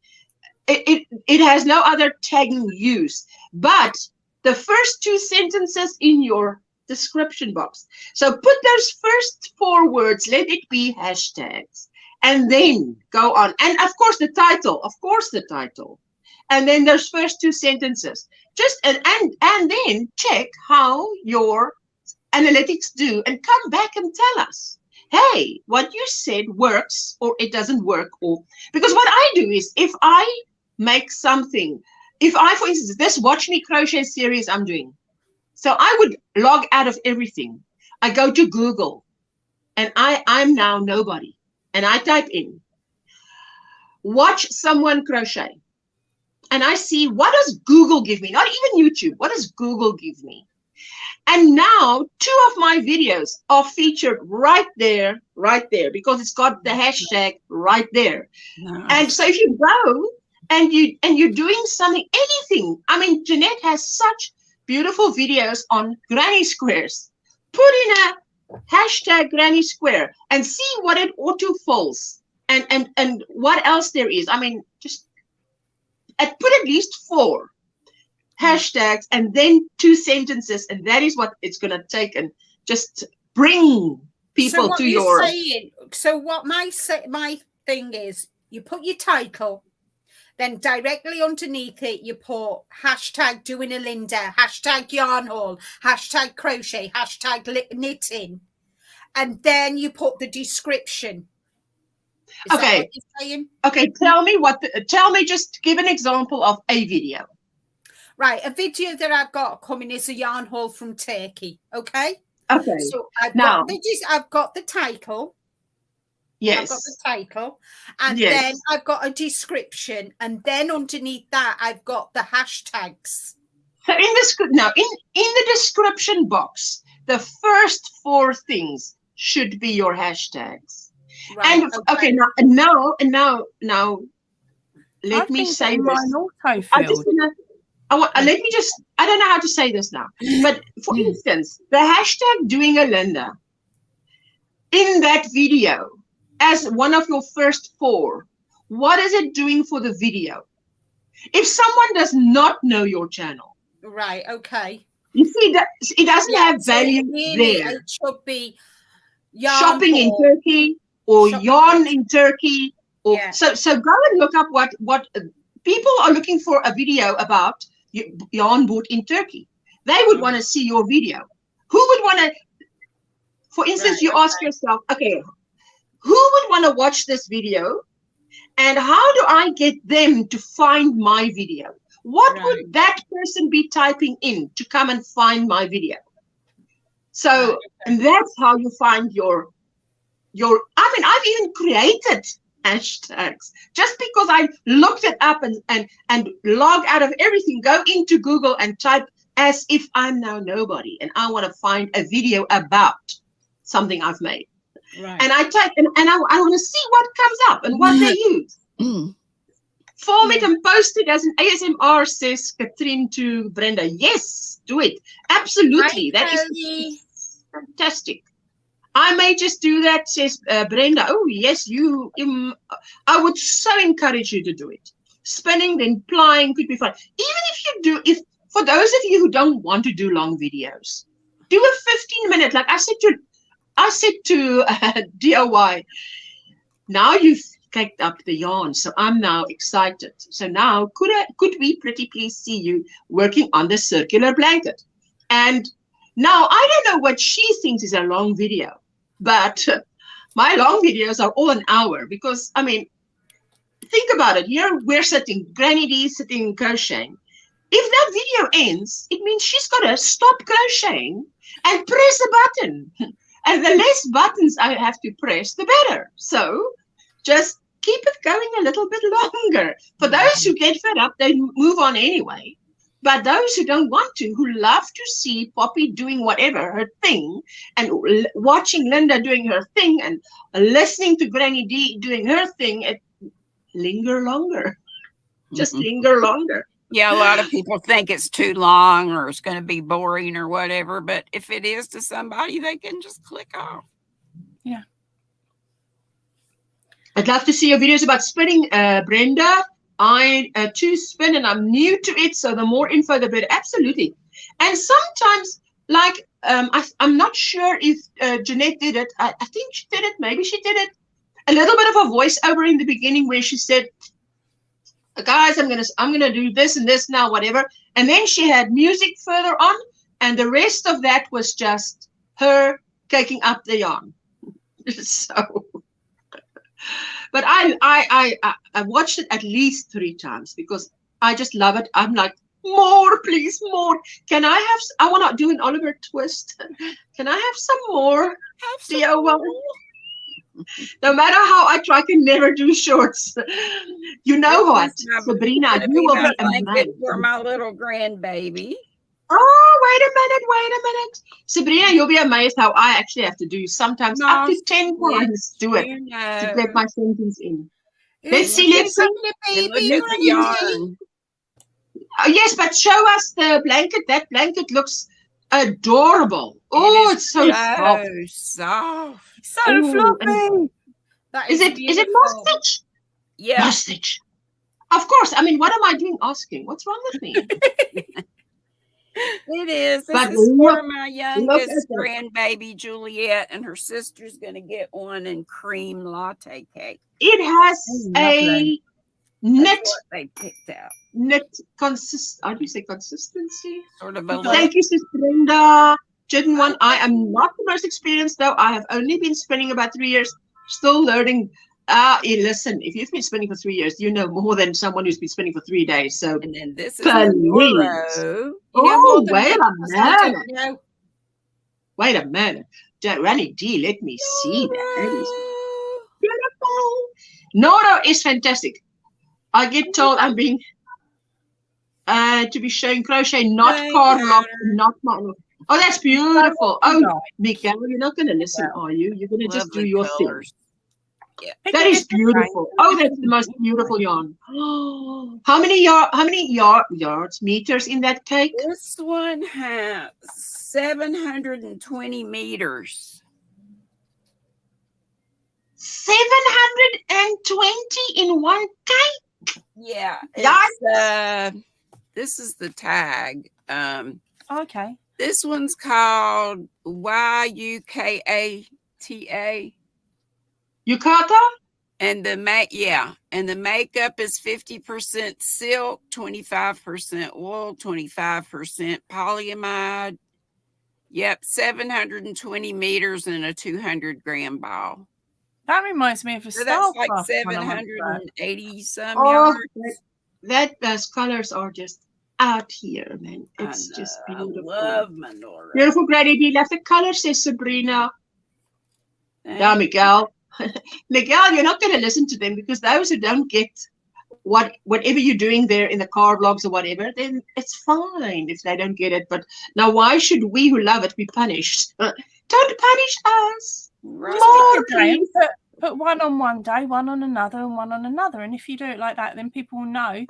It has no other tagging use, but the first 2 sentences in your description box. So put those first 4 words, let it be hashtags, and then go on. And of course the title, and then those first 2 sentences. And then check how your analytics do and come back and tell us, hey, what you said works or it doesn't work. Or because what I do is if I make something, for instance, this Watch Me Crochet series I'm doing, so I would log out of everything. I go to Google and I'm now nobody. And I type in, watch someone crochet. And I see, what does Google give me? Not even YouTube. What does Google give me? And now 2 of my videos are featured right there, because it's got the hashtag right there. Nice. And so if you go and you're doing something, anything, I mean, Jeanette has such beautiful videos on granny squares. Put in a hashtag granny square and see what it auto fills and what else there is. I mean, just put at least 4 hashtags and then 2 sentences, and that is what it's going to take, and just bring people so to your saying, so what my thing is, you put your title, then directly underneath it you put hashtag doing a Linda, hashtag yarn haul, hashtag crochet, hashtag knitting, and then you put the description. Is okay, that what you're saying? Okay, tell me, just give an example of a video. Right, a video that I've got coming is a yarn haul from Turkey. Okay. Okay. So I've got the title. Yes. I've got the title, and yes. then I've got a description, and then underneath that I've got the hashtags. So in the description box, the first 4 things should be your hashtags. Right. And okay, now let me say this. Let me just, I don't know how to say this now, but for instance, the hashtag doing a Linda in that video as one of your first 4, what is it doing for the video? If someone does not know your channel, right, okay, you see that it doesn't have value there. It should be shopping in Turkey or yarn in Turkey, or so go and look up what people are looking for, a video about yarn bought in Turkey. They would want to see your video. Who would want to, for instance, you ask yourself, okay, who would want to watch this video, and how do I get them to find my video? What would that person be typing in to come and find my video? So, and that's how you find your, I mean, I've even created hashtags just because I looked it up and log out of everything, go into Google and type as if I'm now nobody and I want to find a video about something I've made. Right. And I type and I want to see what comes up and what they use. Form it and post it as an ASMR, says Katrine to Brenda. Yes, do it. Absolutely. That is fantastic. I may just do that, says Brenda. Oh, yes, I would so encourage you to do it. Spinning, then plying could be fun. Even if for those of you who don't want to do long videos, do a 15-minute, like I said to DIY, now you've caked up the yarn, so I'm now excited. So now could we pretty please see you working on the circular blanket? And now I don't know what she thinks is a long video, but my long videos are all an hour because, I mean, think about it. Here we're sitting, Granny D sitting crocheting. If that video ends, it means she's got to stop crocheting and press a button. And the less buttons I have to press, the better. So just keep it going a little bit longer. For those who get fed up, they move on anyway. But those who don't want to, who love to see Poppy doing whatever, her thing, and watching Linda doing her thing, and listening to Granny D doing her thing, linger longer. Just linger longer. Yeah, a lot of people think it's too long or it's going to be boring or whatever. But if it is to somebody, they can just click off. Yeah. I'd love to see your videos about spinning, Brenda. I too spin and I'm new to it, so the more info, the better. Absolutely. And sometimes, like, I'm not sure if Jeanette did it. I think she did it. Maybe she did it. A little bit of a voiceover in the beginning where she said, guys, I'm gonna do this and this now, whatever. And then she had music further on, and the rest of that was just her caking up the yarn. So, but I watched it at least 3 times because I just love it. I'm like, more, please, more. Can I have? I want to do an Oliver twist. Can I have some more? No matter how I try, I can never do shorts. You know what, Sabrina, you will be amazed. For my little grandbaby. Wait a minute. Sabrina, you'll be amazed how I actually have to do sometimes up to 10 times do it to get my sentence in. Let's see. And look at the yarn. Oh, yes, but show us the blanket. That blanket looks adorable. Oh, it's so soft. Soft. So Ooh, fluffy. Is it moss stitch? Yeah. Moss stitch. Of course. I mean, what am I doing asking? What's wrong with me? It is. This But is look- for my look youngest at that. grandbaby Juliet, and her sister's going to get one in cream latte cake. It has a knit That's what they picked out. how do you say consistency? Sort of a Thank you, Sister Brenda. Children one, I am not the most experienced though. I have only been spinning about 3 years, still learning. Listen, if you've been spinning for 3 years, you know more than someone who's been spinning for 3 days. So And then this is please. Noro. Wait a minute. Granny D, let me see that. That is beautiful. Noro is fantastic. I get told I'm being to be showing crochet, not Thank card you. lock, not my. Oh, that's beautiful. Oh, Miguel, you're not going to listen, are you? You're going to just do Lovely your colors. thing. Yeah. That is beautiful. Oh, that's the most beautiful yarn. How many yards, meters in that cake? This one has 720 meters. 720 in one cake? Yeah. Yards? This is the tag. Okay. This one's called YUKATA. Yukata? And the makeup is 50% silk, 25% wool, 25% polyamide. Yep, 720 meters and a 200-gram ball. That reminds me of a So that's style like craft when I went back. 780 some Oh, yards. those colors are just out here, man. It's just I beautiful. love my Nora. Beautiful, Granny D. Love the colors, says Sabrina. Yeah, Thank Miguel. Miguel, you're not going to listen to them because those who don't get whatever you're doing there in the card logs or whatever, then it's fine if they don't get it. But now, why should we who love it be punished? Don't punish us. Right. More, please. Put one on one day, one on another, and one on another. And if you do it like that, then people will know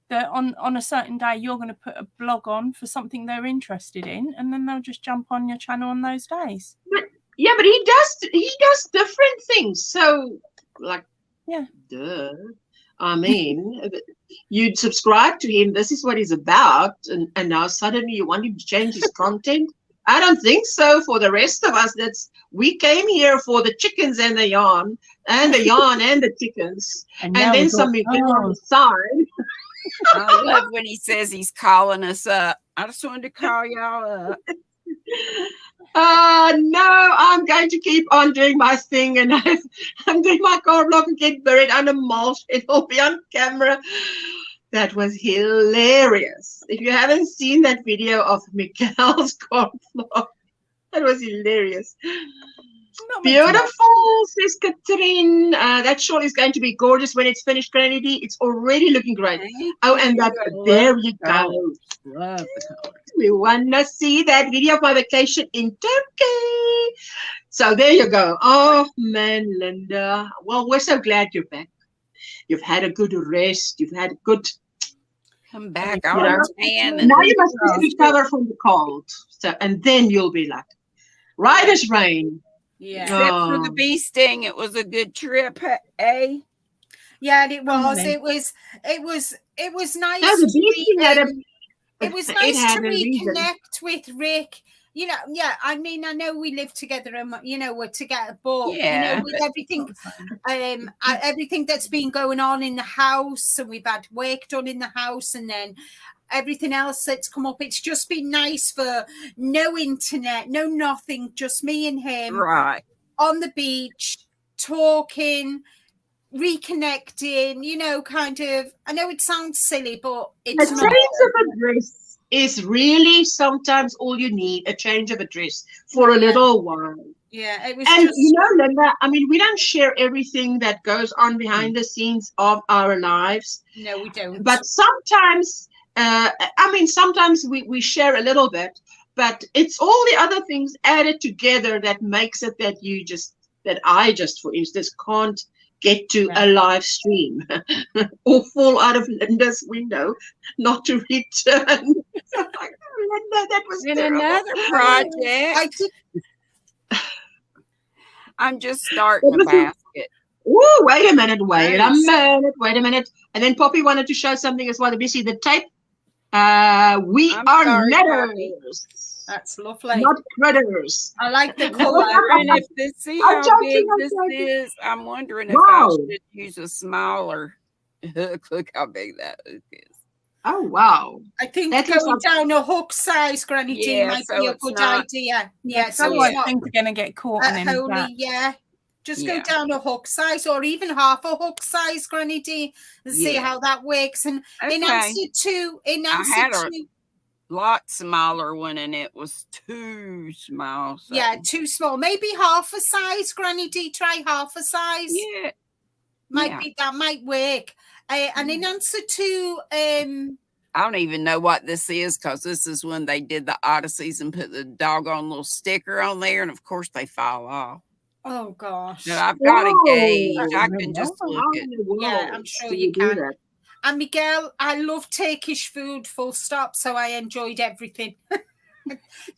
that on a certain day you're going to put a blog on for something they're interested in, and then they'll just jump on your channel on those days. Yeah, but he does different things. So, like, yeah, duh. I mean, you'd subscribe to him. This is what he's about, and now suddenly you want him to change his content. I don't think so. For the rest of us, we came here for the chickens and the yarn, and the chickens, and then some Miguel on the side. I love when he says he's calling us up. I just wanted to call y'all up. No, I'm going to keep on doing my thing, and I'm doing my card block and get buried under mulch. It'll be on camera. That was hilarious. If you haven't seen that video of Miguel's card block, that was hilarious. Beautiful, says Catherine. That shawl is going to be gorgeous when it's finished, Granny D. It's already looking great. And there you go. Love the color. We want to see that video of my vacation in Turkey. So there you go. Oh, man, Linda. Well, we're so glad you're back. You've had a good rest. You've had a good... Come back all tan. Now you must recover from the cold. So, and then you'll be like, right as rain. Yeah. Except for the bee sting, it was a good trip, eh? Yeah, it was. It was nice. No, the bee sting had a... It was nice to reconnect with Rick. You know, yeah, I mean, I know we live together and, you know, we're together, but, you know, with everything, everything that's been going on in the house, and we've had work done in the house, and then everything else that's come up, it's just been nice for no internet, no nothing, just me and him. Right. On the beach, talking, reconnecting, you know, kind of. I know it sounds silly, but it's not. A change of address is really sometimes all you need, a change of address for a little while. Yeah, it was. And you know, Linda, I mean, we don't share everything that goes on behind the scenes of our lives. No, we don't. But sometimes I mean, sometimes we share a little bit, but it's all the other things added together that makes it that I just, for instance, can't get to a live stream or fall out of Linda's window not to return. Linda, that was in terrible. another project. I'm just starting a basket. Oh, wait a minute. Wait a minute. And then Poppy wanted to show something as well. Let me see the tape. We are knitters. That's lovely. Not critters. I like the color. And if this, see how big this is, I'm wondering if I should use a smaller hook. Look how big that hook is. Oh, wow. I think going down a hook size, Granny D, might be a good idea. Yeah, so I think we're going to get caught in it. Just go down a hook size or even half a hook size, Granny D, and see how that works. And in answer to lot smaller one and it was too small. So. Yeah, too small. Maybe half a size, Granny D. Try half a size. Yeah. That might work. And in answer to I don't even know what this is because this is when they did the Odysseys and put the doggone little sticker on there, and of course they fall off. Oh gosh. But I've got a gauge. I can just look at. Yeah, I'm sure you can. And Miguel, I love Turkish food, full stop. So I enjoyed everything.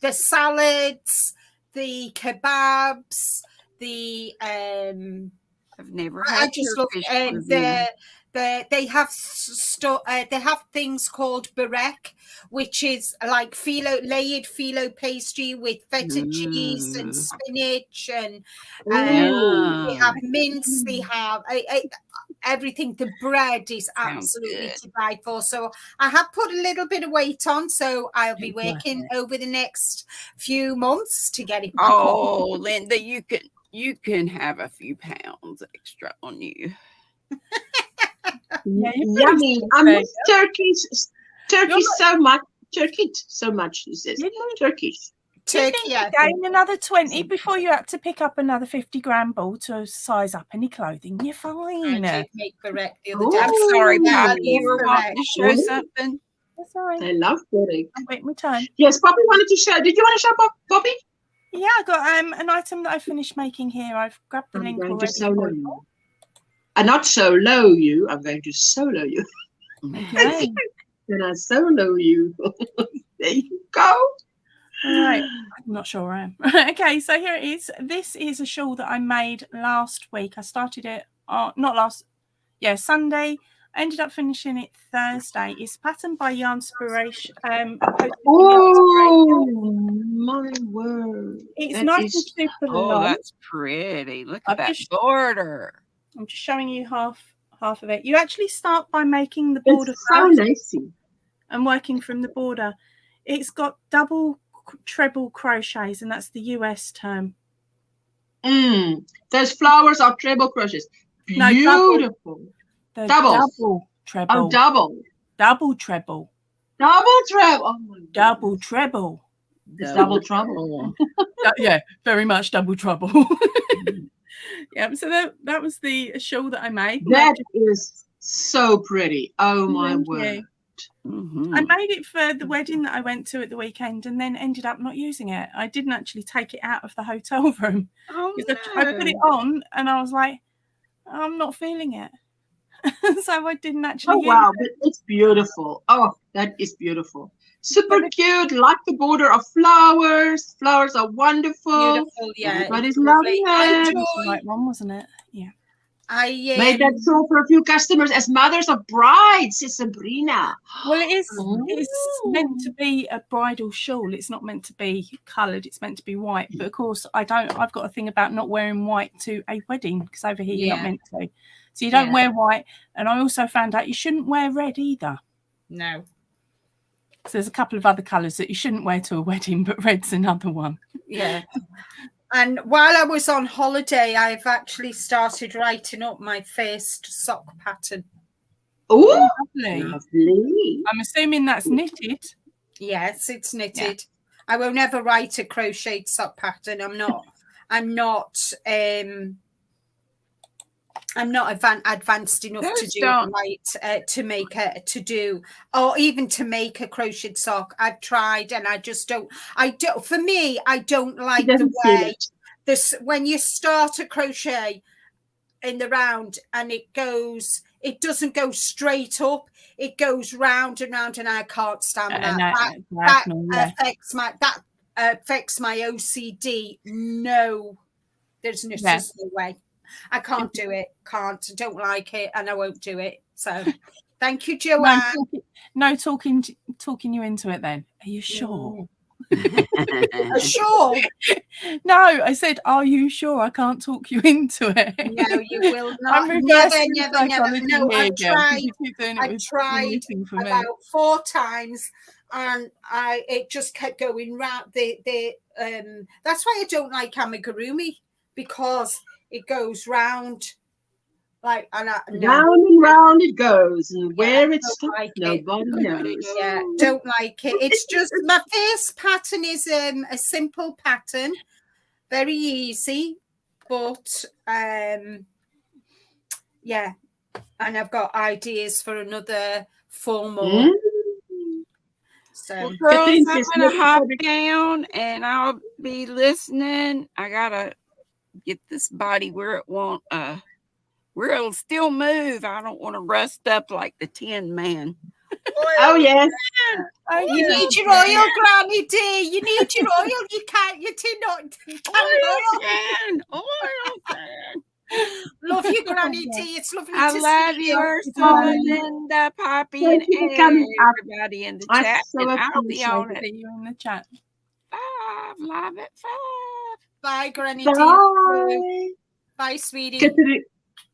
The salads, the kebabs, the I've never had. I just love they have things called barek, which is like layered phyllo pastry with feta cheese and spinach, and they have mince. They have everything. The bread is absolutely to die for. So I have put a little bit of weight on, so I'll be working over the next few months to get it back on. Linda, you can have a few pounds extra on you. Yummy. I miss Turkey so much. Turkey so much, he says. Turkey. Gain another 20 before you have to pick up another 50-gram ball to size up any clothing. You're fine. I did make correct the other day. I'm sorry, Poppy. You were wanting to show something? That's all right. I love pudding. I'm waiting my turn. Yes, Poppy wanted to show. Did you want to show Poppy? Yeah, I got an item that I finished making here. I've grabbed the link already. Not solo you. I'm going to solo you. Okay. Then I solo you. There you go. All right. I'm not sure where I am. Okay, so here it is. This is a shawl that I made last week. I started it Sunday. I ended up finishing it Thursday. It's patterned by Yarnspiration. Oh my word! It's nice and super long. Oh, that's pretty. Look at that border. I'm just showing you half of it. You actually start by making the border first and working from the border. It's got double treble crochets, and that's the US term. Those flowers are treble crochets. Beautiful. No, double treble. Oh, double. Double treble. Double treble. Oh my God. Double treble. It's double trouble. Yeah, very much double trouble. Yeah, so that was the shawl that I made. That is so pretty. Oh my word. I made it for the wedding that I went to at the weekend and then ended up not using it. I didn't actually take it out of the hotel room. I put it on and I was like, I'm not feeling it. So I didn't actually use wow, it. but it's beautiful. Oh, that is beautiful. Super cute, like the border of flowers. Flowers are wonderful. Beautiful, yeah. Everybody's loving it. That's the right one, wasn't it? Yeah. I made that shawl for a few customers as mothers of brides, says Sabrina. Well, it's meant to be a bridal shawl. It's not meant to be coloured. It's meant to be white. But of course, I've got a thing about not wearing white to a wedding because over here you're not meant to. So you don't wear white. And I also found out you shouldn't wear red either. No. So there's a couple of other colours that you shouldn't wear to a wedding, but red's another one. Yeah. And while I was on holiday, I've actually started writing up my first sock pattern. Oh, lovely. I'm assuming that's knitted. Yes, it's knitted. Yeah. I will never write a crocheted sock pattern. I'm not I'm not advanced enough to Those do don't- right or even to make a crocheted sock. I've tried and I just don't. For me, I don't like the doesn't feel way it. this when you start a crochet in the round and it doesn't go straight up. It goes round and round, and I can't stand that. That affects my OCD. No, there's just no way. I can't do it. Don't like it, and I won't do it. So, thank you, Joanne. No talking you into it. Then, are you sure? Sure. No, I said, are you sure? I can't talk you into it. No, you will not. Never. No, I've tried. I've tried about 4 times, and it just kept going round. That's why I don't like amigurumi, because it goes round. Round and round it goes, and where it stops, nobody knows. Yeah, don't like it. It's just my first pattern is a simple pattern, very easy, but yeah, and I've got ideas for another 4 more. So, well, girls, I'm gonna hop down and I'll be listening. I gotta get this body where it won't where it'll still move. I don't want to rust up like the Tin Man. Oh yes. You need your oil, Granny D. You need your oil. You can't. You cannot. Oil can. Love you, Granny D. It's lovely I to love see you, Ursula, Linda, Poppy, and everybody in the chat. And I'll be on it. You in the chat. 5, live at 5. Bye, Granny Bye. D. Bye, sweetie.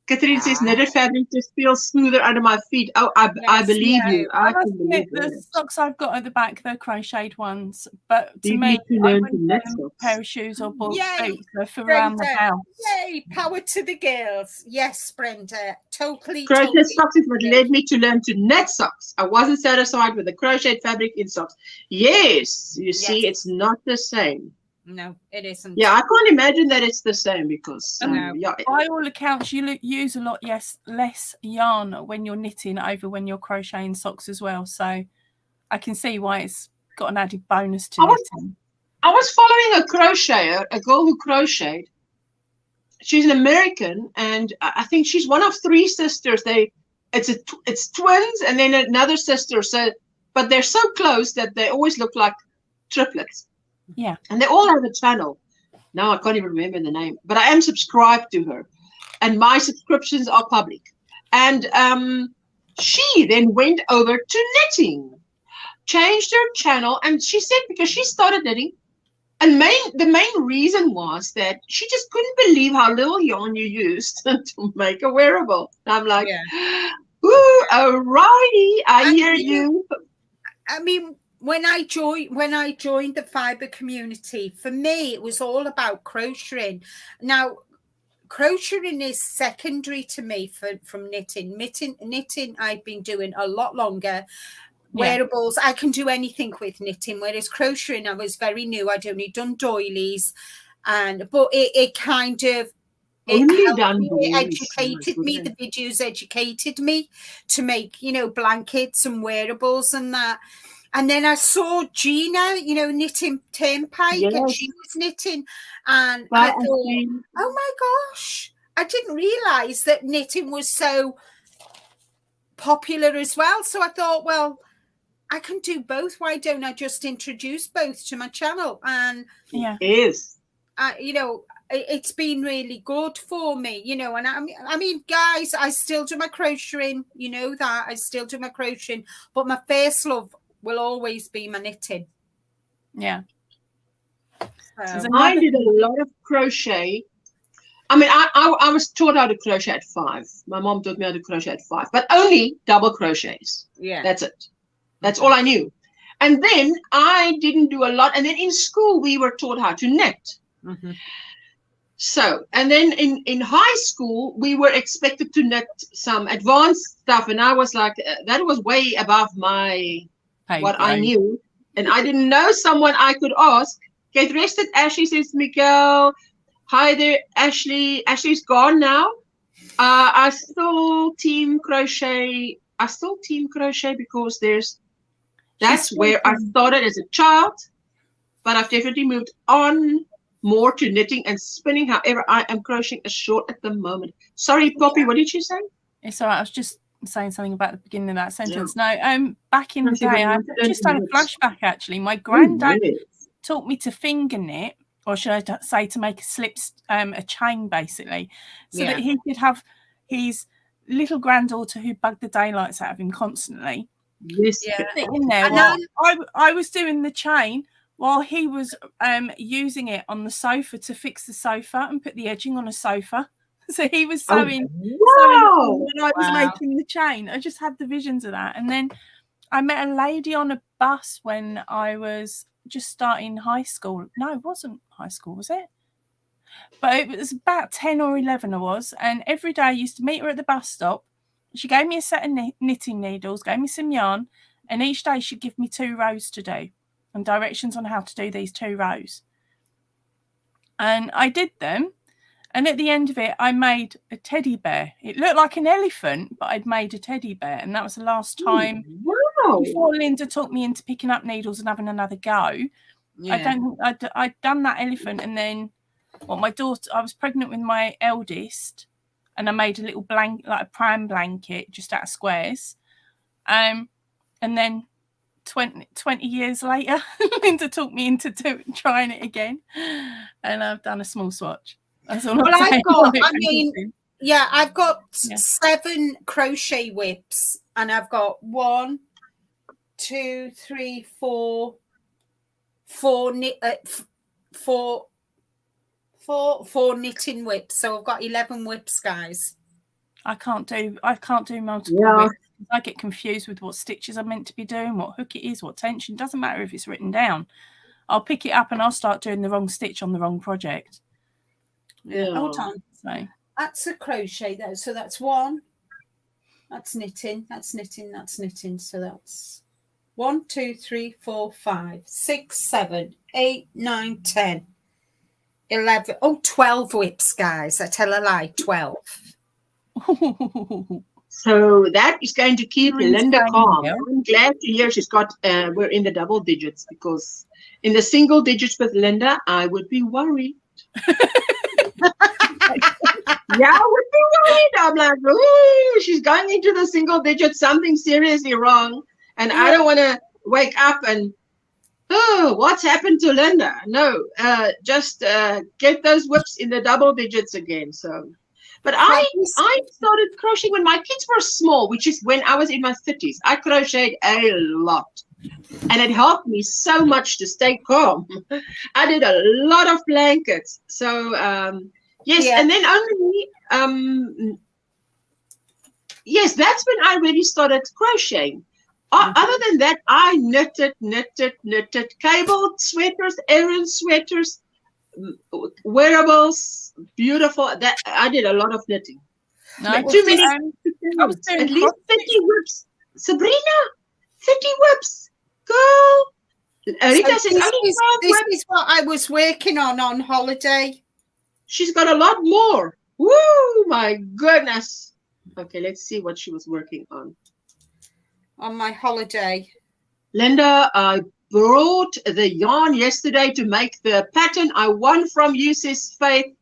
Catherine says knitted fabric just feels smoother under my feet. Oh, I believe you. I can believe the socks I've got at the back, they're crocheted ones, but to you me, need to I learn wouldn't to knit wear socks. a pair of shoes or boots. Yay, They're for around the house. Yay, power to the girls. Yes, Brenda. Totally. Crochet socks is what led me to learn to knit socks. I wasn't satisfied with the crocheted fabric in socks. Yes, you see, it's not the same. No, it isn't. Yeah, I can't imagine that it's the same because by all accounts, you use a lot less yarn when you're knitting over when you're crocheting socks as well. So I can see why it's got an added bonus to knitting. I was following a crocheter, a girl who crocheted. She's an American, and I think she's one of 3 sisters. It's twins and then another sister. So, but they're so close that they always look like triplets. Yeah. And they all have a channel. Now I can't even remember the name, but I am subscribed to her. And my subscriptions are public. And she then went over to knitting, changed her channel. And she said because she started knitting, and the main reason was that she just couldn't believe how little yarn you used to make a wearable. And I'm like, ooh, alrighty, I hear you. I mean, when I joined the fiber community, for me it was all about crocheting. Now, crocheting is secondary to me from knitting. Knitting I've been doing a lot longer. Wearables, I can do anything with knitting, whereas crocheting I was very new. I'd only done doilies, but it kind of educated me. The videos educated me to make, blankets and wearables and that. And then I saw Gina, knitting Turnpike, and she was knitting. And I thought, oh my gosh, I didn't realize that knitting was so popular as well. So I thought, well, I can do both. Why don't I just introduce both to my channel? And it's been really good for me, and I mean, guys, I still do my crocheting, that I still do my crocheting, but my first love will always be my knitting. Yeah. So I did a lot of crochet. I mean, I was taught how to crochet at 5. My mom taught me how to crochet at 5, but only double crochets. Yeah. That's it. That's all I knew. And then I didn't do a lot. And then in school, we were taught how to knit. Mm-hmm. So, and then in high school, we were expected to knit some advanced stuff. And I was like, that was way above what I knew. And I didn't know someone I could ask. Get rested, Ashley says to me, girl, hi there, Ashley. Ashley's gone now. I still team crochet. I still team crochet because that's where I started as a child, but I've definitely moved on more to knitting and spinning. However, I am crocheting a short at the moment. Sorry, Poppy, what did you say? It's all right. I was just saying something about the beginning of that sentence. No, back in the day, I just had a flashback actually. My granddad taught me to finger knit, or should I say to make a chain basically, so that he could have his little granddaughter who bugged the daylights out of him constantly. Yes. In there while I was doing the chain while he was using it on the sofa to fix the sofa and put the edging on a sofa. So he was sewing, sewing when I was making the chain. I just had the visions of that. And then I met a lady on a bus when I was just starting high school. No, it wasn't high school, was it? But it was about 10 or 11 I was. And every day I used to meet her at the bus stop. She gave me a set of knitting needles, gave me some yarn, and each day she'd give me 2 rows to do and directions on how to do these 2 rows. And I did them. And at the end of it, I made a teddy bear. It looked like an elephant, but I'd made a teddy bear. And that was the last time before Linda took me into picking up needles and having another go. I'd done that elephant. And then my daughter, I was pregnant with my eldest, and I made a little blanket, like a pram blanket, just out of squares. And then 20 years later, Linda took me into trying it again. And I've done a small swatch. That's all I've got 7 crochet whips, and I've got 1, 2, 3, 4 knitting whips. So I've got 11 whips, guys. I can't do multiple whips. I get confused with what stitches I'm meant to be doing, what hook it is, what tension. Doesn't matter if it's written down. I'll pick it up and I'll start doing the wrong stitch on the wrong project. Hold on. So that's a crochet though. So that's 1. That's knitting. That's knitting. That's knitting. So that's 1, 2, 3, 4, 5, 6, 7, 8, 9, 10, 11. 12 whips, guys. I tell a lie. 12. So that is going to keep Linda calm. I'm glad to hear she's got. We're in the double digits, because in the single digits with Linda, I would be worried. I would be worried. I'm like, oh, she's going into the single digits, something seriously wrong. And I don't want to wake up and, oh, what's happened to Linda? No, just get those whips in the double digits again. So, but I started crocheting when my kids were small, which is when I was in my 30s. I crocheted a lot. And it helped me so much to stay calm. I did a lot of blankets. So, yes, and then only, yes, that's when I really started crocheting. Other than that, I knitted, cable sweaters, Aran sweaters, wearables, beautiful. That I did a lot of knitting. Too many. I was doing at least 30 whips. Sabrina, 30 whips. Girl. Rita says, this is what I was working on holiday. She's got a lot more. Woo, my goodness. Okay, let's see what she was working on. On my holiday. Linda, I brought the yarn yesterday to make the pattern I won from you, says Faith.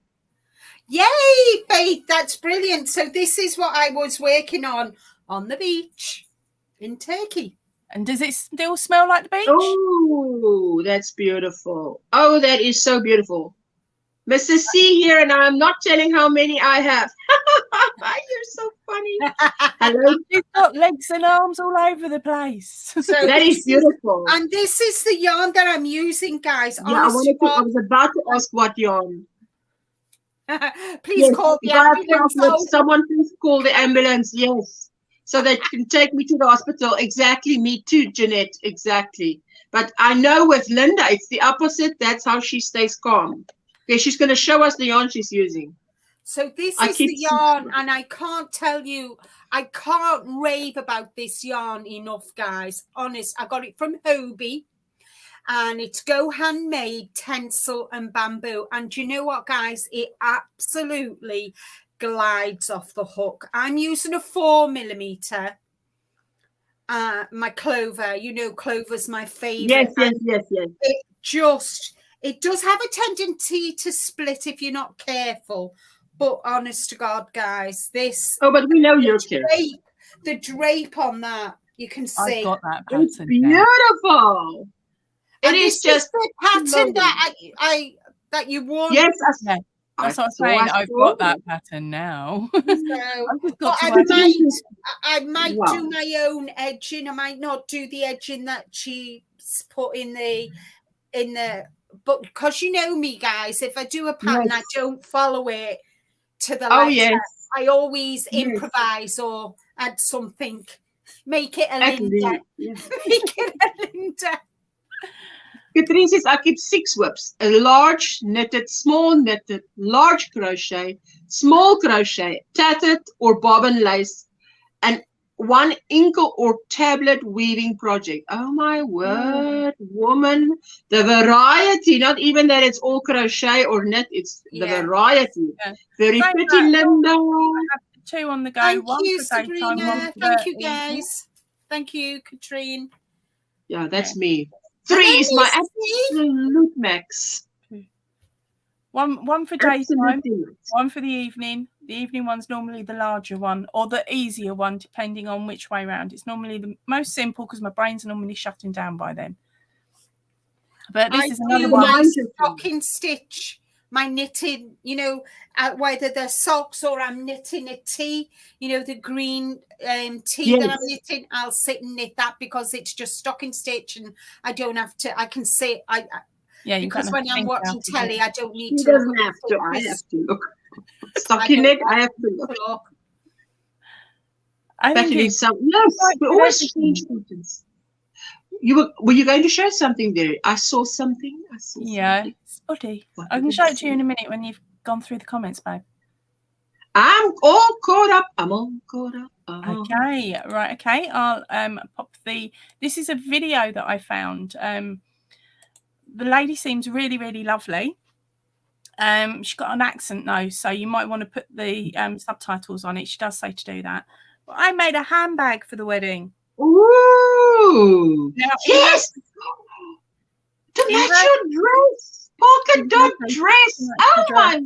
Yay, Faith, that's brilliant. So this is what I was working on the beach in Turkey. And does it still smell like the beach? Oh, that's beautiful. Oh, that is so beautiful. Mrs. C here, and I'm not telling how many I have. You're so funny. Hello. You've got legs and arms all over the place. So that is beautiful. And this is the yarn that I'm using, guys. Yeah, I was about to ask what yarn. Please call the ambulance. Someone please call the ambulance, yes. So they can take me to the hospital. Exactly, me too, Jeanette, exactly. But I know with Linda, it's the opposite. That's how she stays calm. Okay, she's going to show us the yarn she's using. So this is the yarn, and I can't tell you, I can't rave about this yarn enough, guys. Honest, I got it from Hobie, and it's Go Handmade, Tencel and Bamboo. And do you know what, guys? It absolutely glides off the hook. I'm using a 4mm. My clover, you know, clover's my favorite. Yes. It does have a tendency to split if you're not careful. But honest to God, guys, this. Oh, but we know you're careful. The drape on that, you can see. I've got that It's pattern. beautiful. And It is just the pattern that you want. Yes, that's what I'm saying. I've got that pattern now. So, I might do my own edging. I might not do the edging that she's put in the. But because you know me, guys, if I do a pattern, I don't follow it to the letter. Yes. I always improvise or add something. Make it a Linda. Make it a Linda. Katrine says, I keep 6 whips, a large knitted, small knitted, large crochet, small crochet, tattered or bobbin lace, and 1 inkle or tablet weaving project. Oh my word, woman. The variety, not even that it's all crochet or knit, it's the variety. Yeah. Very pretty, Linda. I have 2 on the go. Thank you, Sabrina. Thank you, guys. Thank you, Katrine. Yeah, that's me. 3 is my absolute max. 1 for daytime, 1 for the evening. The evening one's normally the larger one or the easier one, depending on which way round. It's normally the most simple because my brain's normally shutting down by then. But this is another one. My stocking stitch, my knitting, you know, whether they're socks or I'm knitting a tee, you know, the green tee that I'm knitting, I'll sit and knit that because it's just stocking stitch and I don't have to, I can sit, because when I'm watching telly, I don't need to. Doesn't have to. I have to look. Stocking knit, I have to look. I think it's some. Yes, we always change patterns. Were you going to show something there? I saw something. Spotty. I can show it to you in a minute when you've gone through the comments, babe. I'm all caught up. Okay, right. Okay, I'll pop this is a video that I found. The lady seems really, really lovely. She's got an accent though, so you might want to put the subtitles on it. She does say to do that. But I made a handbag for the wedding. Ooh! Now, yes! To match your dress! Polka dot dress! Oh my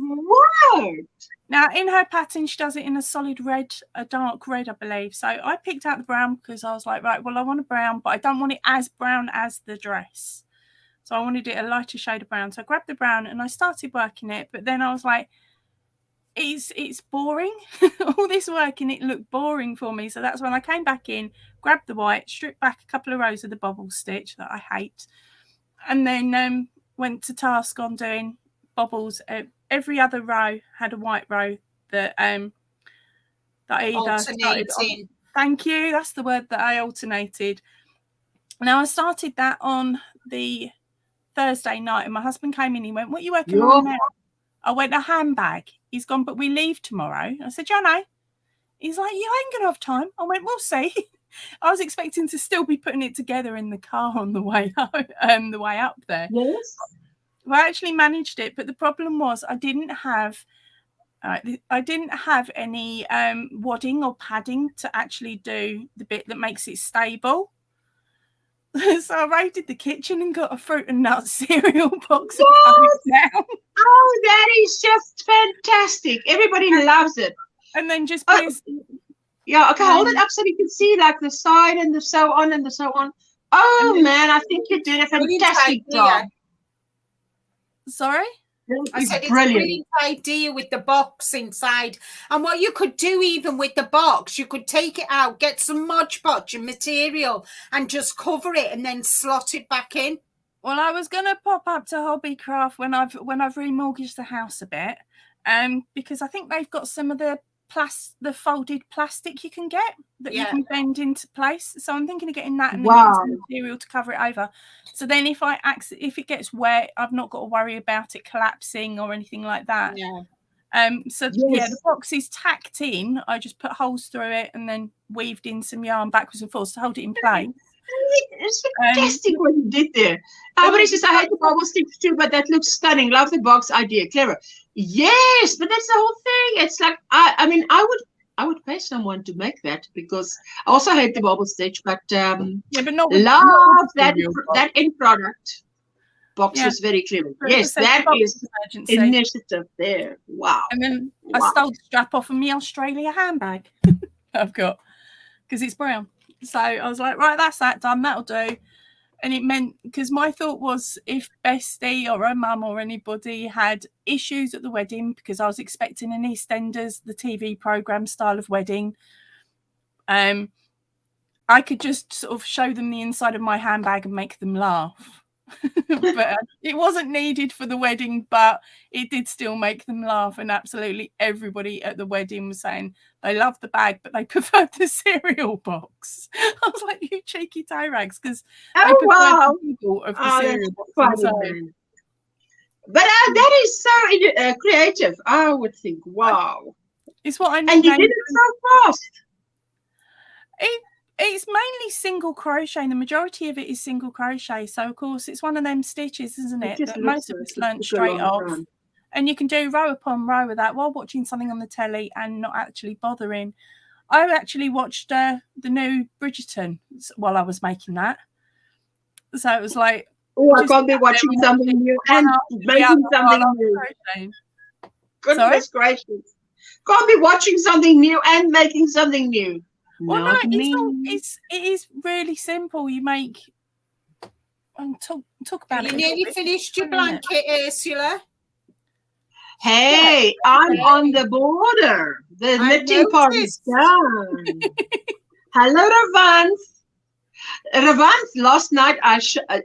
word! Now, in her pattern, she does it in a solid red, a dark red, I believe. So I picked out the brown because I was like, right, well, I want a brown, but I don't want it as brown as the dress. So I wanted it a lighter shade of brown. So I grabbed the brown and I started working it. But then I was like, it's boring. All this work and it looked boring for me. So that's when I came back in, grabbed the white, stripped back a couple of rows of the bobble stitch that I hate. And then went to task on doing bobbles. Every other row had a white row that I either started on. Thank you. That's the word that I alternated. Now I started that on the Thursday night and my husband came in. He went, "What are you working on now?" I went, "A handbag." He's gone, "But we leave tomorrow." I said, "Yeah, no." He's like, "You ain't gonna have time." I went, "We'll see." I was expecting to still be putting it together in the car on the way home, the way up there. Yes. Well, I actually managed it, but the problem was I didn't have any wadding or padding to actually do the bit that makes it stable. So I raided the kitchen and got a fruit and nut cereal box and cut it down. Oh, that is just fantastic. Everybody loves it. And then just yeah, okay, hold it up so we can see like the side and the so on and the so on. Oh man, I think you did a fantastic job. Sorry? I said it's a brilliant idea with the box inside. And what you could do even with the box, you could take it out, get some Mod Podge and material and just cover it and then slot it back in. Well, I was going to pop up to Hobbycraft when I've remortgaged the house a bit, because I think they've got some of the folded plastic you can get that you can bend into place. So I'm thinking of getting that and then getting some material to cover it over. So then if it gets wet, I've not got to worry about it collapsing or anything like that. Yeah. The box is tacked in. I just put holes through it and then weaved in some yarn backwards and forwards to hold it in place. It's fantastic what you did there. Somebody says, I hate the bubble stitch too, but that looks stunning. Love the box idea. Clever. Yes, but that's the whole thing. It's like, I mean, I would pay someone to make that because I also hate the bubble stitch, but yeah, but not with, love not with that real box. that end product. Box Yeah. was very clever. But Yes, as I said, that box is emergency. initiative there. Wow. And then Wow. I stole the strap off of my Australia handbag I've got because it's brown. So I was like, right, that's that done. That'll do. And it meant, because my thought was if Bestie or her mum or anybody had issues at the wedding, because I was expecting an EastEnders, the TV programme style of wedding, I could just sort of show them the inside of my handbag and make them laugh. But it wasn't needed for the wedding, but it did still make them laugh. And absolutely everybody at the wedding was saying they loved the bag, but they preferred the cereal box. I was like, you cheeky tie rags, because they preferred the giggle of the cereal box inside. But that is so creative. I would think, wow. It's what I and you did it so fast. It's mainly single crochet. The majority of it is single crochet. So, of course, it's one of them stitches, isn't it? That most of us learn straight off. And you can do row upon row with that while watching something on the telly and not actually bothering. I actually watched the new Bridgerton while I was making that. So it was like... Oh, I can't be watching something new and making something new. Goodness gracious. Can't be watching something new and making something new. Well, no, it is really simple. You make talk about it. You nearly finished your blanket, Ursula. Hey, I'm on the border. The knitting part is done. Hello, Ravance. Ravance, last night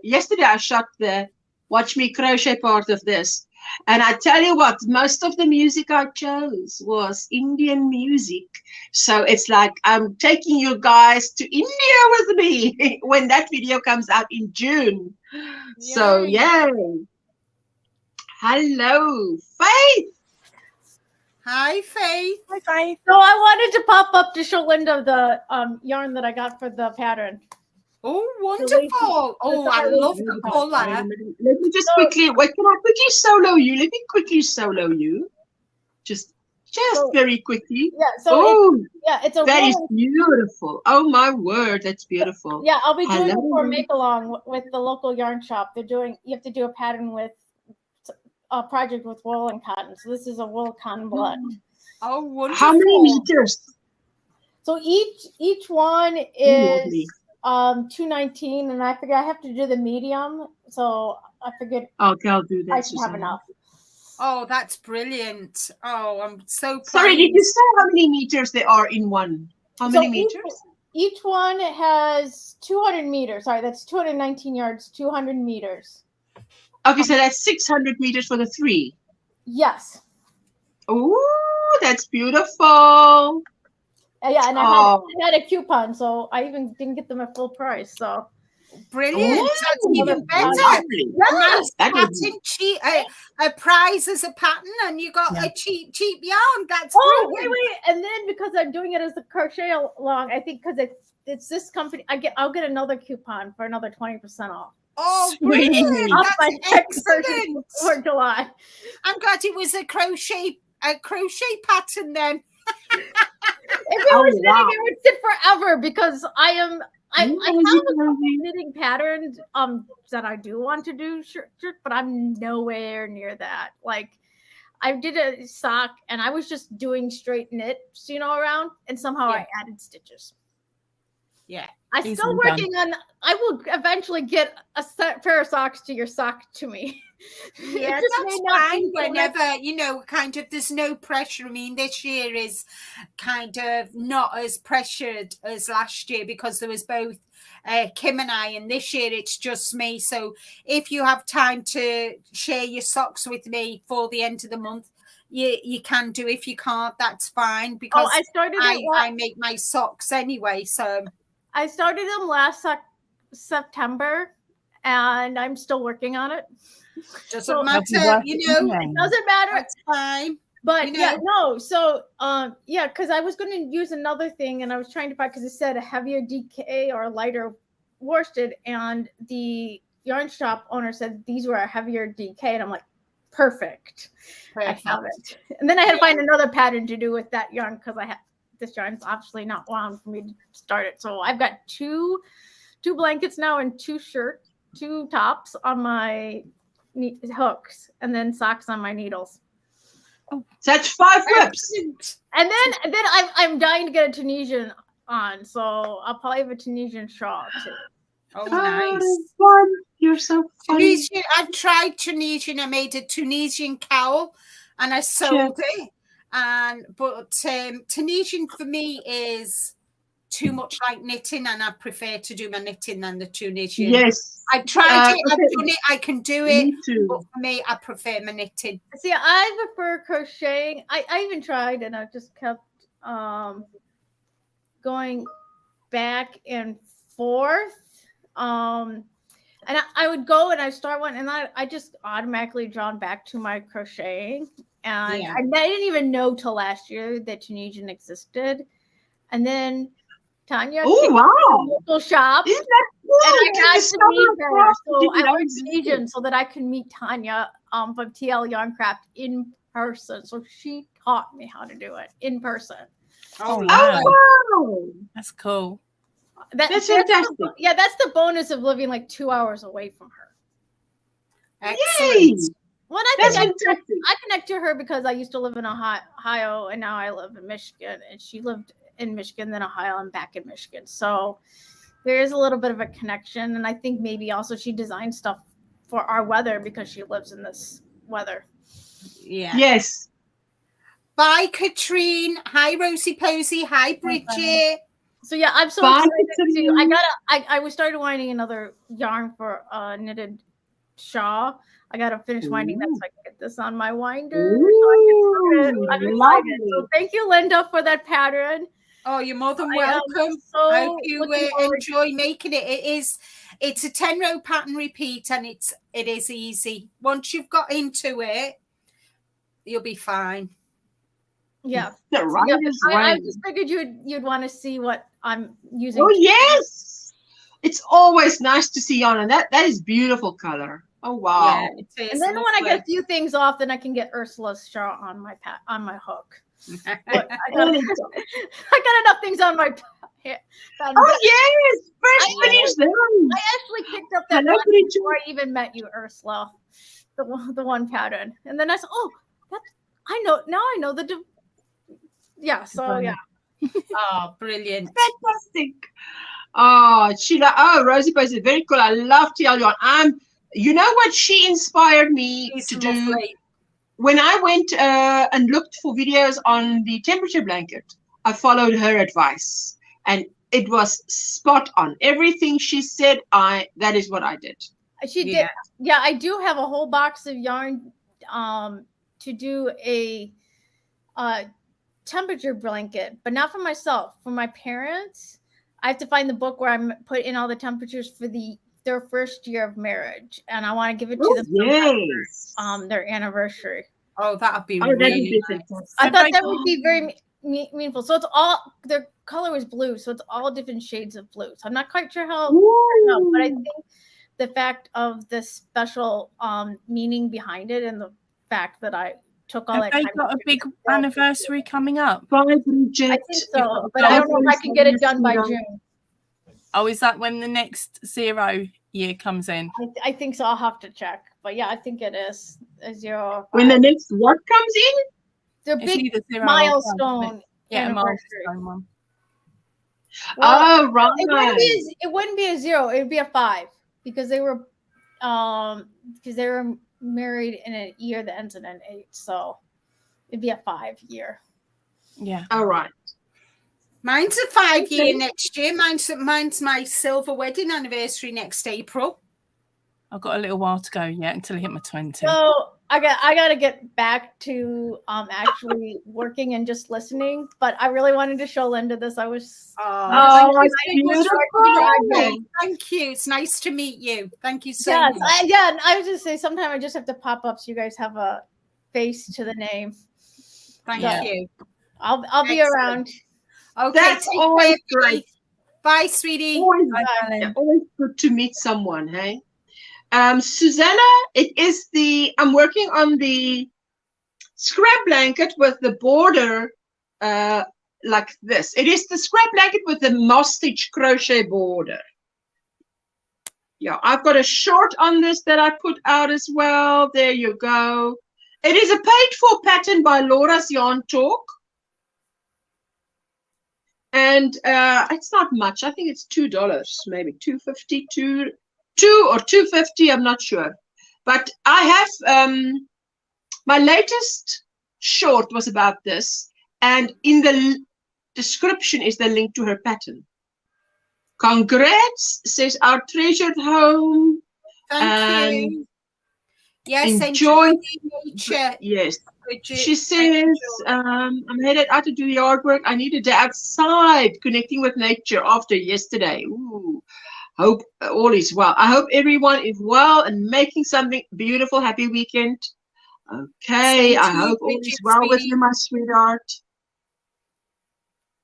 yesterday I shot the Watch Me Crochet part of this. And I tell you what, most of the music I chose was Indian music. So it's like I'm taking you guys to India with me when that video comes out in June. Yay. So, yay. Hello, Faith. Hi, Faith. Hi, Faith. So I wanted to pop up to show Linda the yarn that I got for the pattern. Oh, wonderful. Oh, I love the color. Let me just quickly, wait, can I quickly solo you? Let me quickly solo you. Just very quickly. Yeah, so it's a that is beautiful. Oh my word, that's beautiful. Yeah, I'll be doing it for Make Along with the local yarn shop. You have to do a pattern with a project with wool and cotton. So this is a wool cotton blend. Oh, wonderful. How many meters? So each one is 219, and I figured I have to do the medium, so I figured okay, I'll do that. I should have enough. Oh, that's brilliant. Oh, I'm so proud. Sorry, did you say how many meters there are in one? How many meters? Each one has 200 meters. Sorry, that's 219 yards, 200 meters. Okay, so that's 600 meters for the 3. Yes. Oh, that's beautiful. Yeah, and I had a coupon, so I even didn't get them at full price. So brilliant! That's even better. Nice pattern, cheap. A prize as a pattern, and you got a cheap yarn. That's brilliant. Wait, and then because I'm doing it as the crochet along, I think because it's this company, I'll get another coupon for another 20% off. Oh, brilliant! That's excellent for July. I'm glad it was a crochet pattern then. If it was knitting, it would sit forever because I have a knitting pattern that I do want to do, but I'm nowhere near that. Like I did a sock and I was just doing straight knits, around, and somehow I added stitches. Yeah. I'm still working on. I will eventually get a pair of socks to your sock to me. Yeah, that's fine. Whenever, kind of, there's no pressure. I mean, this year is kind of not as pressured as last year because there was both Kim and I, and this year it's just me. So if you have time to share your socks with me for the end of the month, you can do. If you can't, that's fine because I make my socks anyway. So I started them last September, and I'm still working on it. Doesn't matter, it doesn't matter. That's fine. But So because I was going to use another thing, and I was trying to find because it said a heavier DK or a lighter worsted, and the yarn shop owner said these were a heavier DK, and I'm like, perfect. I have it. And then I had to find another pattern to do with that yarn because I have this yarn's obviously not long for me to start it. So I've got two blankets now and two tops on my hooks, and then socks on my needles. So that's 5 whips. And then I'm dying to get a Tunisian on, so I'll probably have a Tunisian shawl too. Oh, nice. Fun. You're so funny. Tunisian, I tried Tunisian. I made a Tunisian cowl and I sold it. But Tunisian for me is too much like knitting, and I prefer to do my knitting than the Tunisian. Yes. I tried it, I've done it, I can do it. Me too. But for me, I prefer my knitting. See, I prefer crocheting. I even tried, and I just kept going back and forth. And I would go and I start one, and I just automatically drawn back to my crocheting. And I didn't even know till last year that Tunisian existed. And then Tanya came to the local shop. Isn't that cool? And I had to meet her. So I learned Tunisian so that I could meet Tanya from TL Yarncraft in person. So she taught me how to do it in person. Oh, wow. wow. That's cool. That's fantastic. That's the bonus of living like 2 hours away from her. Yay! Well, I think I connect to her because I used to live in Ohio, and now I live in Michigan, and she lived in Michigan, then Ohio, and back in Michigan. So there is a little bit of a connection, and I think maybe also she designed stuff for our weather because she lives in this weather. Yeah. Yes. Bye, Katrine. Hi, Rosie Posey. Hi, Bridget. So yeah, I'm so excited to. I was started winding another yarn for knitted shawl. I gotta finish winding that so I can get this on my winder. Ooh, I'm excited. So thank you, Linda, for that pattern. Oh, you're more than welcome. I hope you enjoy making it. It's a 10-row pattern repeat, and it is easy. Once you've got into it, you'll be fine. Yeah. I just figured you'd want to see what I'm using. Oh yes. It's always nice to see yarn, and that is beautiful color. Oh wow. Yeah, it is. And then when I get a few things off, then I can get Ursula's shawl on my hook. But I got enough things on my Oh yes, fresh finish them. I actually picked up that one before I even met you, Ursula. The one pattern. And then I said, oh, I know so yeah. Oh, brilliant. Fantastic. Oh, Sheila. Oh, Rosie Posey, very cool. I love TL yarn. You know what she inspired me to do? When I went and looked for videos on the temperature blanket, I followed her advice, and it was spot on. Everything she said, that is what I did. She did. Yeah, I do have a whole box of yarn to do a temperature blanket, but not for myself. For my parents, I have to find the book where I put in all the temperatures for their first year of marriage, and I want to give it to them for their anniversary. Oh, that would be really nice. I thought that would be very meaningful. So it's all, their color was blue, so it's all different shades of blue. So I'm not quite sure how, but I think the fact of the special meaning behind it, and the fact that I took all that time. They've got a big anniversary coming up. Bye, Bridget. I think so, but I don't know if I can get it done by June. Oh, is that when the next 0 year comes in? I think so. I'll have to check. But yeah, I think it is a 0. When the next what comes in? The big milestone. Yeah, a milestone one. Well, right. It wouldn't be a 0. It would be a 5 because they were married in a year that ends in an 8. So it'd be a 5 year. Yeah. All right. Mine's a 5 year next year. Mine's my silver wedding anniversary next April. I've got a little while to go yet until I hit my 20. So I got to get back to actually working and just listening. But I really wanted to show Linda this. I was thank you. It's nice to meet you. Thank you so much. And I was just say sometimes I just have to pop up so you guys have a face to the name. Thank you. I'll be around. Okay, that's always great. Bye, sweetie. Always good to meet someone, hey? Susanna, I'm working on the scrap blanket with the border like this. It is the scrap blanket with the moss stitch crochet border. Yeah, I've got a short on this that I put out as well. There you go. It is a paid-for pattern by Laura's Yarn Talk. And it's not much. I think it's $2, maybe $2.50, $2 or $2.50. I'm not sure. But I have my latest short was about this, and in the description is the link to her pattern. Congrats, says our treasured home. Thank you. Yes, enjoy nature. Yes. She says, I'm headed out to do yard work. I need a day outside, connecting with nature after yesterday. Ooh, hope all is well. I hope everyone is well and making something beautiful. Happy weekend. Okay, I hope all is well with you, my sweetheart.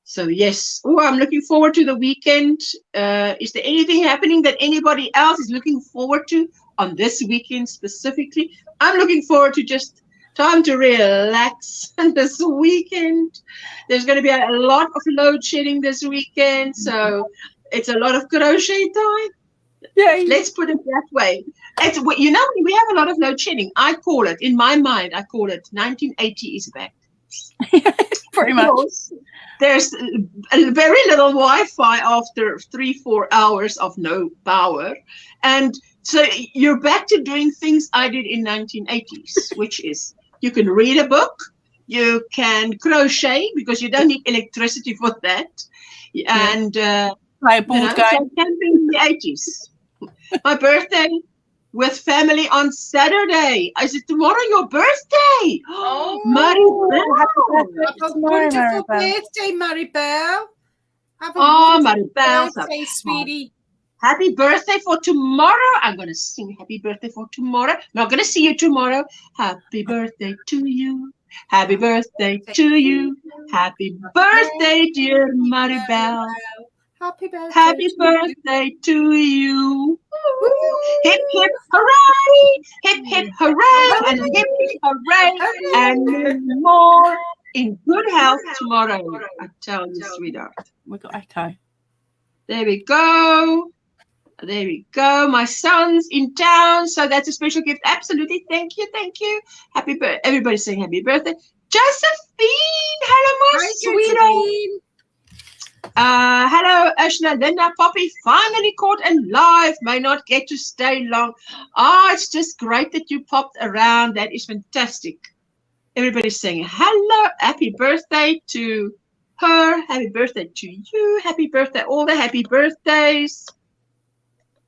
So yes, oh, I'm looking forward to the weekend. Is there anything happening that anybody else is looking forward to on this weekend specifically? I'm looking forward to just time to relax this weekend. There's going to be a lot of load shedding this weekend, so it's a lot of crochet time. Yay. Let's put it that way. It's, you know, we have a lot of load shedding. I call it, in my mind, I call it 1980 is back. Pretty much. There's a very little Wi-Fi after 3-4 hours of no power. And so you're back to doing things I did in 1980s, which is you can read a book, you can crochet because you don't need electricity for that. And play a board game. So camping in the 80s. My birthday with family on Saturday. Is it tomorrow your birthday? Oh, Maribel. Have a wonderful birthday, Maribel. Have a Maribel. birthday, sweetie. Happy birthday for tomorrow. I'm going to sing happy birthday for tomorrow. Not going to see you tomorrow. Happy birthday to you. Happy birthday to you. Happy birthday, dear Maribel. Happy birthday to you. Hip, hip, hooray. Hip, hip, hooray. And hip, hip, hooray. And more in good health tomorrow. I tell you, sweetheart. We got echo. There we go. There we go. My son's in town, so that's a special gift. Absolutely. Thank you. Thank you. Happy birthday. Everybody's saying happy birthday. Josephine. Hello, my sweetheart. Hello, Ursula, Linda, Poppy, finally caught and live. May not get to stay long. It's just great that you popped around. That is fantastic. Everybody's saying hello. Happy birthday to her. Happy birthday to you. Happy birthday. All the happy birthdays.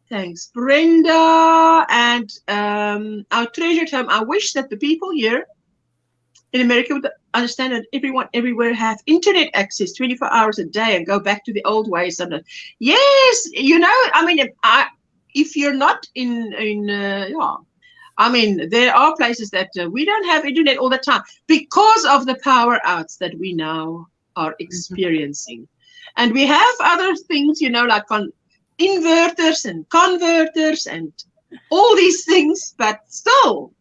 Thanks, Brenda. And our treasured home. I wish that the people here in America would understand that everyone everywhere have internet access 24 hours a day and go back to the old ways. And yes, you know, I mean, if you're not I mean, there are places that we don't have internet all the time because of the power outs that we now are experiencing. And we have other things, you know, like inverters and converters and all these things, but still.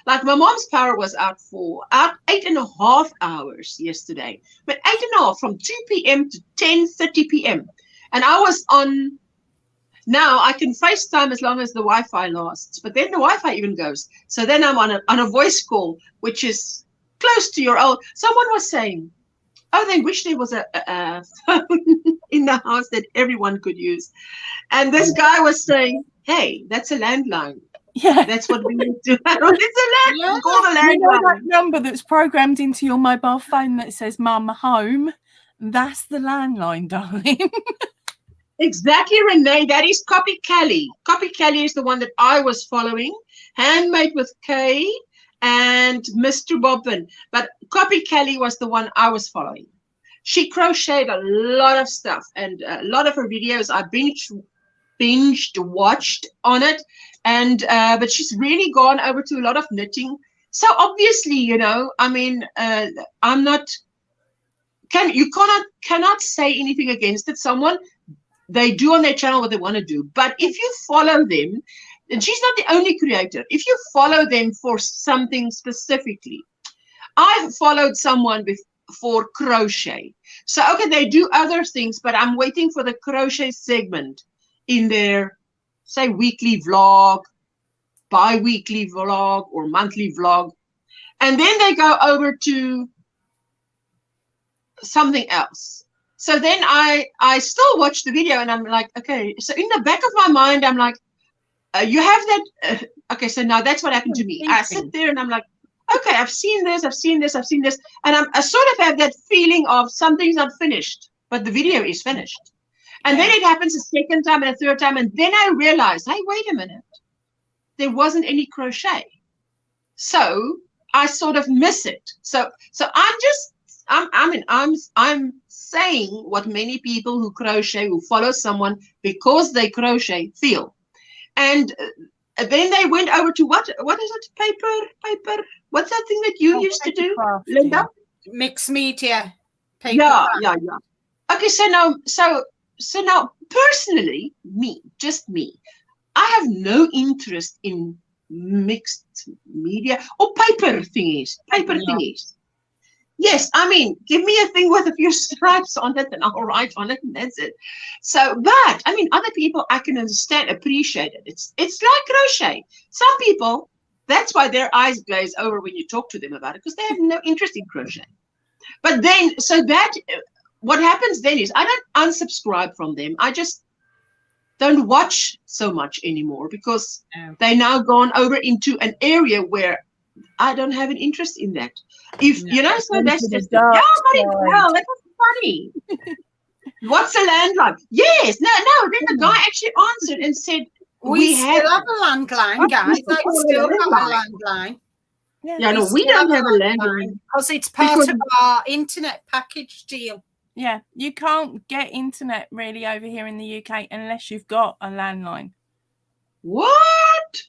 Like my mom's power was out 8.5 hours yesterday, but 8.5 from 2 p.m. to 10:30 p.m. And I was on. Now I can FaceTime as long as the Wi-Fi lasts, but then the Wi-Fi even goes. So then I'm on a voice call, which is close to your old. Someone was saying, "Oh, they wish there was a phone in the house that everyone could use," and this guy was saying, "Hey, that's a landline." Yeah, that's what we need to. It's a landline. Call the landline. You know that number that's programmed into your mobile phone that says "Mum home"? That's the landline, darling. Exactly, Renee. That is Copy Kelly. Copy Kelly is the one that I was following. Handmade with Kay and Mr. Bobbin. But Copy Kelly was the one I was following. She crocheted a lot of stuff, and a lot of her videos I binged watched on it. And but she's really gone over to a lot of knitting. So obviously, you know, I mean, I'm not. You cannot say anything against it. They do on their channel what they want to do. But if you follow them, and she's not the only creator. If you follow them for something specifically, I've followed someone for crochet. So, okay, they do other things, but I'm waiting for the crochet segment in their, say, weekly vlog, bi-weekly vlog, or monthly vlog. And then they go over to something else. So then I still watch the video, and I'm like, okay, so in the back of my mind, I'm like, you have that, okay, so now that's what happened to me. I sit there and I'm like, okay, I've seen this, I've seen this, I've seen this. And I sort of have that feeling of something's not finished, but the video is finished. And then it happens a second time and a third time. And then I realized, hey, wait a minute. There wasn't any crochet. So I sort of miss it. So I'm saying what many people who crochet, who follow someone because they crochet, feel. And then they went over to what is it? Paper. What's that thing that you used to do, Linda? Mixed media. Paper. Yeah. Okay, so now, personally, just me, I have no interest in mixed media or paper thingies. Yes, I mean, give me a thing with a few stripes on it and I'll write on it and that's it. So, but, I mean, other people I can understand, appreciate it. It's like crochet. Some people, that's why their eyes glaze over when you talk to them about it, because they have no interest in crochet. But then, so that, what happens then is I don't unsubscribe from them. I just don't watch so much anymore because they now gone over into an area where I don't have an interest in that. If you know, so that's just well, that was funny. What's a landline? Yes, no. Then the guy actually answered and said, "We still have a landline, guys. I still have a landline." Yeah, no, we don't have a landline because it's part of our internet package deal. Yeah, you can't get internet really over here in the UK unless you've got a landline. What?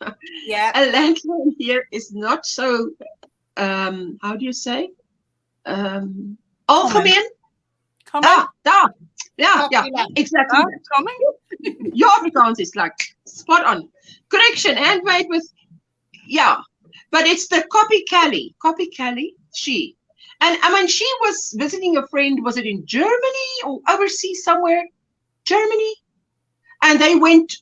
Yeah, a landline here is not so. How do you say? Algemeen. Common. Yeah, exactly. Common. Your Afrikaans is like spot on. Correction, handmade with, but it's the Copy Callie, she. And I mean, she was visiting a friend, was it in Germany or overseas somewhere? Germany. And they went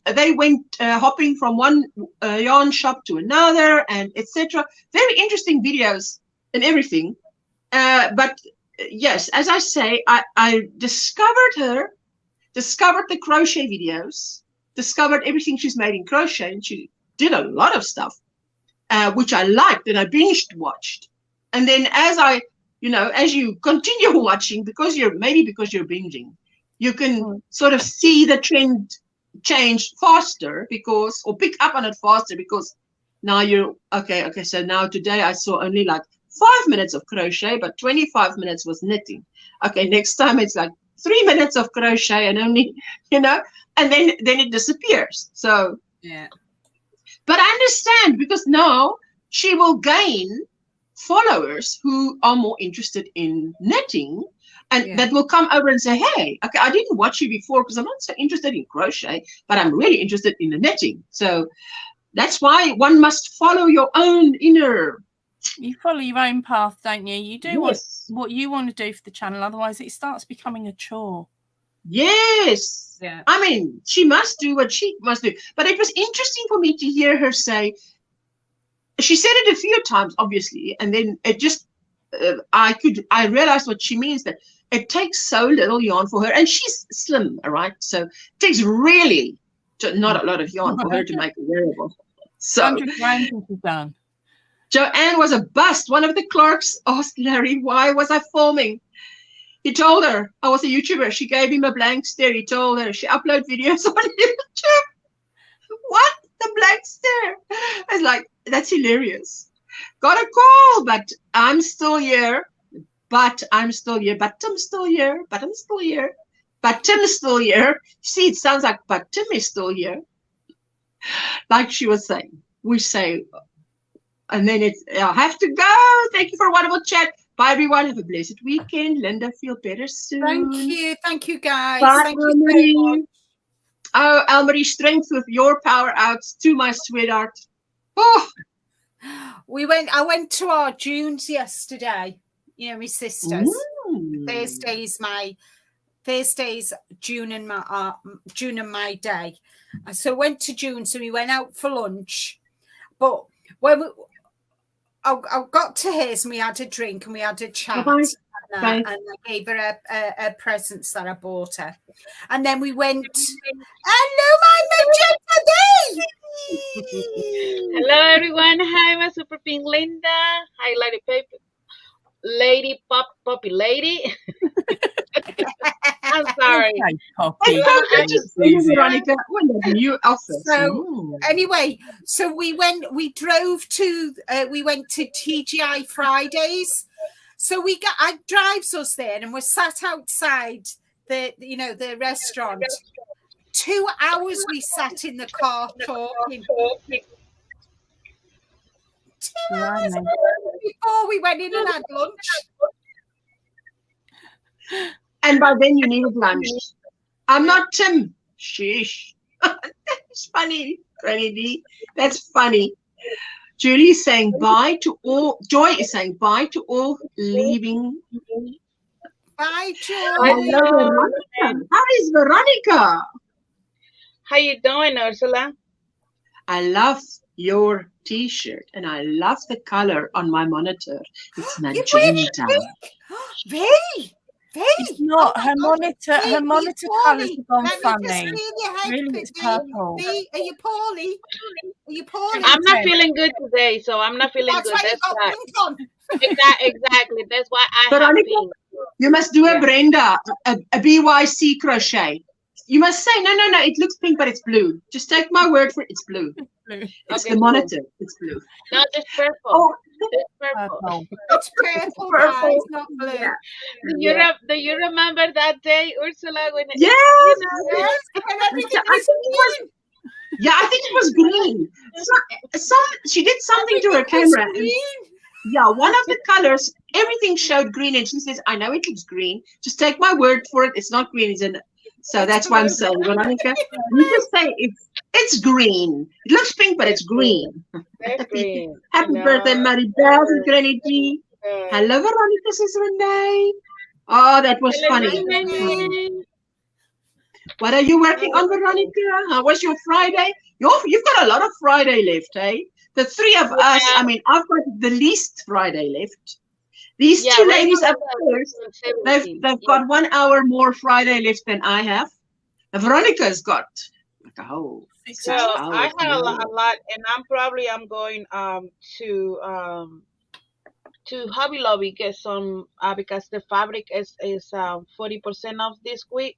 hopping from one yarn shop to another and etc. Very interesting videos and everything. But yes, as I say, I discovered the crochet videos, discovered everything she's made in crochet, and she did a lot of stuff, which I liked and I binged watched. And then as you continue watching, because you're binging, you can sort of see the trend change faster or pick up on it faster because now you're okay. So now today I saw only like 5 minutes of crochet, but 25 minutes was knitting. Okay, next time it's like 3 minutes of crochet and only, and then it disappears. So yeah. But I understand because now she will gain followers who are more interested in knitting. And that will come over and say, hey, okay, I didn't watch you before because I'm not so interested in crochet, but I'm really interested in the knitting. So that's why one must follow your own inner. You follow your own path, don't you? You do what you want to do for the channel. Otherwise, it starts becoming a chore. Yes. Yeah. I mean, she must do what she must do. But it was interesting for me to hear her say, she said it a few times, obviously, and then it just, I realized what she means, that it takes so little yarn for her, and she's slim, all right? So it takes really not a lot of yarn for her to make a wearable. So 100 grams is done. Joanne was a bust. One of the clerks asked Larry, why was I filming? He told her I was a YouTuber. She gave him a blank stare. He told her she upload videos on YouTube. What? The blank stare. I was like, that's hilarious. Got a call, but I'm still here. But I'm still here. But Tim's still here. But I'm still here. But Tim's still here. See, it sounds like, but Tim is still here. Like she was saying. We say, and then it's, I have to go. Thank you for a wonderful chat. Bye, everyone. Have a blessed weekend. Linda, feel better soon. Thank you. Thank you, guys. Bye, thank you so much. Oh, Elmarie, strength with your power outs to my sweetheart. Oh, I went to our Junes yesterday. You know, my sisters. Thursday's June and my day. So I went to June. So we went out for lunch. But when I got to hers, and we had a drink and we had a chat. And I gave her a presents that I bought her. And then we went, hello, my magenta bee! Hello, everyone. Hi, my super pink Linda. Hi, Poppy Lady. I'm sorry. Veronica, new outfit. So anyway, so we went to TGI Fridays. So I drives us there, and we're sat outside the restaurant. 2 hours we sat in the car talking. 2 hours before we went in and had lunch. And by then you needed lunch. I'm not Tim. Sheesh. That's funny, Granny D. That's funny. Julie is saying bye to all. Joy is saying bye to all leaving. Bye, Joy. Hello, Veronica. How is Veronica? How you doing, Ursula? I love your t-shirt and I love the color on my monitor. It's magenta. It's not. Her monitor colours have gone funny. Really, it's purple. Are you poorly? I'm not feeling good today, so I'm not feeling good. That's why. Exactly. That's why I have pink. You must do a Brenda, a BYC crochet. You must say, no, it looks pink, but it's blue. Just take my word for it, it's blue. It's the monitor. It's blue. No, it's purple. Oh. It's purple. It's purple. It's not blue. Do you remember that day, Ursula? When yes. I think it was green. She did something to her camera. Yeah, one of the colors, everything showed green, and she says, "I know it looks green. Just take my word for it. It's not green. So that's why I'm saying, Veronica, you just say it's green. It looks pink, but it's green. Happy birthday, Maribel and Granny G. Hello, Veronica, says Renee. Oh, that was funny. What are you working on, Veronica? How was your Friday? You've got a lot of Friday left, eh? The three of us, I mean, I've got the least Friday left. These two ladies upstairs, they've got 1 hour more Friday left than I have. And Veronica's got like a whole 6 hours. So I have a lot, and I'm going to Hobby Lobby get some because the fabric is 40% off this week,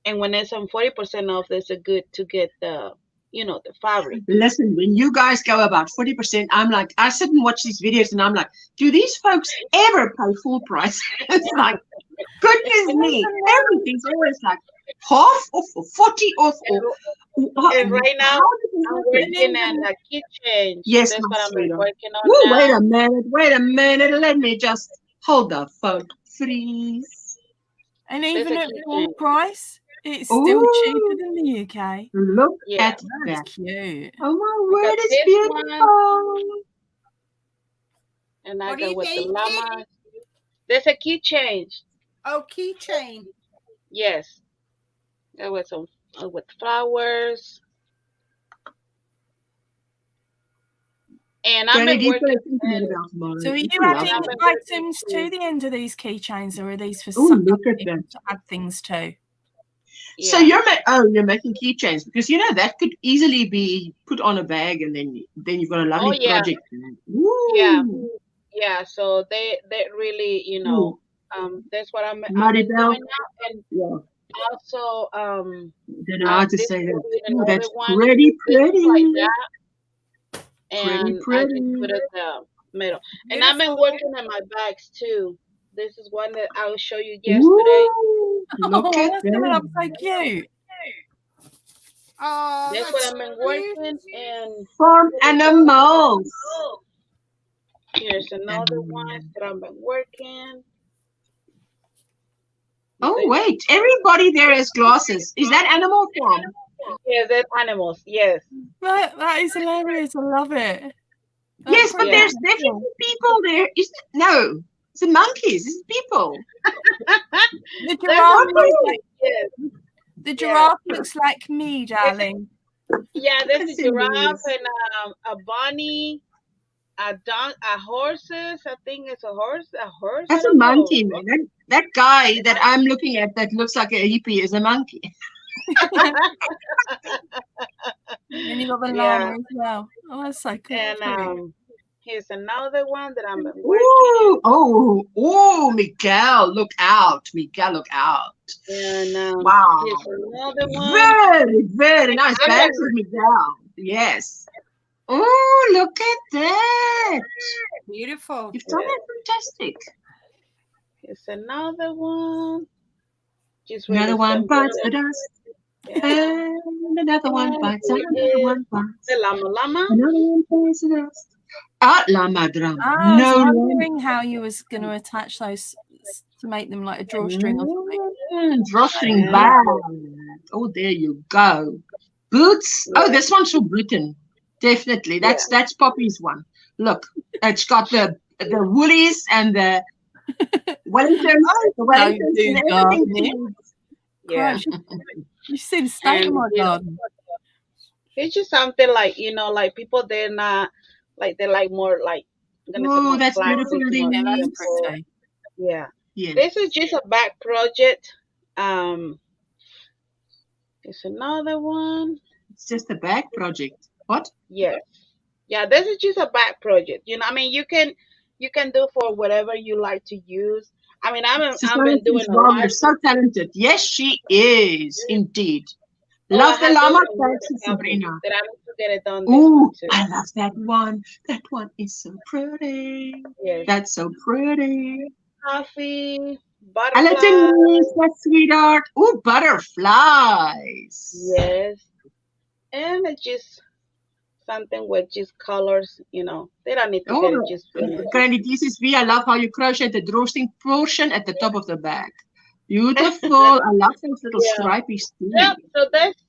and when it's on 40% off, it's good to get the fabric. Listen, when you guys go about 40%, I'm like, I sit and watch these videos and I'm like, do these folks ever pay full price? It's like, goodness me, everything's always like half off or 40 off. And right now, I'm working on a kitchen. Yes, that's what I'm working on now. Wait a minute. Let me just hold the phone. Freeze. And even at full price? It's still cheaper than the UK. Look at that. That's cute. Oh my word, it's beautiful. And I go with the llama. There's a keychain. Oh, keychain. Yes. There was some with flowers. And I've been working. So are you adding items to the end of these keychains, or are these for some to add things to? Yeah. So you're making keychains, because that could easily be put on a bag, and then you've got a lovely project. Yeah. So they really that's what I'm doing now, and also don't know how to say that. That's pretty like that. And pretty. I just put it in the middle, and I've been working on my bags too. This is one that I will show you yesterday. Look at that. So cute. Oh, that's what I've been working in. Farm animals. Here's another one that I've been working. Oh, wait. Everybody there has glasses. Is that Animal Farm? Yes, there's animals. Yes. That is hilarious. I love it. Yes, but Yeah. there's definitely people there. No, it's monkeys. It's people. The There's giraffe, monkeys. Yes. the giraffe looks like me, darling. Yeah, there's a Yes, it giraffe is. and a bunny, a horses. I think it's a horse. A horse. I That's a don't know. monkey, man. That guy that I'm looking at that looks like a hippie is a monkey. And you got the Yeah. llama as well. Oh, that's so cool. And here's another one that I'm working. Ooh, oh, Miguel, look out. Miguel, look out. And Wow. here's another one. Very, very nice. I'm Thanks, Miguel. Yes. Oh, look at that. Beautiful. You've done that fantastic. Here's another one. Just Another really one simple. bites the dust. Yeah. And another one bites. Another one bites. The llama. Another one bites the dust. Ah, llama drama. I was No llama. wondering how you was going to attach those to make them like a drawstring or something. Drawstring bag. Oh, there you go. Boots. Oh, this one's for Britain. Definitely. That's Poppy's one. Look, it's got the woolies and the Wellingtons. The Wellingtons do and gardening. everything. Yeah. You see the state of my garden. It's just something like, like people, they're not, like, they're like more like, I'm gonna say Oh, more that's classy, beautiful. more Yeah, that's simple. pretty. Yeah. Yeah. This is just a back project. It's another one. It's just a bag project. What? Yes. Yeah, this is just a back project. I mean, you can do for whatever you like to use. I mean, I've been doing a Wow, lot. you're so talented. Yes, she is indeed. Oh, Love I the have llama. this one Thanks, that I need Sabrina. to get it done this Ooh, one too. I love that one. That one is so pretty. Yes. That's so pretty. Coffee, A butterflies. little nice, sweetheart. Ooh, butterflies. Yes. And it's just something with just colors, they don't need to get it just finished. Granny, this is me. I love how you crochet the drawstring portion at the top of the bag. Beautiful. I love those little stripy sleeves. Yep, so that's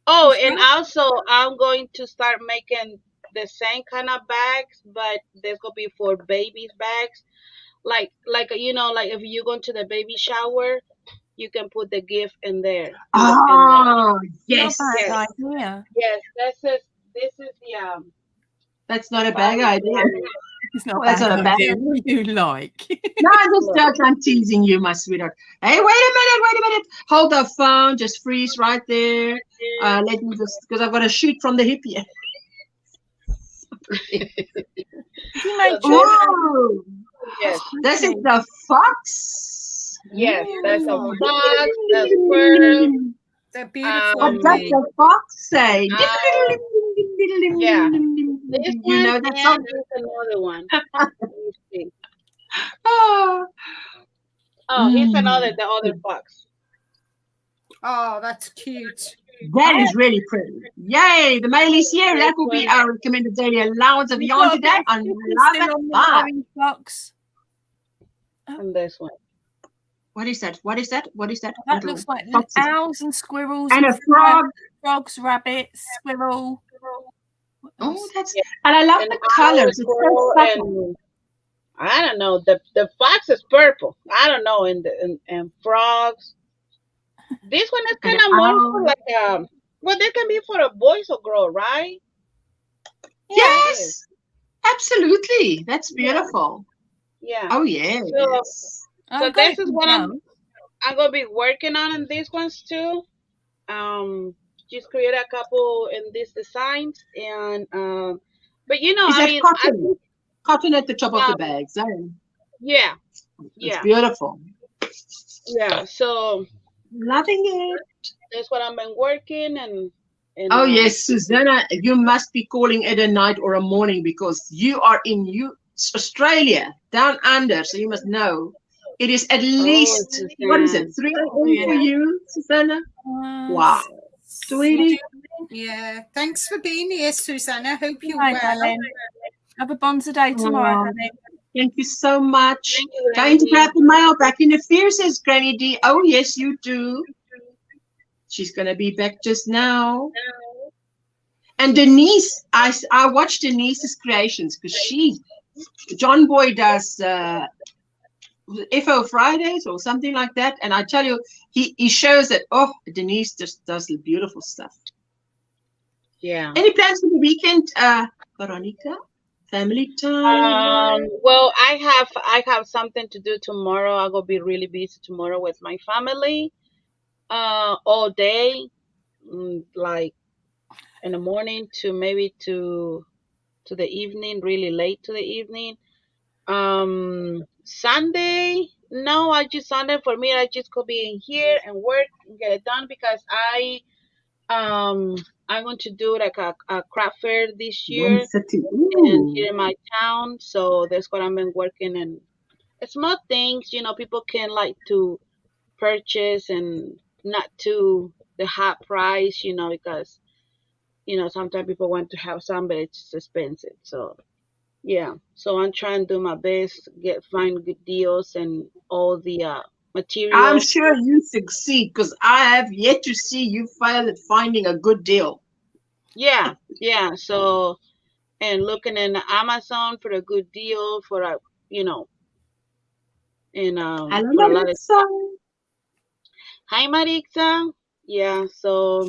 and also I'm going to start making the same kind of bags, but there's gonna be for babies bags. Like if you go to the baby shower, you can put the gift in there. Oh, yes. Not a bad idea. Yes, this is the That's not a bad idea. It's not Well, that's not a bad idea. What do you like? No, I'm just joking. I'm teasing you, my sweetheart. Hey, wait a minute. Hold the phone. Just freeze right there. Let me just, because I've got to shoot from the hip here. You made Ooh, yes. this is the fox. Yes, that's a fox, that's pearl. They're beautiful. What does the fox say? Yeah. This You know that song? and there's another one. Let me see. Oh, Here's the other fox. Oh, that's cute. that is really pretty. Yay, the mail is here. That will be our recommended daily allowance of yarn today. I love it. Fox. And this one. What is that? That Little looks like foxes. owls and squirrels And a frog. frogs, rabbits, squirrel. Oh, that's and I love And the colors. It's so subtle. and I don't know. The fox is purple. I don't know. And frogs. This one is kind of more for like well, they can be for a boys or girl, right? Yes, absolutely. That's beautiful. Yeah. Oh yes. So this is what I'm gonna be working on in these ones too. Just create a couple in these designs and but Is that cotton? Cotton at the top of the bags. Yeah. It's beautiful. Yeah. So Loving it. that's what I've been working and Oh yes, Susanna, you must be calling it a night or a morning because you are in Australia, down under, so you must know. It is at least, what is it, 3 a.m. for you, Susanna? Wow. Sweetie. Yeah. Thanks for being here, Susanna. Hope you're Hi, well. darling. Have a bonza day tomorrow, honey. Thank you so much. Thank you, Going to Granny grab the mail back in the fear, says Granny D. Oh, yes, you do. She's going to be back just now. And Denise, I watched Denise's creations because John Boy does FO Fridays or something like that. And I tell you, he shows that, oh, Denise just does beautiful stuff. Yeah. Any plans for the weekend, Veronica? Family time? Well, I have something to do tomorrow. I'm gonna be really busy tomorrow with my family. All day, like in the morning to maybe to the evening, really late to the evening. Sunday, no, Sunday for me, I just could be in here and work and get it done because I'm going to do like a craft fair this year and here in my town. So that's what I've been working and small things, people can like to purchase and not to the high price, because sometimes people want to have some, but it's expensive. So yeah, so I'm trying to do my best, find good deals and all the materials. I'm sure you succeed because I have yet to see you fail at finding a good deal. Yeah. So, and looking in Amazon for a good deal for a, and Hello, for a lot of stuff. Maritza. Hi, Maritza. Yeah. So.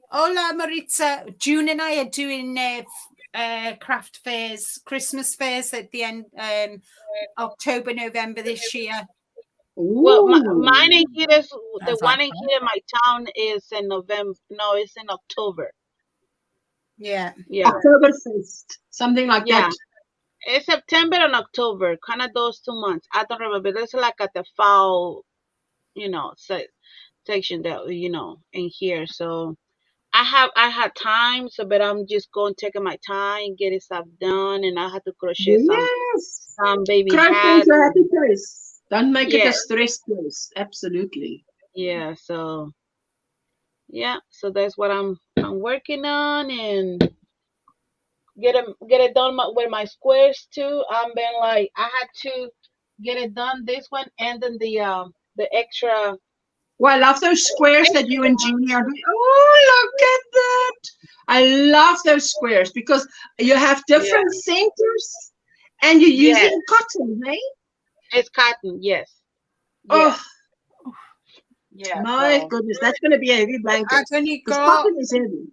Hola, Maritza. June and I are doing craft fairs, Christmas fairs at the end, October, November this year. Well, mine in here is the one in here in my town is in November. No, it's in October. Yeah. October 1st, something like that. It's September and October, kind of those 2 months. I don't remember. It's like at the fall, section that in here. So I had time, but I'm just going taking my time, getting stuff done, and I had to crochet some baby hats. A happy place. Don't make it a stress place. Absolutely. Yeah. So that's what I'm working on and get it done with my squares too. I'm been like I had to get it done this one and then the extra. Well, I love those squares that you and Jeannie are doing. Oh, look at that. I love those squares because you have different centers and you're using cotton, right? It's cotton, yes. Oh, yeah. My goodness, that's going to be a heavy blanket. I've only got, cotton is heavy.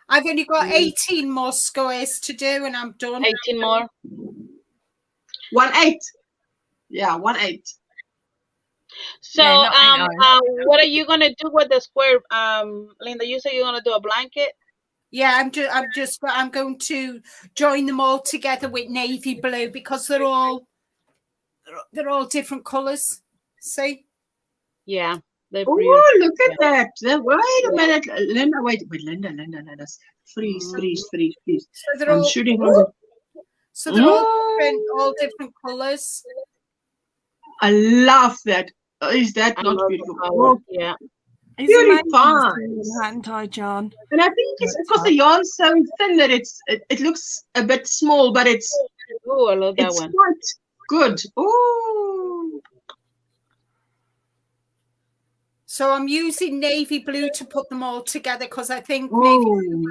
I've only got 18 more squares to do and I'm done. 18 more? 1/8. Yeah, 1/8. So, what are you gonna do with the square, Linda? You said you're gonna do a blanket. Yeah, I'm going to join them all together with navy blue because they're all different colors. See? Yeah. Oh, look at that! Wait a minute, Linda. Wait, Linda. Freeze. So they're I'm all shooting on the. So they're all different colors. I love that. Is that not beautiful? Oh, yeah. It's fun. Hand-tie, John. And I think it's because the yarn's so thin that it looks a bit small, but it's I love that it's one. quite good. Oh. So I'm using navy blue to put them all together because I think navy blue.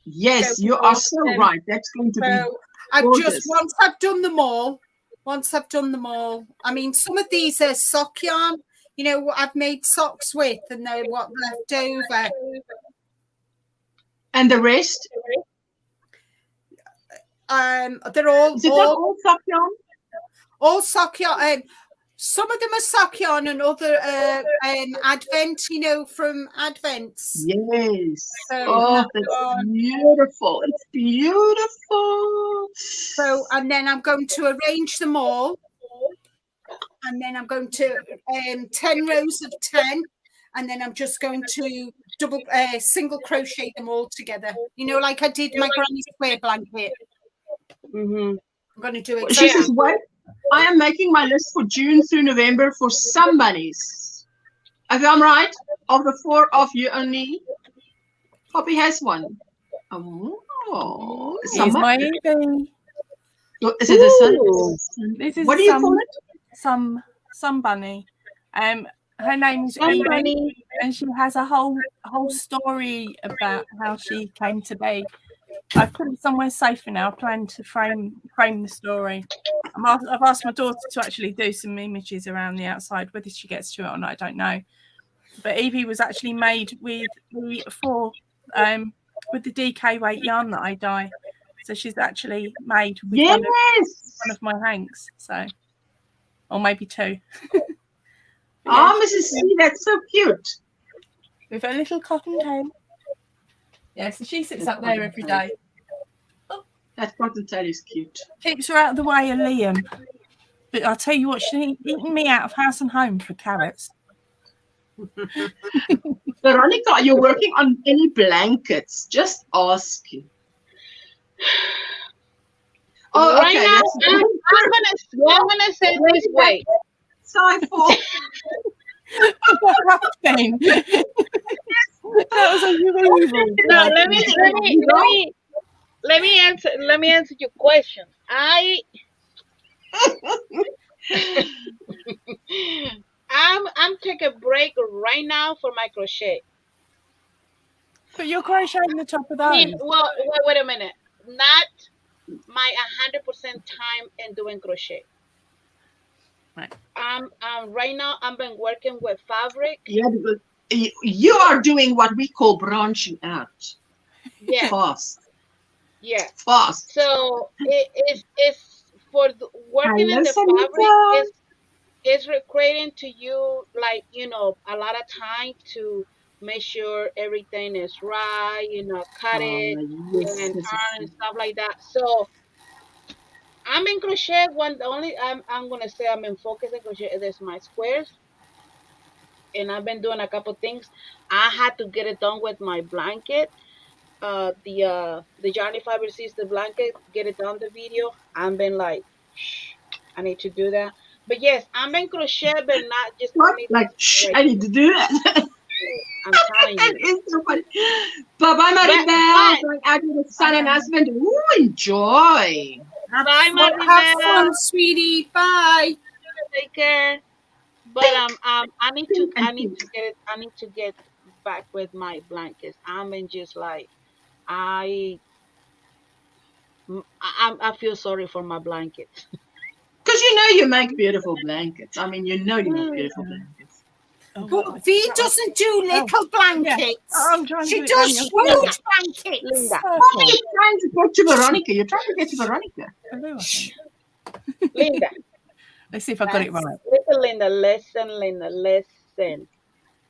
Yes, you are so right. That's going to be gorgeous. Once I've done them all, I mean, some of these are sock yarn, I've made socks with, and they're what left over. And the rest? They're all. Is it all sock yarn? All sock yarn. Some of them are sock yarn and other Advent, from Advents. Yes. So that's beautiful. It's beautiful. So, and then I'm going to arrange them all. And then I'm going to 10 rows of 10. And then I'm just going to single crochet them all together. Like I did my granny square blanket. Mm-hmm. I'm going to do it. She says, wait. I am making my list for June through November for some bunnies. If I'm right, of the 4 of you only, Poppy has one. Oh, Here's my Evie. Is it the sun? This is what do you call it? Some bunny. Her name's Evie. Evie. and she has a whole story about how she came to be. I've put it somewhere safer now. I plan to frame the story. I've asked my daughter to actually do some images around the outside. Whether she gets to it or not, I don't know. But Evie was actually made with the DK weight yarn that I dye. So she's actually made with one of my hanks. So, or maybe two. Oh, Mrs. C, that's so cute. With her little cotton tail. Yeah, so she sits up there every day. That cottontail is cute. Keeps her out of the way of Liam. But I'll tell you what, she's eating me out of house and home for carrots. Veronica, are you working on any blankets? Just asking. Oh, right okay. now, I'm gonna say this way. Sorry for thing. That was unbelievable. No, let me answer your question. I'm taking a break right now for my crochet. But you're crocheting the top of those. I mean, well, wait a minute. Not my 100% time in doing crochet. Right. Right now I've been working with fabric. Yeah, because you are doing what we call branching out. Yeah. Fast. Yeah. Fast. So it's for working in the fabric is creating to you, like, you know, a lot of time to make sure everything is right, you know, cut it and turn and stuff like that. So I'm in crochet. I'm gonna say I'm in focus in crochet is my squares, and I've been doing a couple things. I had to get it done with my blanket. The Johnny Fiber sees the blanket, get it done the video. I've been like, shh, I need to do that. But yes, I'm in crochet, but not just like, shh, I need to do that. I'm telling you. It's so funny. Bye-bye, Maribel. Going out with the son and husband. Ooh, enjoy. Bye, Maribel. Have fun, sweetie. Bye. Take care. But I need to get back with my blankets. I'm in just like I feel sorry for my blankets. Because you know you make beautiful blankets. I mean, you know you make beautiful blankets. But V doesn't do little blankets. Yeah. She does huge blankets. Linda. What are you trying to get to Veronica? You're trying to get to Veronica. Linda. Let's see if I got it right. Listen, Linda, listen.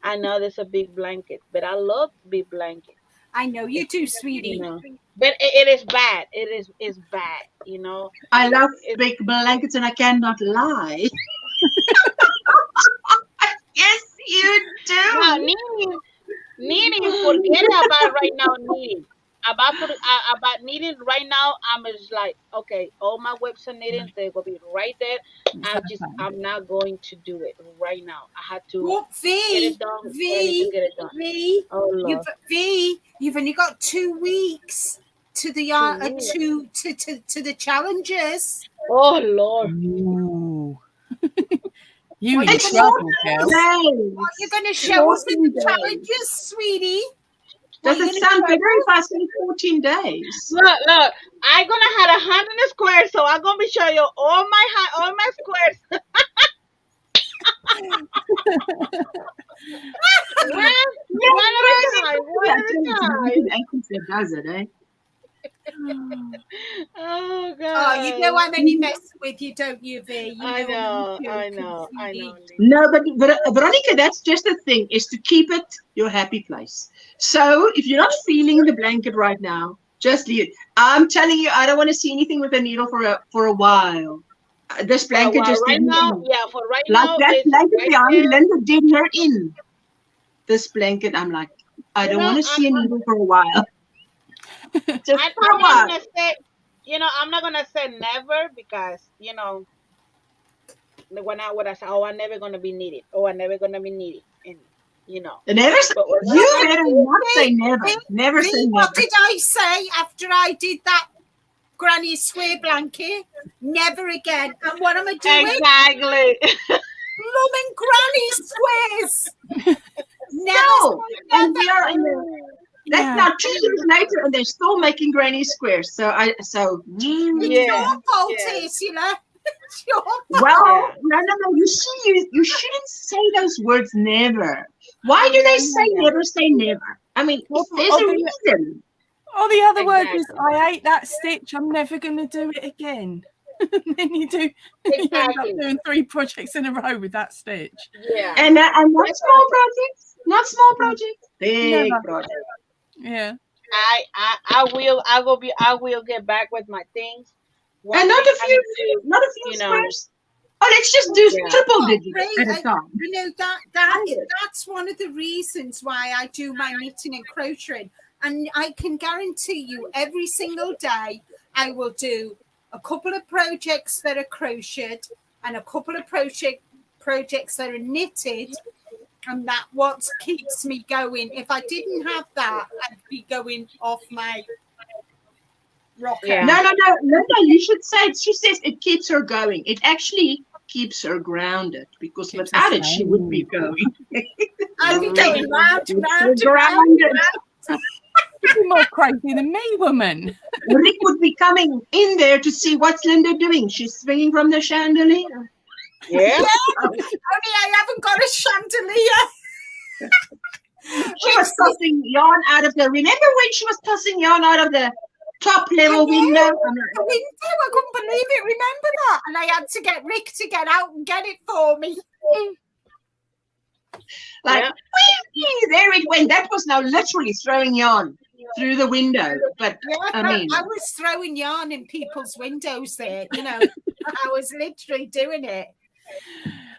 I know there's a big blanket, but I love big blankets. I know you do, sweetie. You know, but it is bad. It's bad, you know. I love big blankets and I cannot lie. Yes, you do. Now, needing, forget about right now needing. About needing right now, I'm just like, okay, all my whips and knitting, they will be right there. I'm not going to do it right now. I had to get it done. You've only got 2 weeks to the to the challenges. Oh Lord. Ooh. You in trouble, girl. What you're going to show us in the challenges, sweetie? Does it sound better if I say 14 days? Look, I'm gonna have 100 squares, so I'm gonna be showing you all my squares. one at a time. Does it, eh? Oh God! Oh, you know I'm only messing with you, don't you, V? I know. No, but Veronica, that's just the thing, is to keep it your happy place. So if you're not feeling the blanket right now, just leave it. I'm telling you, I don't want to see anything with a needle for a while. This blanket just right now, for right now, that blanket behind Linda did her in. This blanket, I'm like, I don't want to see a needle for a while. Just I'm not gonna say, I'm not gonna say never, because when I say, oh, I'm never gonna be needed, and Never. You better not say never. Never say never. What did I say after I did that Granny Square blanket? Never again. And what am I doing? Exactly. Blooming Granny Squares. never No, say and never. we are in the. That's Yeah. now 2 years later, and they're still making granny squares. So It's Yeah. your fault, Yeah. Ursula. It's your fault. well, Yeah. no. You see, you shouldn't say those words. Never. Why do they say never? Say never. I mean, Or- there's or a the- reason. Or the other word is, Exactly. I hate that stitch. I'm never going to do it again. And then you end up Exactly. doing 3 projects in a row with that stitch. Yeah. And not That's small projects, not small projects, big Never. projects. Yeah. I will get back with my things. One And not thing a I few, need to, not a few you know, squares. Oh, let's just do Yeah. triple digits Right, at a time. you know that's one of the reasons why I do my knitting and crocheting, and I can guarantee you every single day I will do a couple of projects that are crocheted and a couple of projects that are knitted, and that what keeps me going. If I didn't have that, I'd be going off my rocker. Yeah. No. You should say it. She says it keeps her going. It actually keeps her grounded because Keeps her without it, she would be going. I'd be going round and round and round. Grounded. You're more crazy than me, woman. Rick would be coming in there to see what's Linda doing. She's swinging from the chandelier. Yeah. Only I haven't got a chandelier. She was tossing yarn out of the. Remember when she was tossing yarn out of the top level window? The window, I couldn't believe it. Remember that? And I had to get Rick to get out and get it for me. Like, Yeah. whee, there it went. That was now literally throwing yarn through the window. But Yeah, I mean, I was throwing yarn in people's windows there. You know, I was literally doing it.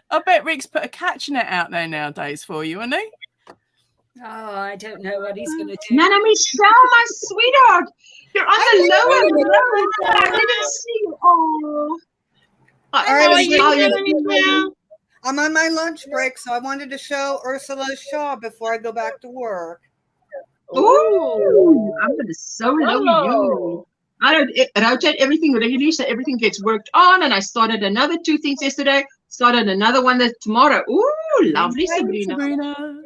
I bet Rick's put a catch net out there nowadays for you, hasn't he? Oh, I don't know what he's going to do. Nana Michelle, my sweetheart, you're on the lower row. I didn't see you. Oh, How are you how doing, Michelle? I'm on my lunch break, so I wanted to show Ursula's shawl before I go back to work. Ooh, I'm gonna solo you. Hello. I don't rotate everything regularly, so everything gets worked on. And I started another 2 things yesterday. Started another one tomorrow. Ooh, lovely, Sabrina.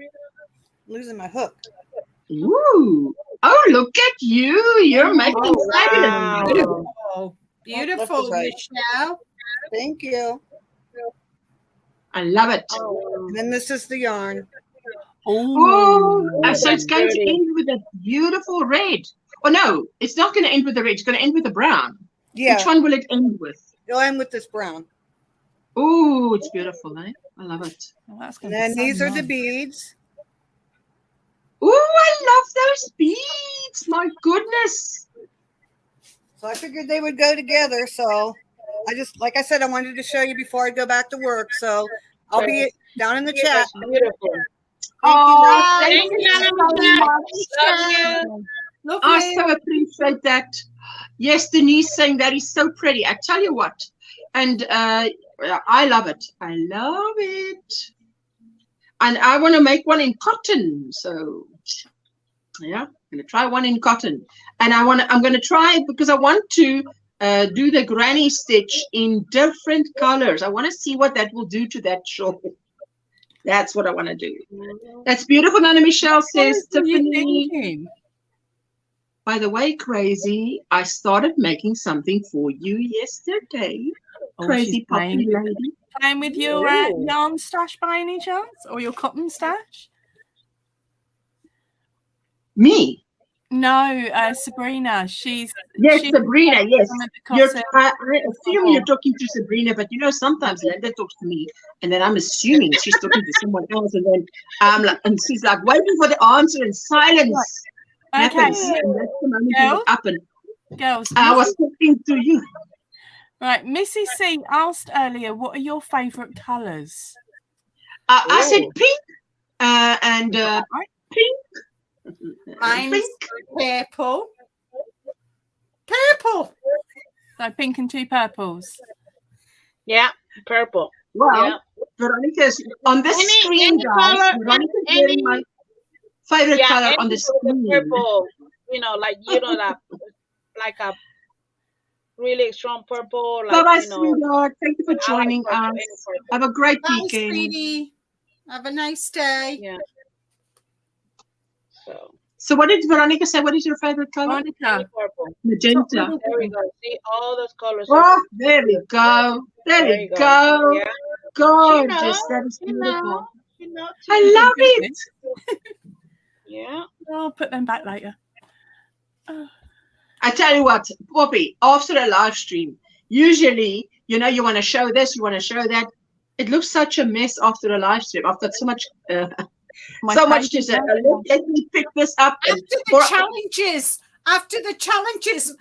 Losing my hook. Ooh, oh, look at you! You're making fabulous. Wow. Oh, beautiful, right. Michelle. Thank you. I love it. And then this is the yarn. Oh, so it's going to Pretty. end with a beautiful red. Oh no, it's not going to end with the red. It's going to end with the brown. Yeah, Which one will it end with? you'll end with this brown. Oh, it's beautiful, eh? I love it. Oh, that's And gonna then be so these are the nice. beads. Oh, I love those beads. My goodness. So I figured they would go together. So I just, like I said, I wanted to show you before I go back to work. So I'll be down in the chat. That's beautiful. Oh, Thank you, Nana Michelle. Love you. Lovely. I so appreciate that. Yes, Denise saying that is so pretty. I tell you what. And I love it. I love it. And I want to make one in cotton. So yeah, I'm going to try one in cotton. And I'm going to try it because I want to do the granny stitch in different colors. I want to see what that will do to that shawl. That's what I want to do. That's beautiful. Nana Michelle says, What are you Tiffany, thinking? by the way, Crazy, I started making something for you yesterday. Oh, Crazy she's Poppy lady. playing with your Ooh. yarn stash by any chance? Or your cotton stash? Me? No, Sabrina. She's Yes, Sabrina, yes. some of the cotton. I assume you're talking to Sabrina, but you know, sometimes Linda talks to me, and then I'm assuming she's talking to someone else, and then and she's like waiting for the answer in silence. Okay, Happens, and that's the moment you look up and girls. I was talking to you. Right, Missy C asked earlier, what are your favourite colours? I said Ooh. pink and pink. Mine's purple. Purple. So pink and 2 purples. Yeah, purple. Well, Yeah. Veronica's on this screen, any guys. color, Veronica's any- wearing my favorite Yeah, color any on the screen. purple. Like a really strong purple. Like, Bye-bye, sweetheart. Thank you for I like joining purple, us. any purple. Have a great Bye, weekend. sweetie. Have a nice day. Yeah. So what did Veronica say? What is your favorite color? Monica. Purple. Magenta. There we go. See all those colors. Oh, there we go. There we go. Yeah. Gorgeous. That is beautiful. I love it. Yeah. I'll put them back later. I tell you what, Poppy, after a live stream, usually, you know, you want to show this, you want to show that. It looks such a mess after a live stream. I've got so much to say. Let me pick this up. After the challenges.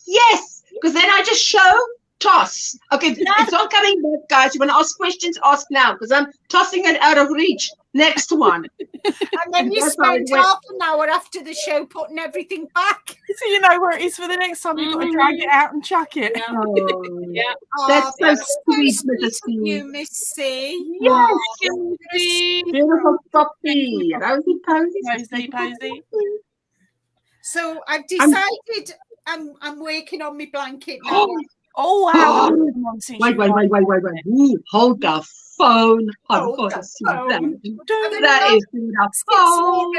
Yes. Because then I just show, toss. Okay, it's not coming back, guys. You want to ask questions, ask now. Because I'm tossing it out of reach. Next one. And then you spend half an hour after the show putting everything back. So you know where it is for the next time. You've got to drag it out and chuck it. Yeah. That's so sweet, Mrs. You, Miss C. Yes. Beautiful puppy. Rosy Posy. So I've decided I'm working on my blanket now. Oh wow. Wait. Ooh, hold the phone. That is beautiful. Oh,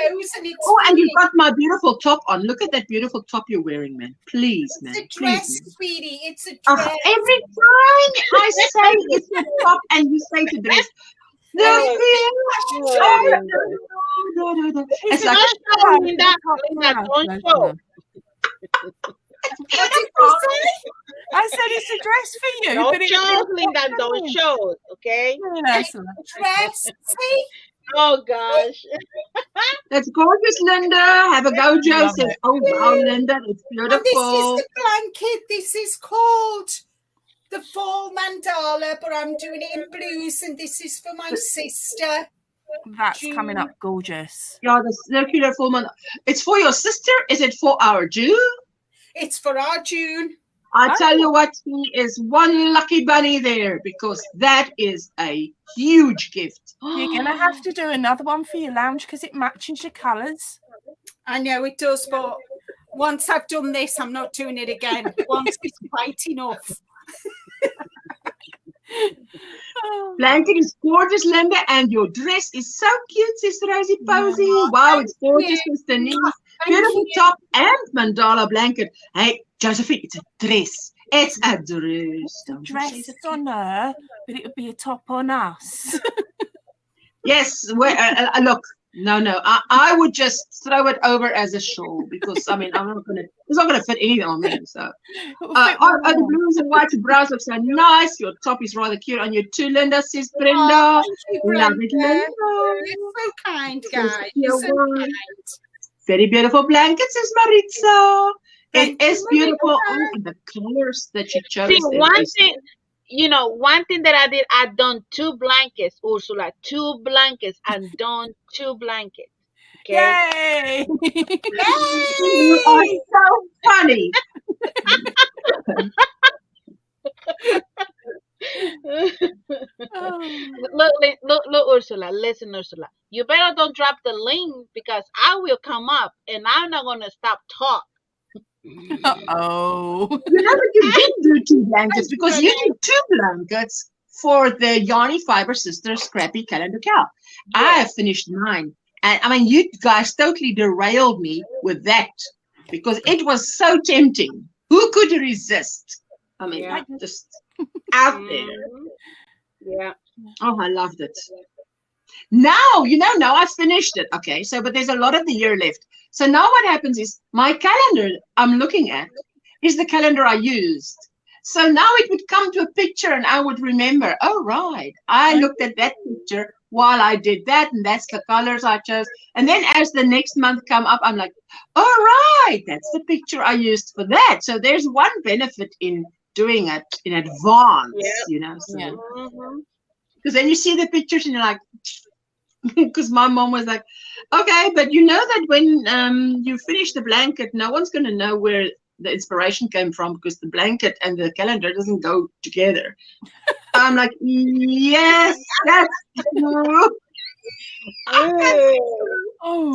and you've got my beautiful top on. Look at that beautiful top you're wearing, man. Please, man. It's a dress, sweetie. It's a dress. Every time I say it's a top and you say it's a dress. No. It's like, Linda, don't show. What did you say? I said it's a dress for you. Don't show, Linda. Don't show. Okay. Dress. See? Oh gosh. That's gorgeous, Linda. Have a go, Joe. Says, oh wow, Linda, it's beautiful. And this is the blanket. This is called the fall mandala, but I'm doing it in blues, and this is for my sister. That's coming up gorgeous. Yeah, the circular full mandala. It's for your sister. Is it for our June? It's for our June. I tell you what, he is one lucky bunny there, because that is a huge gift. You're going to have to do another one for your lounge because it matches your colours. I know it does, but once I've done this, I'm not doing it again. Once it's quite enough. Blanket is gorgeous, Linda, and your dress is so cute, Sister Rosie Posy. Wow, it's gorgeous, Mr. Niece. Beautiful top and mandala blanket. Hey, Josephine, it's a dress. It's a dress. The dress is on her, but it would be a top on us. Yes, look, no. I would just throw it over as a shawl because, I mean, it's not going to fit anything on me. So, the blues and whites and browns look so nice. Your top is rather cute on you too, Linda, says Brenda. Oh, thank you, Brenda. Love it, Linda. You're so kind, guys. You're so kind. Very beautiful blanket, says Maritza. It is beautiful. Oh, and the colors that you chose. See, one thing that I did, I done 2 blankets, Ursula. 2 blankets and done 2 blankets. Okay. Yay! You are so funny. Look, Ursula. Listen, Ursula. You better don't drop the link because I will come up and I'm not going to stop talking. Oh. You know what, you did do 2 blankets because you did 2 blankets for the Yarny Fiber Sisters Scrappy Calendar Cow. Yeah. I have finished mine. And I mean, you guys totally derailed me with that because it was so tempting. Who could resist? I mean, just out there. Yeah. Oh, I loved it. Now, now I finished it. Okay, so, but there's a lot of the year left. So now what happens is my calendar I'm looking at is the calendar I used. So now it would come to a picture and I would remember, oh, right, I looked at that picture while I did that, and that's the colors I chose. And then as the next month come up, I'm like, oh, right, that's the picture I used for that. So there's one benefit in doing it in advance, So. Because then you see the pictures and you're like, because my mom was like, okay, but you know that when you finish the blanket, no one's going to know where the inspiration came from because the blanket and the calendar doesn't go together. I'm like, yes, that's true.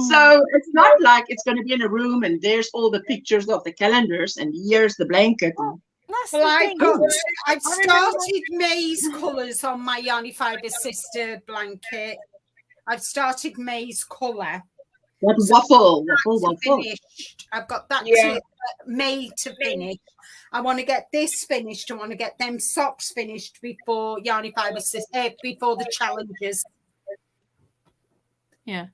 So it's not like it's going to be in a room and there's all the pictures of the calendars and here's the blanket. Well, I've started maize colours on my Yarny Fiber Sister blanket. I've started maize colour. What So waffle, that's waffle. finished. I've got that to made to finish. I want to get this finished. I want to get them socks finished before Yarny Fiber before the challenges. Yeah.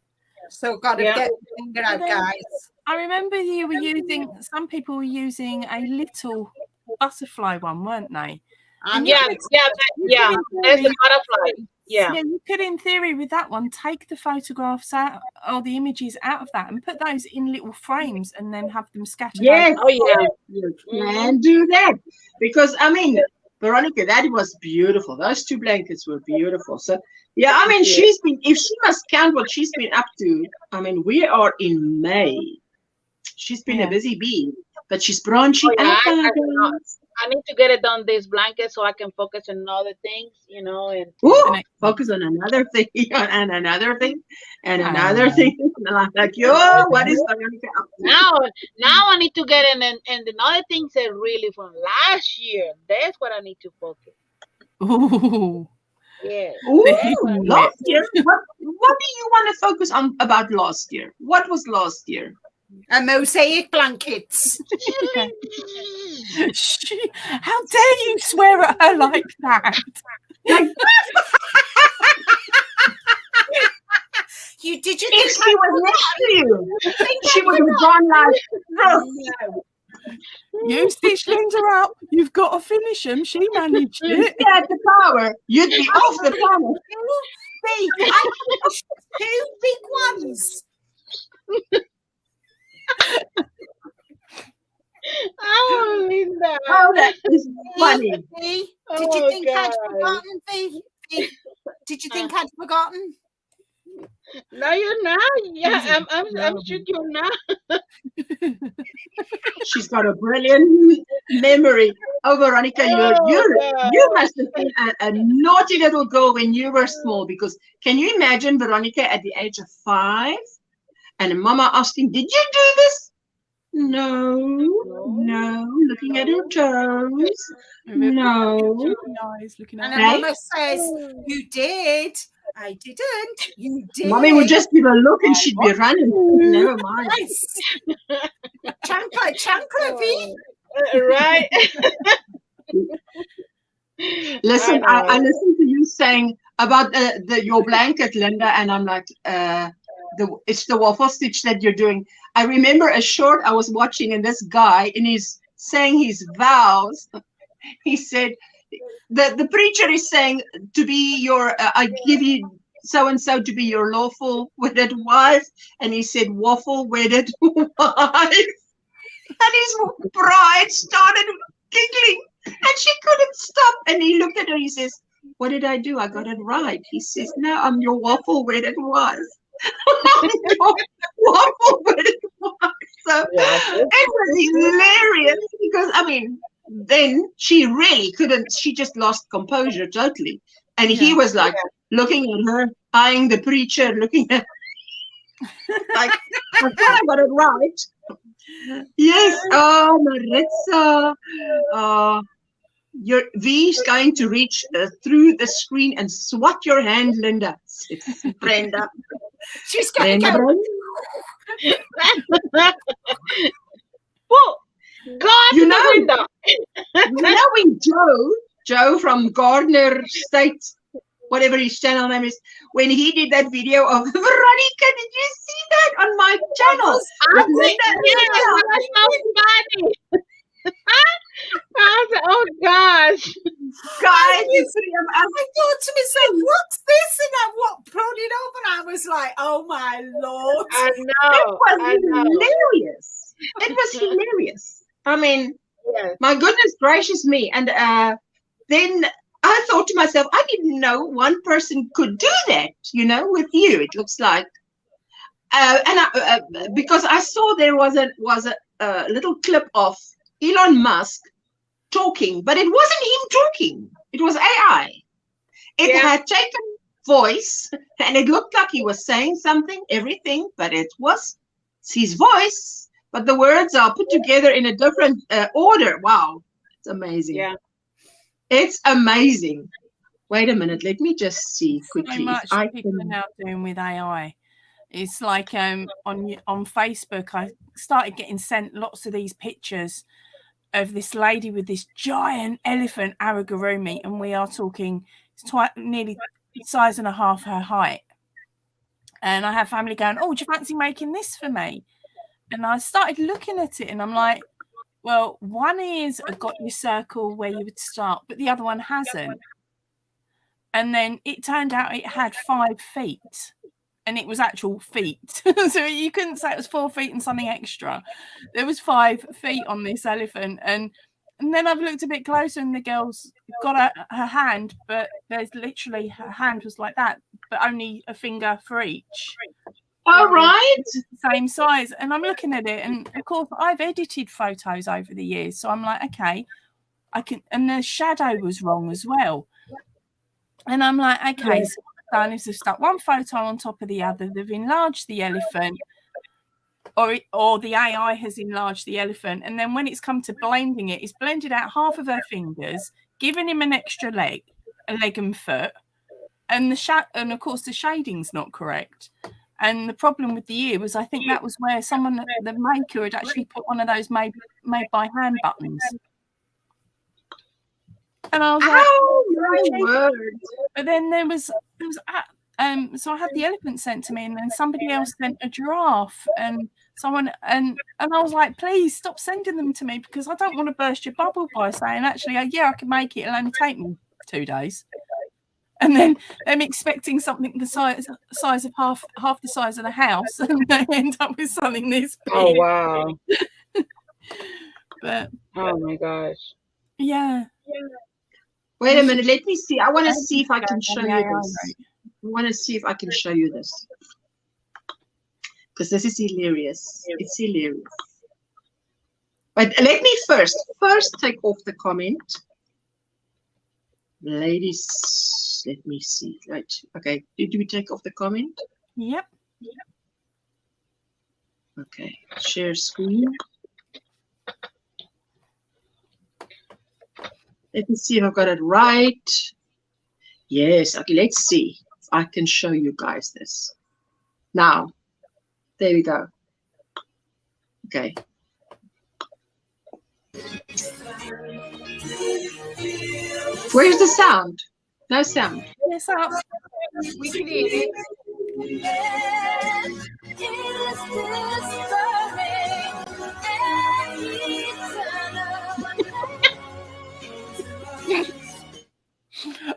So got to get finger out, guys. I remember you were using, some people were using a little butterfly one, weren't they? There's the butterfly. Yeah, you could, in theory, with that one, take the photographs out or the images out of that and put those in little frames and then have them scattered. Yes. Over. You can do that. Because, I mean, Veronica, that was beautiful. Those 2 blankets were beautiful. So, yeah, I mean, she's been, if she must count what she's been up to, I mean, we are in May. She's been a busy bee, but she's branching out. I need to get it done, this blanket, so I can focus on other things, you know, and focus on another thing and another thing and another thing. And I'm like, what is Veronica up to? Now I need to get in, and another things are really from last year. That's what I need to focus. Ooh. Yeah. Last year? What do you want to focus on about last year? What was last year? Mosaic blankets. How dare you swear at her like that? Did you think if she was next to you, she would have gone like, no. You stitched Linda up. You've got to finish them. She managed it. You had the power. You'd be off the planet. I finished 2 big ones. Oh, Linda. Oh, that is funny. Did you think I'd forgotten, V? Did you think I'd forgotten? No, you're not. Yeah, I'm sure you're not. She's got a brilliant memory. Oh, Veronica, you must have been a naughty little girl when you were small, because can you imagine Veronica at the age of 5 and Mama asking, did you do this? No, looking at her toes. No. And her mama says, you did. I didn't. You did. Mommy would just give a look and she'd be running. Never mind. Yes. Chancla, V. Right. Listen, I listened to you saying about your blanket, Linda, and I'm like, it's the waffle stitch that you're doing. I remember a short I was watching, and this guy, and he's saying his vows. He said, the preacher is saying to be your, I give you so-and-so to be your lawful wedded wife. And he said, waffle wedded wife. And his bride started giggling, and she couldn't stop. And he looked at her, he says, what did I do? I got it right. He says, no, I'm your waffle wedded wife. Waffle wedded wife. So it was hilarious, because, I mean, then she really couldn't, she just lost composure totally. And he was like looking at her, eyeing the preacher, looking at like, I thought I got it right. Yes. Oh, Maritza. Your V is going to reach through the screen and swat your hand, Linda. It's Brenda. She's going to go. Well, God, you know when Joe from Gardner State, whatever his channel name is, when he did that video of Veronica, did you see that on my channel? I did. That's so funny. I was like, oh gosh, guys! I thought to myself, "What's this?" And I brought it up, and I was like, "Oh my Lord!" I know. It was hilarious. It was hilarious. I mean, my goodness gracious me! And then I thought to myself, I didn't know one person could do that. You know, with you, it looks like. Because I saw there was a little clip of Elon Musk talking, but it wasn't him talking. It was AI. It had taken voice, and it looked like he was saying something, everything, but it was his voice. But the words are put together in a different order. Wow, it's amazing. Yeah, it's amazing. Wait a minute, let me just see quickly. So much people are now doing with AI. It's like on Facebook, I started getting sent lots of these pictures of this lady with this giant elephant amigurumi, and we are talking nearly size and a half her height. And I have family going, "Oh, do you fancy making this for me?" And I started looking at it, and I'm like, well, one is got your circle where you would start, but the other one hasn't. And then it turned out it had 5 feet, and it was actual feet. So you couldn't say it was 4 feet and something extra. There was 5 feet on this elephant. And then I've looked a bit closer, and the girl's got her hand, but there's literally, her hand was like that, but only a finger for each. All right. Same size. And I'm looking at it, and of course I've edited photos over the years, so I'm like, okay, I can. And the shadow was wrong as well. And I'm like, okay, so what I've done is they've stuck one photo on top of the other. They've enlarged the elephant, or the AI has enlarged the elephant. And then when it's come to blending it, it's blended out half of her fingers, given him an extra leg, a leg and foot, and and of course the shading's not correct. And the problem with the ear was, I think that was where the maker had actually put one of those made by hand buttons. And I was like, oh my word. But then there was so I had the elephant sent to me, and then somebody else sent a giraffe, and someone and I was like, please stop sending them to me, because I don't want to burst your bubble by saying, actually, yeah, I can make it, it'll only take me 2 days. And then them expecting something the size of half the size of the house, and they end up with something this big. Oh wow. But oh my gosh. Yeah. Wait a minute, let me see. I want to see if I can show you this. I want to see if I can show you this, because this is hilarious. It's hilarious. But let me first take off the comment. Ladies, let me see. Right. Okay. Did we take off the comment? Yep. Okay. Share screen. Let me see if I've got it right. Yes. Okay. Let's see if I can show you guys this. Now, there we go. Okay. Where's the sound? No sound. Yes, up. We can hear it.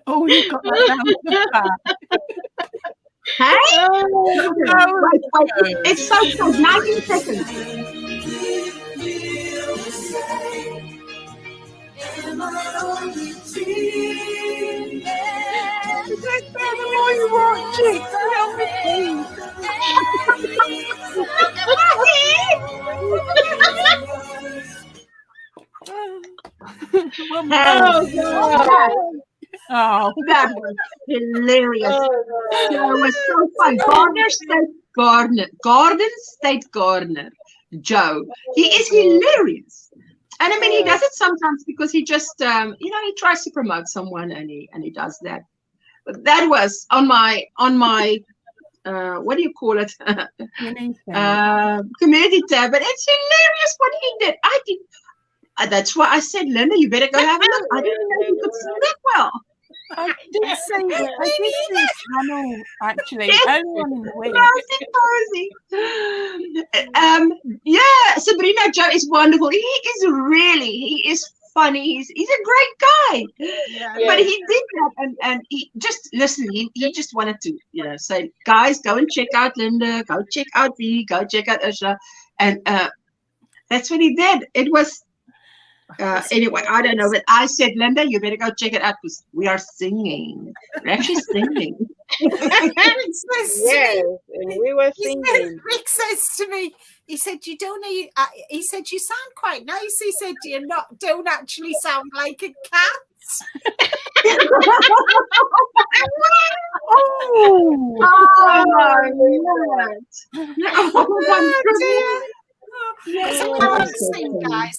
Oh, you got that down to the back. Hey? Wait. It's so close. 19 seconds. The more you watch it, help me, Oh, God. Oh, that was hilarious. That was so fun. Garden State Gardener, Joe. He is hilarious. And I mean, he does it sometimes because he just, he tries to promote someone, and he does that. But that was on my what do you call it? Community tab. But it's hilarious what he did. I did. That's why I said, Linda, you better go have a look. I didn't know you could sing that well. I did see a channel actually earlier on in the week. Cozy. Yeah, Sabrina Joe is wonderful. He is funny. He's a great guy. Yeah. But he did that, and he just he just wanted to say, guys, go and check out Linda, go check out V, go check out Ursula, and that's what he did. It was. Anyway, I don't know, but I said, Linda, you better go check it out, because we are singing. We're actually singing. Yes, and we were singing. Rick says to me, he said, you don't need, he said, you sound quite nice. He said, you don't actually sound like a cat. Oh my God. Oh my goodness. Because I can't sing, guys.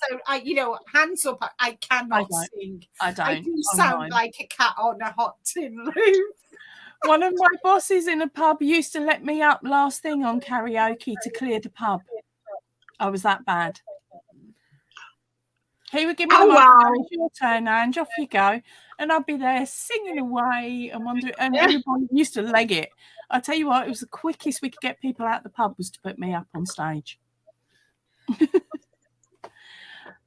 Hands up, I cannot sing. I don't. I do sound like a cat on a hot tin roof. One of my bosses in a pub used to let me up last thing on karaoke to clear the pub. I was that bad. He would give me the microphone, it's your turn, Ange, off you go. And I'd be there singing away and wondering, and everybody used to leg it. I tell you what, it was the quickest we could get people out the pub was to put me up on stage.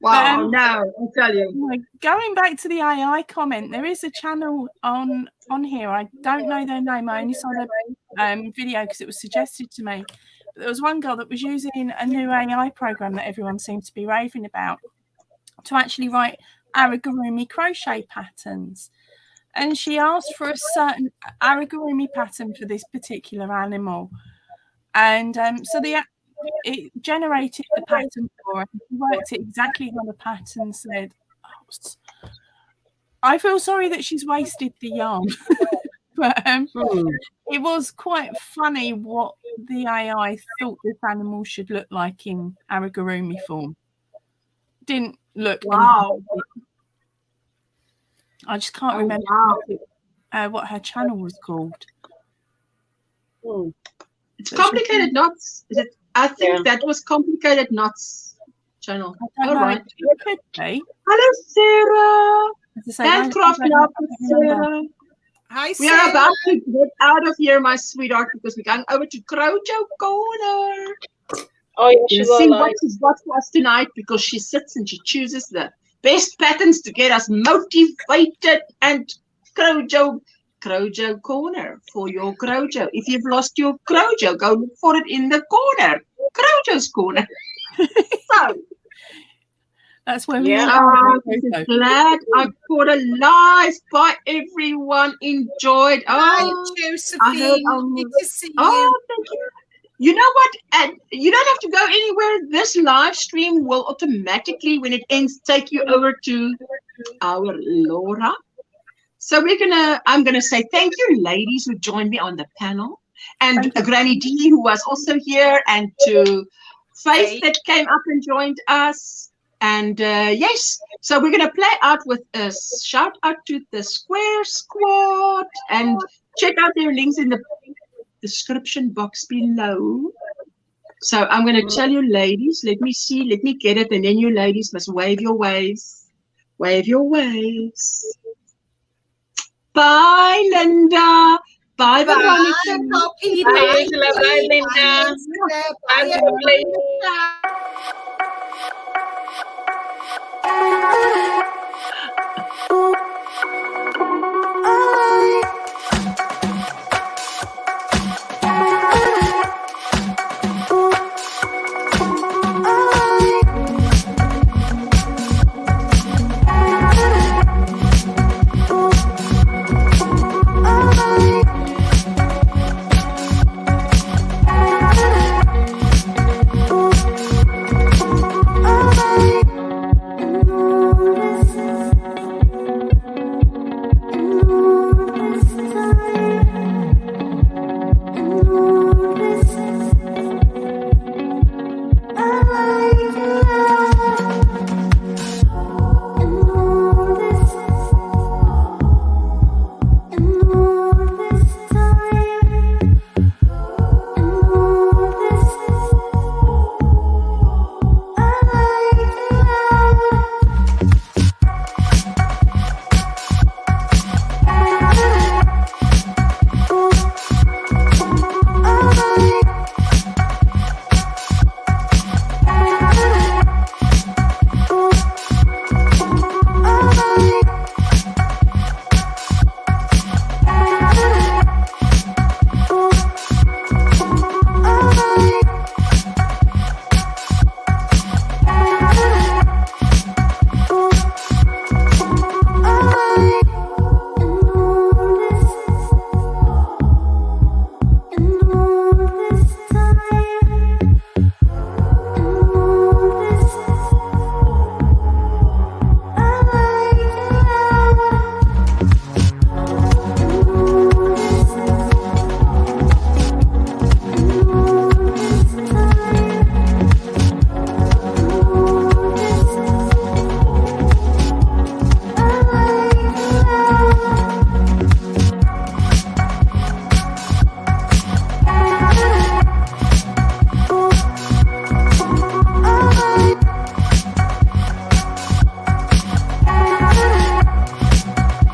Wow, no, I'll tell you. Going back to the AI comment, there is a channel on here. I don't know their name. I only saw their video because it was suggested to me. But there was one girl that was using a new AI program that everyone seemed to be raving about to actually write amigurumi crochet patterns. And she asked for a certain amigurumi pattern for this particular animal. And so it generated the pattern for her. It worked it exactly how the pattern said. Oh, I feel sorry that she's wasted the yarn. But it was quite funny what the AI thought this animal should look like in amigurumi form. Didn't look. Wow. I just can't remember what her channel was called. It's Complicated Knots. Is it? I think that was Complicated Knots channel. All right. It could be. Hello, Sarah. Handcraft Love with Sarah. Hi, We Sarah. are about to get out of here, my sweetheart, because we're going over to Crochet Corner. Oh, yeah, she See will what she's got for us tonight, because she sits and she chooses the best patterns to get us motivated and Crochet Corner for your crochet. If you've lost your crochet, go look for it in the corner. Crochet's Corner. So that's where we are. Glad I caught a live. Bye, everyone. Enjoyed. Hi, Josephine. Good to see you. Oh, thank you. You know what? And you don't have to go anywhere. This live stream will automatically, when it ends, take you over to our Laura. So I'm gonna say thank you, ladies, who joined me on the panel, and Granny D, who was also here, and to Faith that came up and joined us. And yes, so we're gonna play out with a shout out to the Square Squad, and check out their links in the description box below. So I'm gonna tell you, ladies, let me get it, and then you ladies must wave your waves. Wave your waves. Bye, Linda. Bye, Veronica. Bye, Angela. Bye, Linda. Bye, Linda.